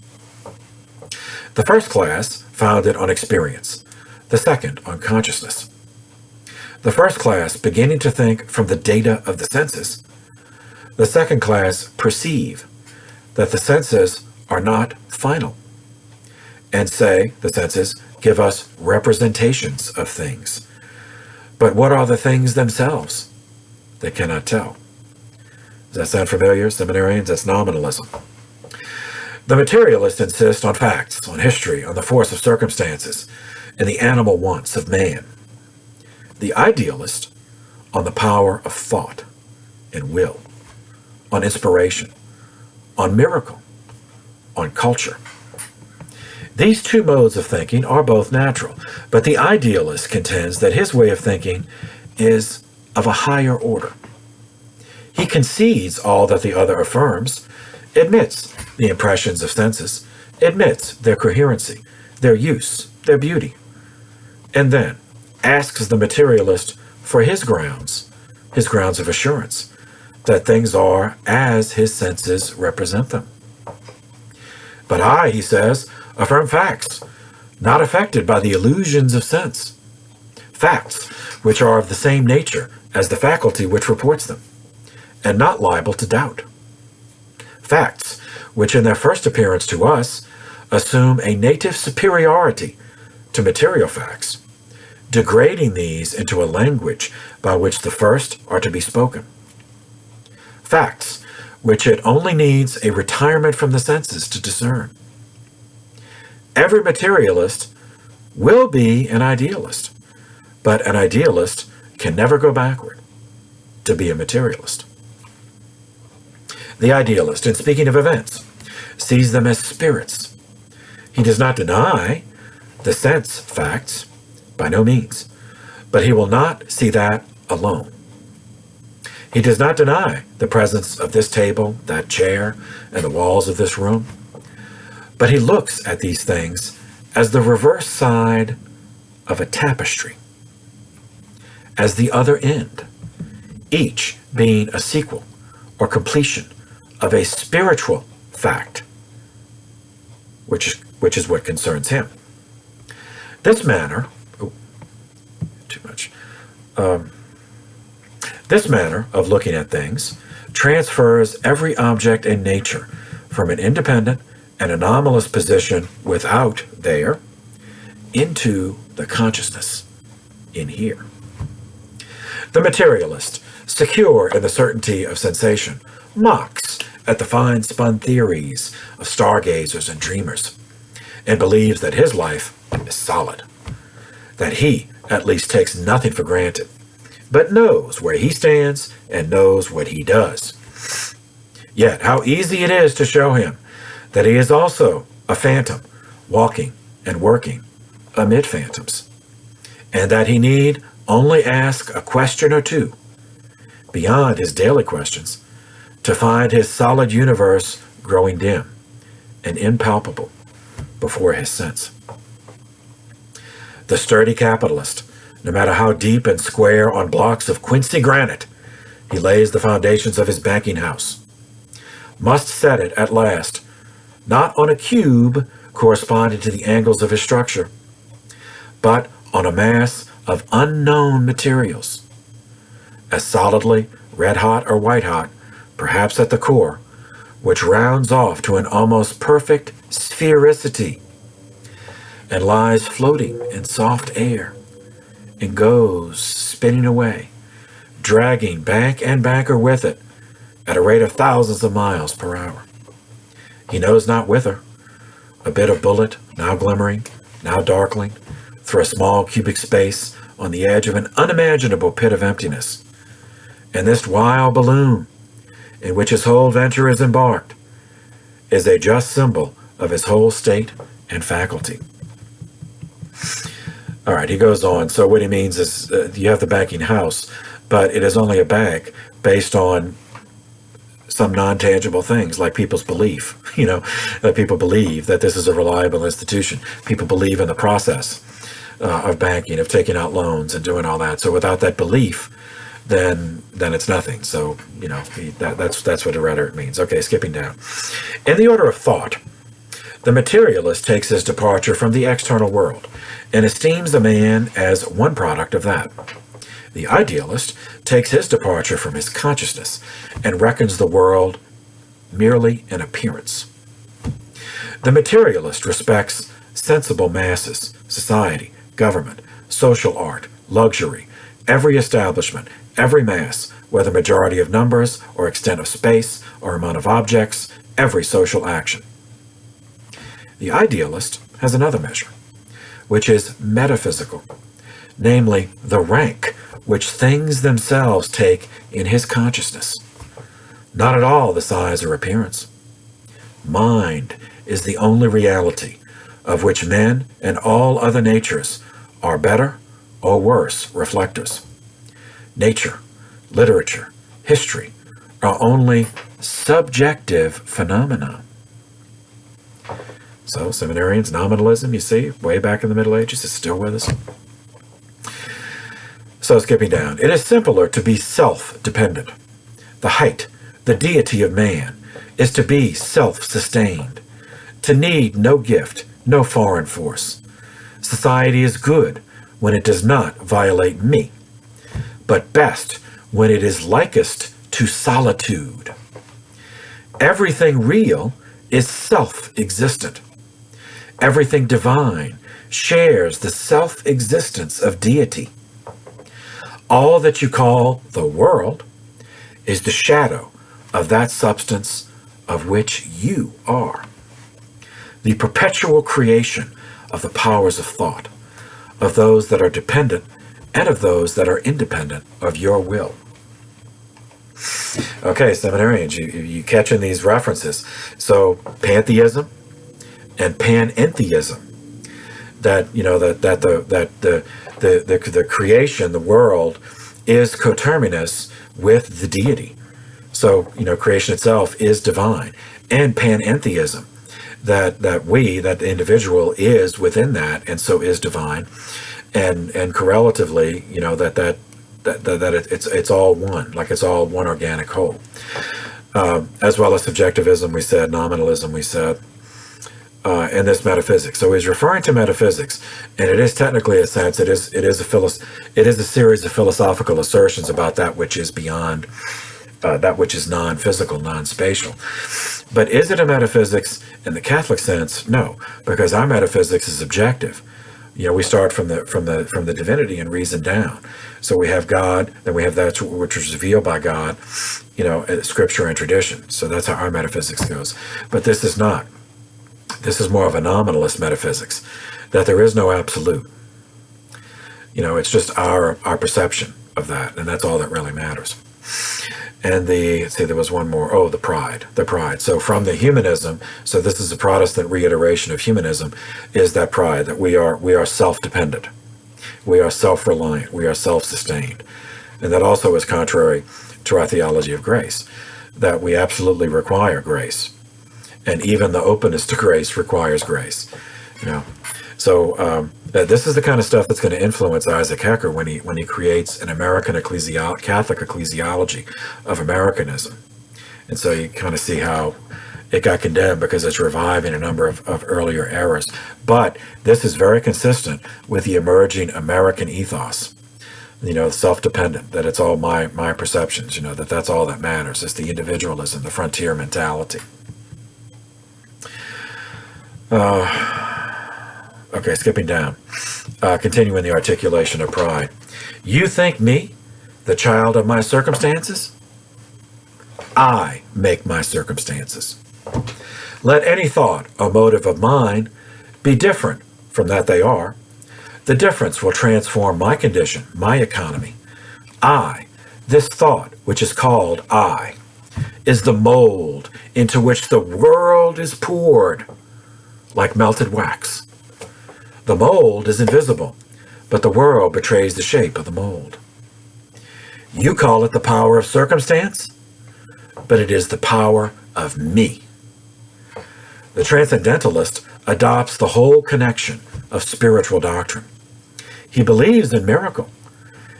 The first class founded on experience, the second on consciousness. The first class beginning to think from the data of the senses. The second class perceive that the senses are not final, and say the senses give us representations of things. But what are the things themselves? They cannot tell. Does that sound familiar, seminarians? That's nominalism. The materialists insist on facts, on history, on the force of circumstances, and the animal wants of man. The idealist on the power of thought and will, on inspiration, on miracle, on culture. These two modes of thinking are both natural, but the idealist contends that his way of thinking is of a higher order. He concedes all that the other affirms, admits the impressions of senses, admits their coherency, their use, their beauty, and then asks the materialist for his grounds of assurance, that things are as his senses represent them. But I, he says, affirm facts, not affected by the illusions of sense. Facts which are of the same nature as the faculty which reports them, and not liable to doubt. Facts which in their first appearance to us assume a native superiority to material facts, degrading these into a language by which the first are to be spoken. Facts which it only needs a retirement from the senses to discern. Every materialist will be an idealist, but an idealist can never go backward to be a materialist. The idealist, in speaking of events, sees them as spirits. He does not deny the sense facts, by no means, but he will not see that alone. He does not deny the presence of this table, that chair, and the walls of this room, but he looks at these things as the reverse side of a tapestry, as the other end, each being a sequel or completion of a spiritual fact, which is what concerns him. This manner, this manner of looking at things transfers every object in nature from an independent and anomalous position without there into the consciousness in here. The materialist, secure in the certainty of sensation, mocks at the fine-spun theories of stargazers and dreamers, and believes that his life is solid, that he at least takes nothing for granted, but knows where he stands and knows what he does. Yet how easy it is to show him that he is also a phantom, walking and working amid phantoms, and that he need only ask a question or two, beyond his daily questions, to find his solid universe growing dim and impalpable before his sense. The sturdy capitalist, no matter how deep and square on blocks of Quincy granite he lays the foundations of his banking house, must set it at last, not on a cube corresponding to the angles of his structure, but on a mass of unknown materials, as solidly red-hot or white-hot, perhaps at the core, which rounds off to an almost perfect sphericity and lies floating in soft air and goes spinning away, dragging bank and banker with it at a rate of thousands of miles per hour. He knows not whither, a bit of bullet, now glimmering, now darkling, through a small cubic space on the edge of an unimaginable pit of emptiness. And this wild balloon, in which his whole venture is embarked, is a just symbol of his whole state and faculty. All right, he goes on. So what he means is you have the banking house, but it is only a bank based on some non-tangible things like people's belief, that people believe that this is a reliable institution. People believe in the process of banking, of taking out loans and doing all that. So without that belief, then it's nothing. So, that's what the rhetoric means. Okay, skipping down. In the order of thought, the materialist takes his departure from the external world and esteems the man as one product of that. The idealist takes his departure from his consciousness and reckons the world merely an appearance. The materialist respects sensible masses, society, government, social art, luxury, every establishment, every mass, whether majority of numbers or extent of space or amount of objects, every social action. The idealist has another measure, which is metaphysical, namely the rank which things themselves take in his consciousness, not at all the size or appearance. Mind is the only reality of which men and all other natures are better or worse reflectors. Nature, literature, history are only subjective phenomena. So, seminarians, nominalism, you see, way back in the Middle Ages, is still with us. So, skipping down, it is simpler to be self-dependent. The height, the deity of man, is to be self-sustained, to need no gift, no foreign force. Society is good when it does not violate me, but best when it is likest to solitude. Everything real is self-existent. Everything divine shares the self-existence of deity. All that you call the world is the shadow of that substance of which you are. The perpetual creation of the powers of thought, of those that are dependent and of those that are independent of your will. Okay, seminarians, you catching these references. So pantheism and panentheism. That the creation, the world, is coterminous with the deity. So creation itself is divine, and panentheism, that the individual is within that, and so is divine, and correlatively, it's all one, like it's all one organic whole. As well as subjectivism, we said, nominalism, we said. And this metaphysics. So he's referring to metaphysics, and it is technically a sense. It is a series of philosophical assertions about that which is beyond, that which is non-physical, non-spatial. But is it a metaphysics in the Catholic sense? No, because our metaphysics is objective. We start from the divinity and reason down. So we have God, then we have that which is revealed by God, Scripture and tradition. So that's how our metaphysics goes. But this is not. This is more of a nominalist metaphysics, that there is no absolute. It's just our perception of that, and that's all that really matters. And there was one more. Oh, the pride. So from the humanism, so this is a Protestant reiteration of humanism, is that pride, that we are self-dependent, we are self-reliant, we are self-sustained. And that also is contrary to our theology of grace, that we absolutely require grace. And even the openness to grace requires grace. So this is the kind of stuff that's going to influence Isaac Hecker when he creates an American Catholic ecclesiology of Americanism. And so you kind of see how it got condemned because it's reviving a number of earlier errors. But this is very consistent with the emerging American ethos. Self-dependent, that it's all my perceptions, that's all that matters. It's the individualism, the frontier mentality. Okay, skipping down. Continuing the articulation of pride. You think me, the child of my circumstances? I make my circumstances. Let any thought or motive of mine be different from that they are. The difference will transform my condition, my economy. I, this thought, which is called I, is the mold into which the world is poured like melted wax. The mold is invisible, but the world betrays the shape of the mold. You call it the power of circumstance, but it is the power of me. The transcendentalist adopts the whole connection of spiritual doctrine. He believes in miracle,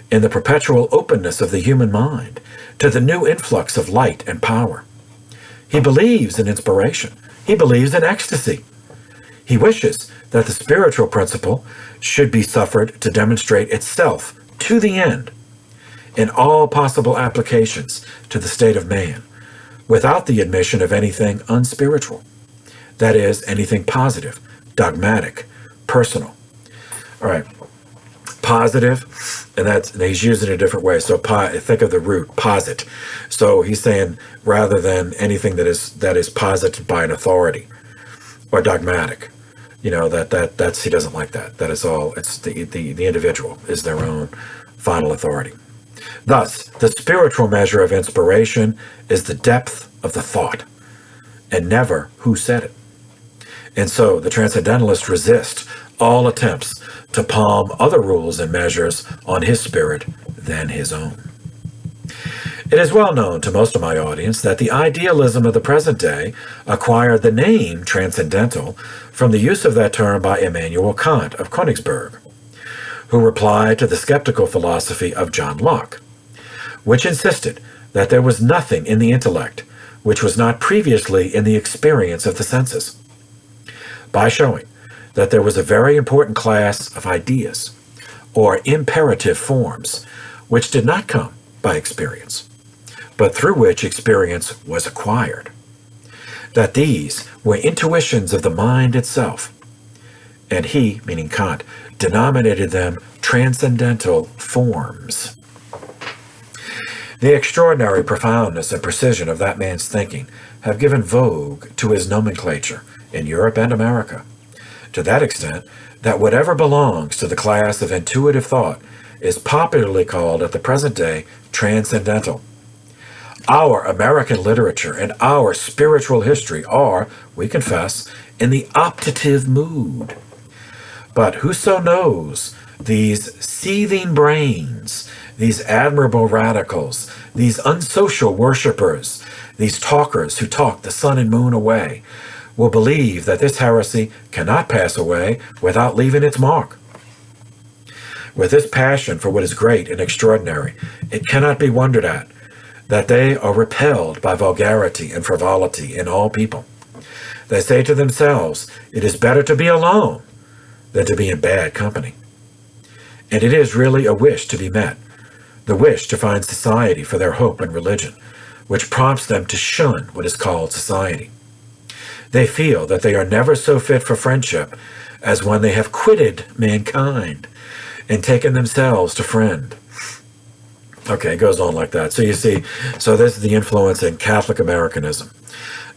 in the perpetual openness of the human mind to the new influx of light and power. He believes in inspiration. He believes in ecstasy. He wishes that the spiritual principle should be suffered to demonstrate itself to the end in all possible applications to the state of man, without the admission of anything unspiritual, that is, anything positive, dogmatic, personal. All right, positive, and he's using it a different way. So think of the root, posit. So he's saying rather than anything that is posited by an authority or dogmatic. That's he doesn't like that. That is all. It's the individual is their own final authority. Thus, the spiritual measure of inspiration is the depth of the thought, and never who said it. And so the transcendentalists resist all attempts to palm other rules and measures on his spirit than his own. It is well known to most of my audience that the idealism of the present day acquired the name transcendental from the use of that term by Immanuel Kant of Königsberg, who replied to the skeptical philosophy of John Locke, which insisted that there was nothing in the intellect which was not previously in the experience of the senses, by showing that there was a very important class of ideas, or imperative forms, which did not come by experience, but through which experience was acquired, that these were intuitions of the mind itself, and he, meaning Kant, denominated them transcendental forms. The extraordinary profoundness and precision of that man's thinking have given vogue to his nomenclature in Europe and America, to that extent that whatever belongs to the class of intuitive thought is popularly called at the present day transcendental. Our American literature and our spiritual history are, we confess, in the optative mood. But whoso knows these seething brains, these admirable radicals, these unsocial worshippers, these talkers who talk the sun and moon away, will believe that this heresy cannot pass away without leaving its mark. With this passion for what is great and extraordinary, it cannot be wondered at that they are repelled by vulgarity and frivolity in all people. They say to themselves, it is better to be alone than to be in bad company. And it is really a wish to be met, the wish to find society for their hope and religion, which prompts them to shun what is called society. They feel that they are never so fit for friendship as when they have quitted mankind and taken themselves to friend. Okay, it goes on like that. So you see, so this is the influence in Catholic Americanism.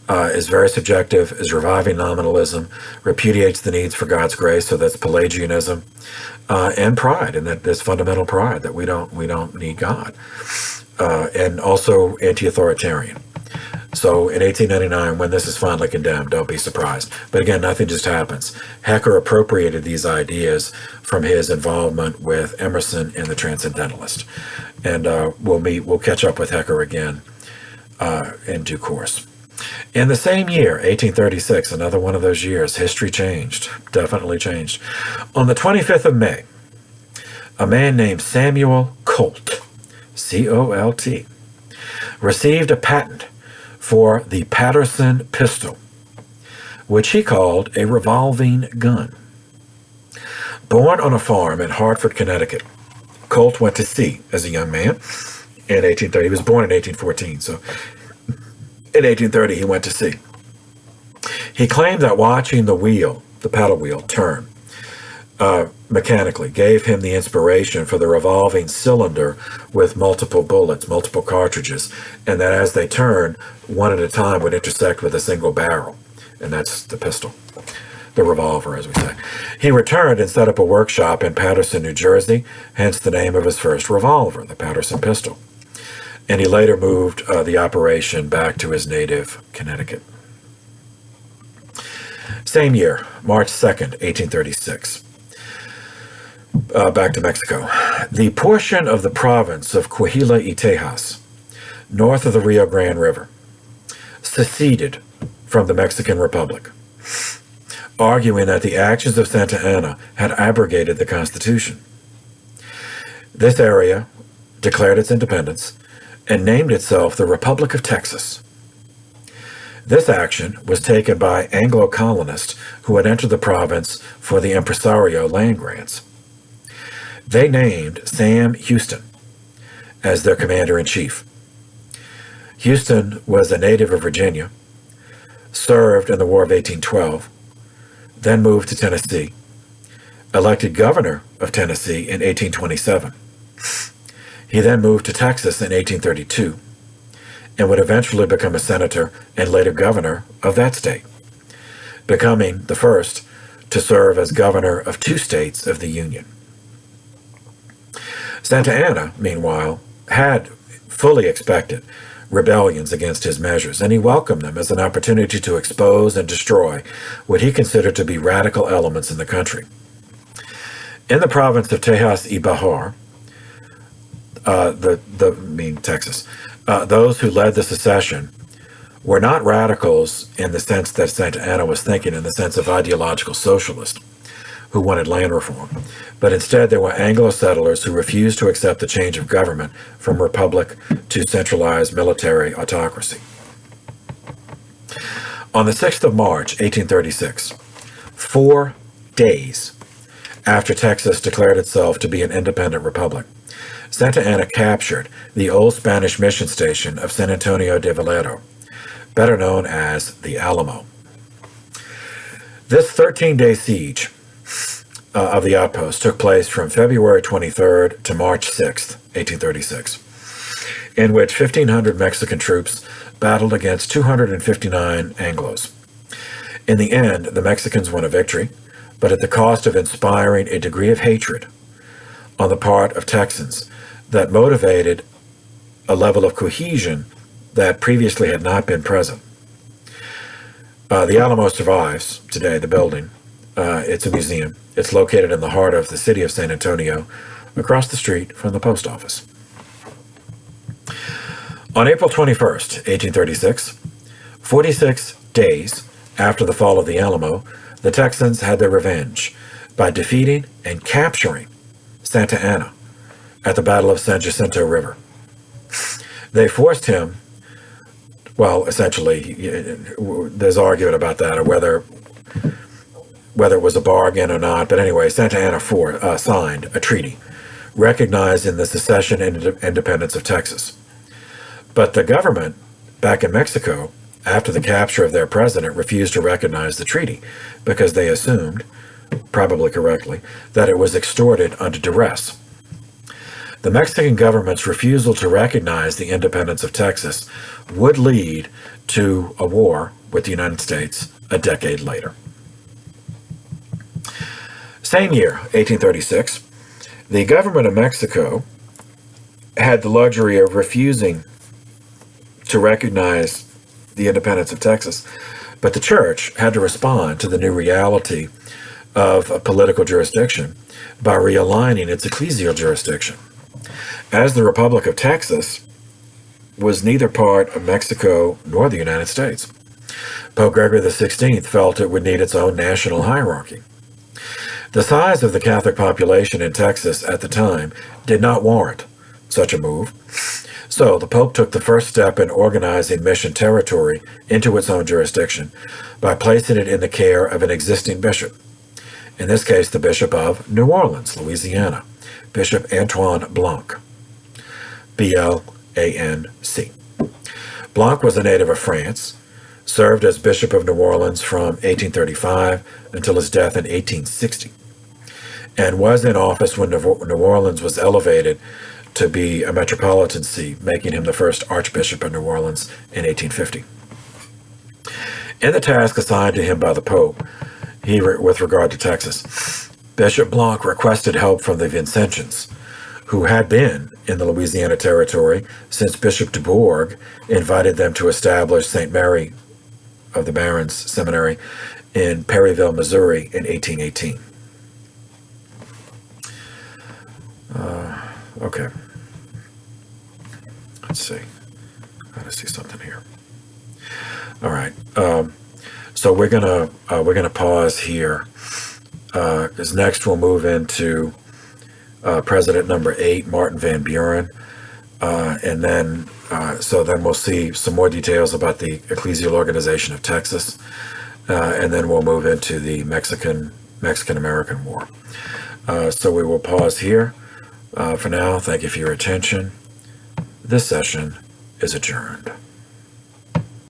Is very subjective, is reviving nominalism, repudiates the needs for God's grace, so that's Pelagianism, and pride, and that this fundamental pride that we don't need God, and also anti-authoritarian. So in 1899, when this is finally condemned, don't be surprised. But again, nothing just happens. Hecker appropriated these ideas from his involvement with Emerson and the Transcendentalist, and we'll catch up with Hecker again in due course. In the same year, 1836, another one of those years, history changed, definitely changed. On the 25th of May, a man named Samuel Colt, C-O-L-T, received a patent for the Patterson pistol, which he called a revolving gun. Born on a farm in Hartford, Connecticut, Colt went to sea as a young man in 1830. He was born in 1814, so in 1830, he went to sea. He claimed that watching the wheel, the paddle wheel, turn mechanically gave him the inspiration for the revolving cylinder with multiple bullets, multiple cartridges, and that as they turned, one at a time would intersect with a single barrel. And that's the pistol, the revolver, as we say. He returned and set up a workshop in Paterson, New Jersey, hence the name of his first revolver, the Patterson pistol. And he later moved the operation back to his native Connecticut. Same year, March 2nd, 1836. Back to Mexico. The portion of the province of Coahuila y Tejas, north of the Rio Grande River, seceded from the Mexican Republic, arguing that the actions of Santa Anna had abrogated the Constitution. This area declared its independence and named itself the Republic of Texas. This action was taken by Anglo colonists who had entered the province for the impresario land grants. They named Sam Houston as their commander-in-chief. Houston was a native of Virginia, served in the War of 1812, then moved to Tennessee, elected governor of Tennessee in 1827. He then moved to Texas in 1832 and would eventually become a senator and later governor of that state, becoming the first to serve as governor of two states of the Union. Santa Anna, meanwhile, had fully expected rebellions against his measures, and he welcomed them as an opportunity to expose and destroy what he considered to be radical elements in the country. In the province of Tejas y Bahar, Texas, those who led the secession were not radicals in the sense that Santa Anna was thinking, in the sense of ideological socialists who wanted land reform, but instead they were Anglo settlers who refused to accept the change of government from republic to centralized military autocracy. On the 6th of March, 1836, 4 days after Texas declared itself to be an independent republic, Santa Anna captured the old Spanish mission station of San Antonio de Valero, better known as the Alamo. This 13-day siege of the outpost took place from February 23rd to March 6th, 1836. in which 1,500 Mexican troops battled against 259 Anglos. In the end, the Mexicans won a victory, but at the cost of inspiring a degree of hatred on the part of Texans that motivated a level of cohesion that previously had not been present. The Alamo survives today, the building. It's a museum. It's located in the heart of the city of San Antonio, across the street from the post office. On April 21st, 1836, 46 days after the fall of the Alamo, the Texans had their revenge by defeating and capturing Santa Anna at the Battle of San Jacinto River. They forced him, well, essentially, there's argument about that, or whether it was a bargain or not, but anyway, Santa Anna signed a treaty recognizing the secession and independence of Texas. But the government back in Mexico, after the capture of their president, refused to recognize the treaty because they assumed, probably correctly, that it was extorted under duress. The Mexican government's refusal to recognize the independence of Texas would lead to a war with the United States a decade later. Same year, 1836, the government of Mexico had the luxury of refusing to recognize the independence of Texas, but the church had to respond to the new reality of a political jurisdiction by realigning its ecclesial jurisdiction. As the Republic of Texas was neither part of Mexico nor the United States, Pope Gregory XVI felt it would need its own national hierarchy. The size of the Catholic population in Texas at the time did not warrant such a move, so the Pope took the first step in organizing mission territory into its own jurisdiction by placing it in the care of an existing bishop, in this case the Bishop of New Orleans, Louisiana, Bishop Antoine Blanc, B-L-A-N-C. Blanc was a native of France, served as Bishop of New Orleans from 1835 until his death in 1860, and was in office when New Orleans was elevated to be a metropolitan see, making him the first Archbishop of New Orleans in 1850. In the task assigned to him by the Pope, with regard to Texas, Bishop Blanc requested help from the Vincentians, who had been in the Louisiana Territory since Bishop Dubourg invited them to establish St. Mary of the Barons Seminary in Perryville, Missouri in 1818. Okay. Let's see. I gotta see something here. All right. So we're gonna pause here, because next we'll move into President number 8, Martin Van Buren, and then we'll see some more details about the ecclesial organization of Texas, and then we'll move into the Mexican-American War. So we will pause here. For now, thank you for your attention. This session is adjourned.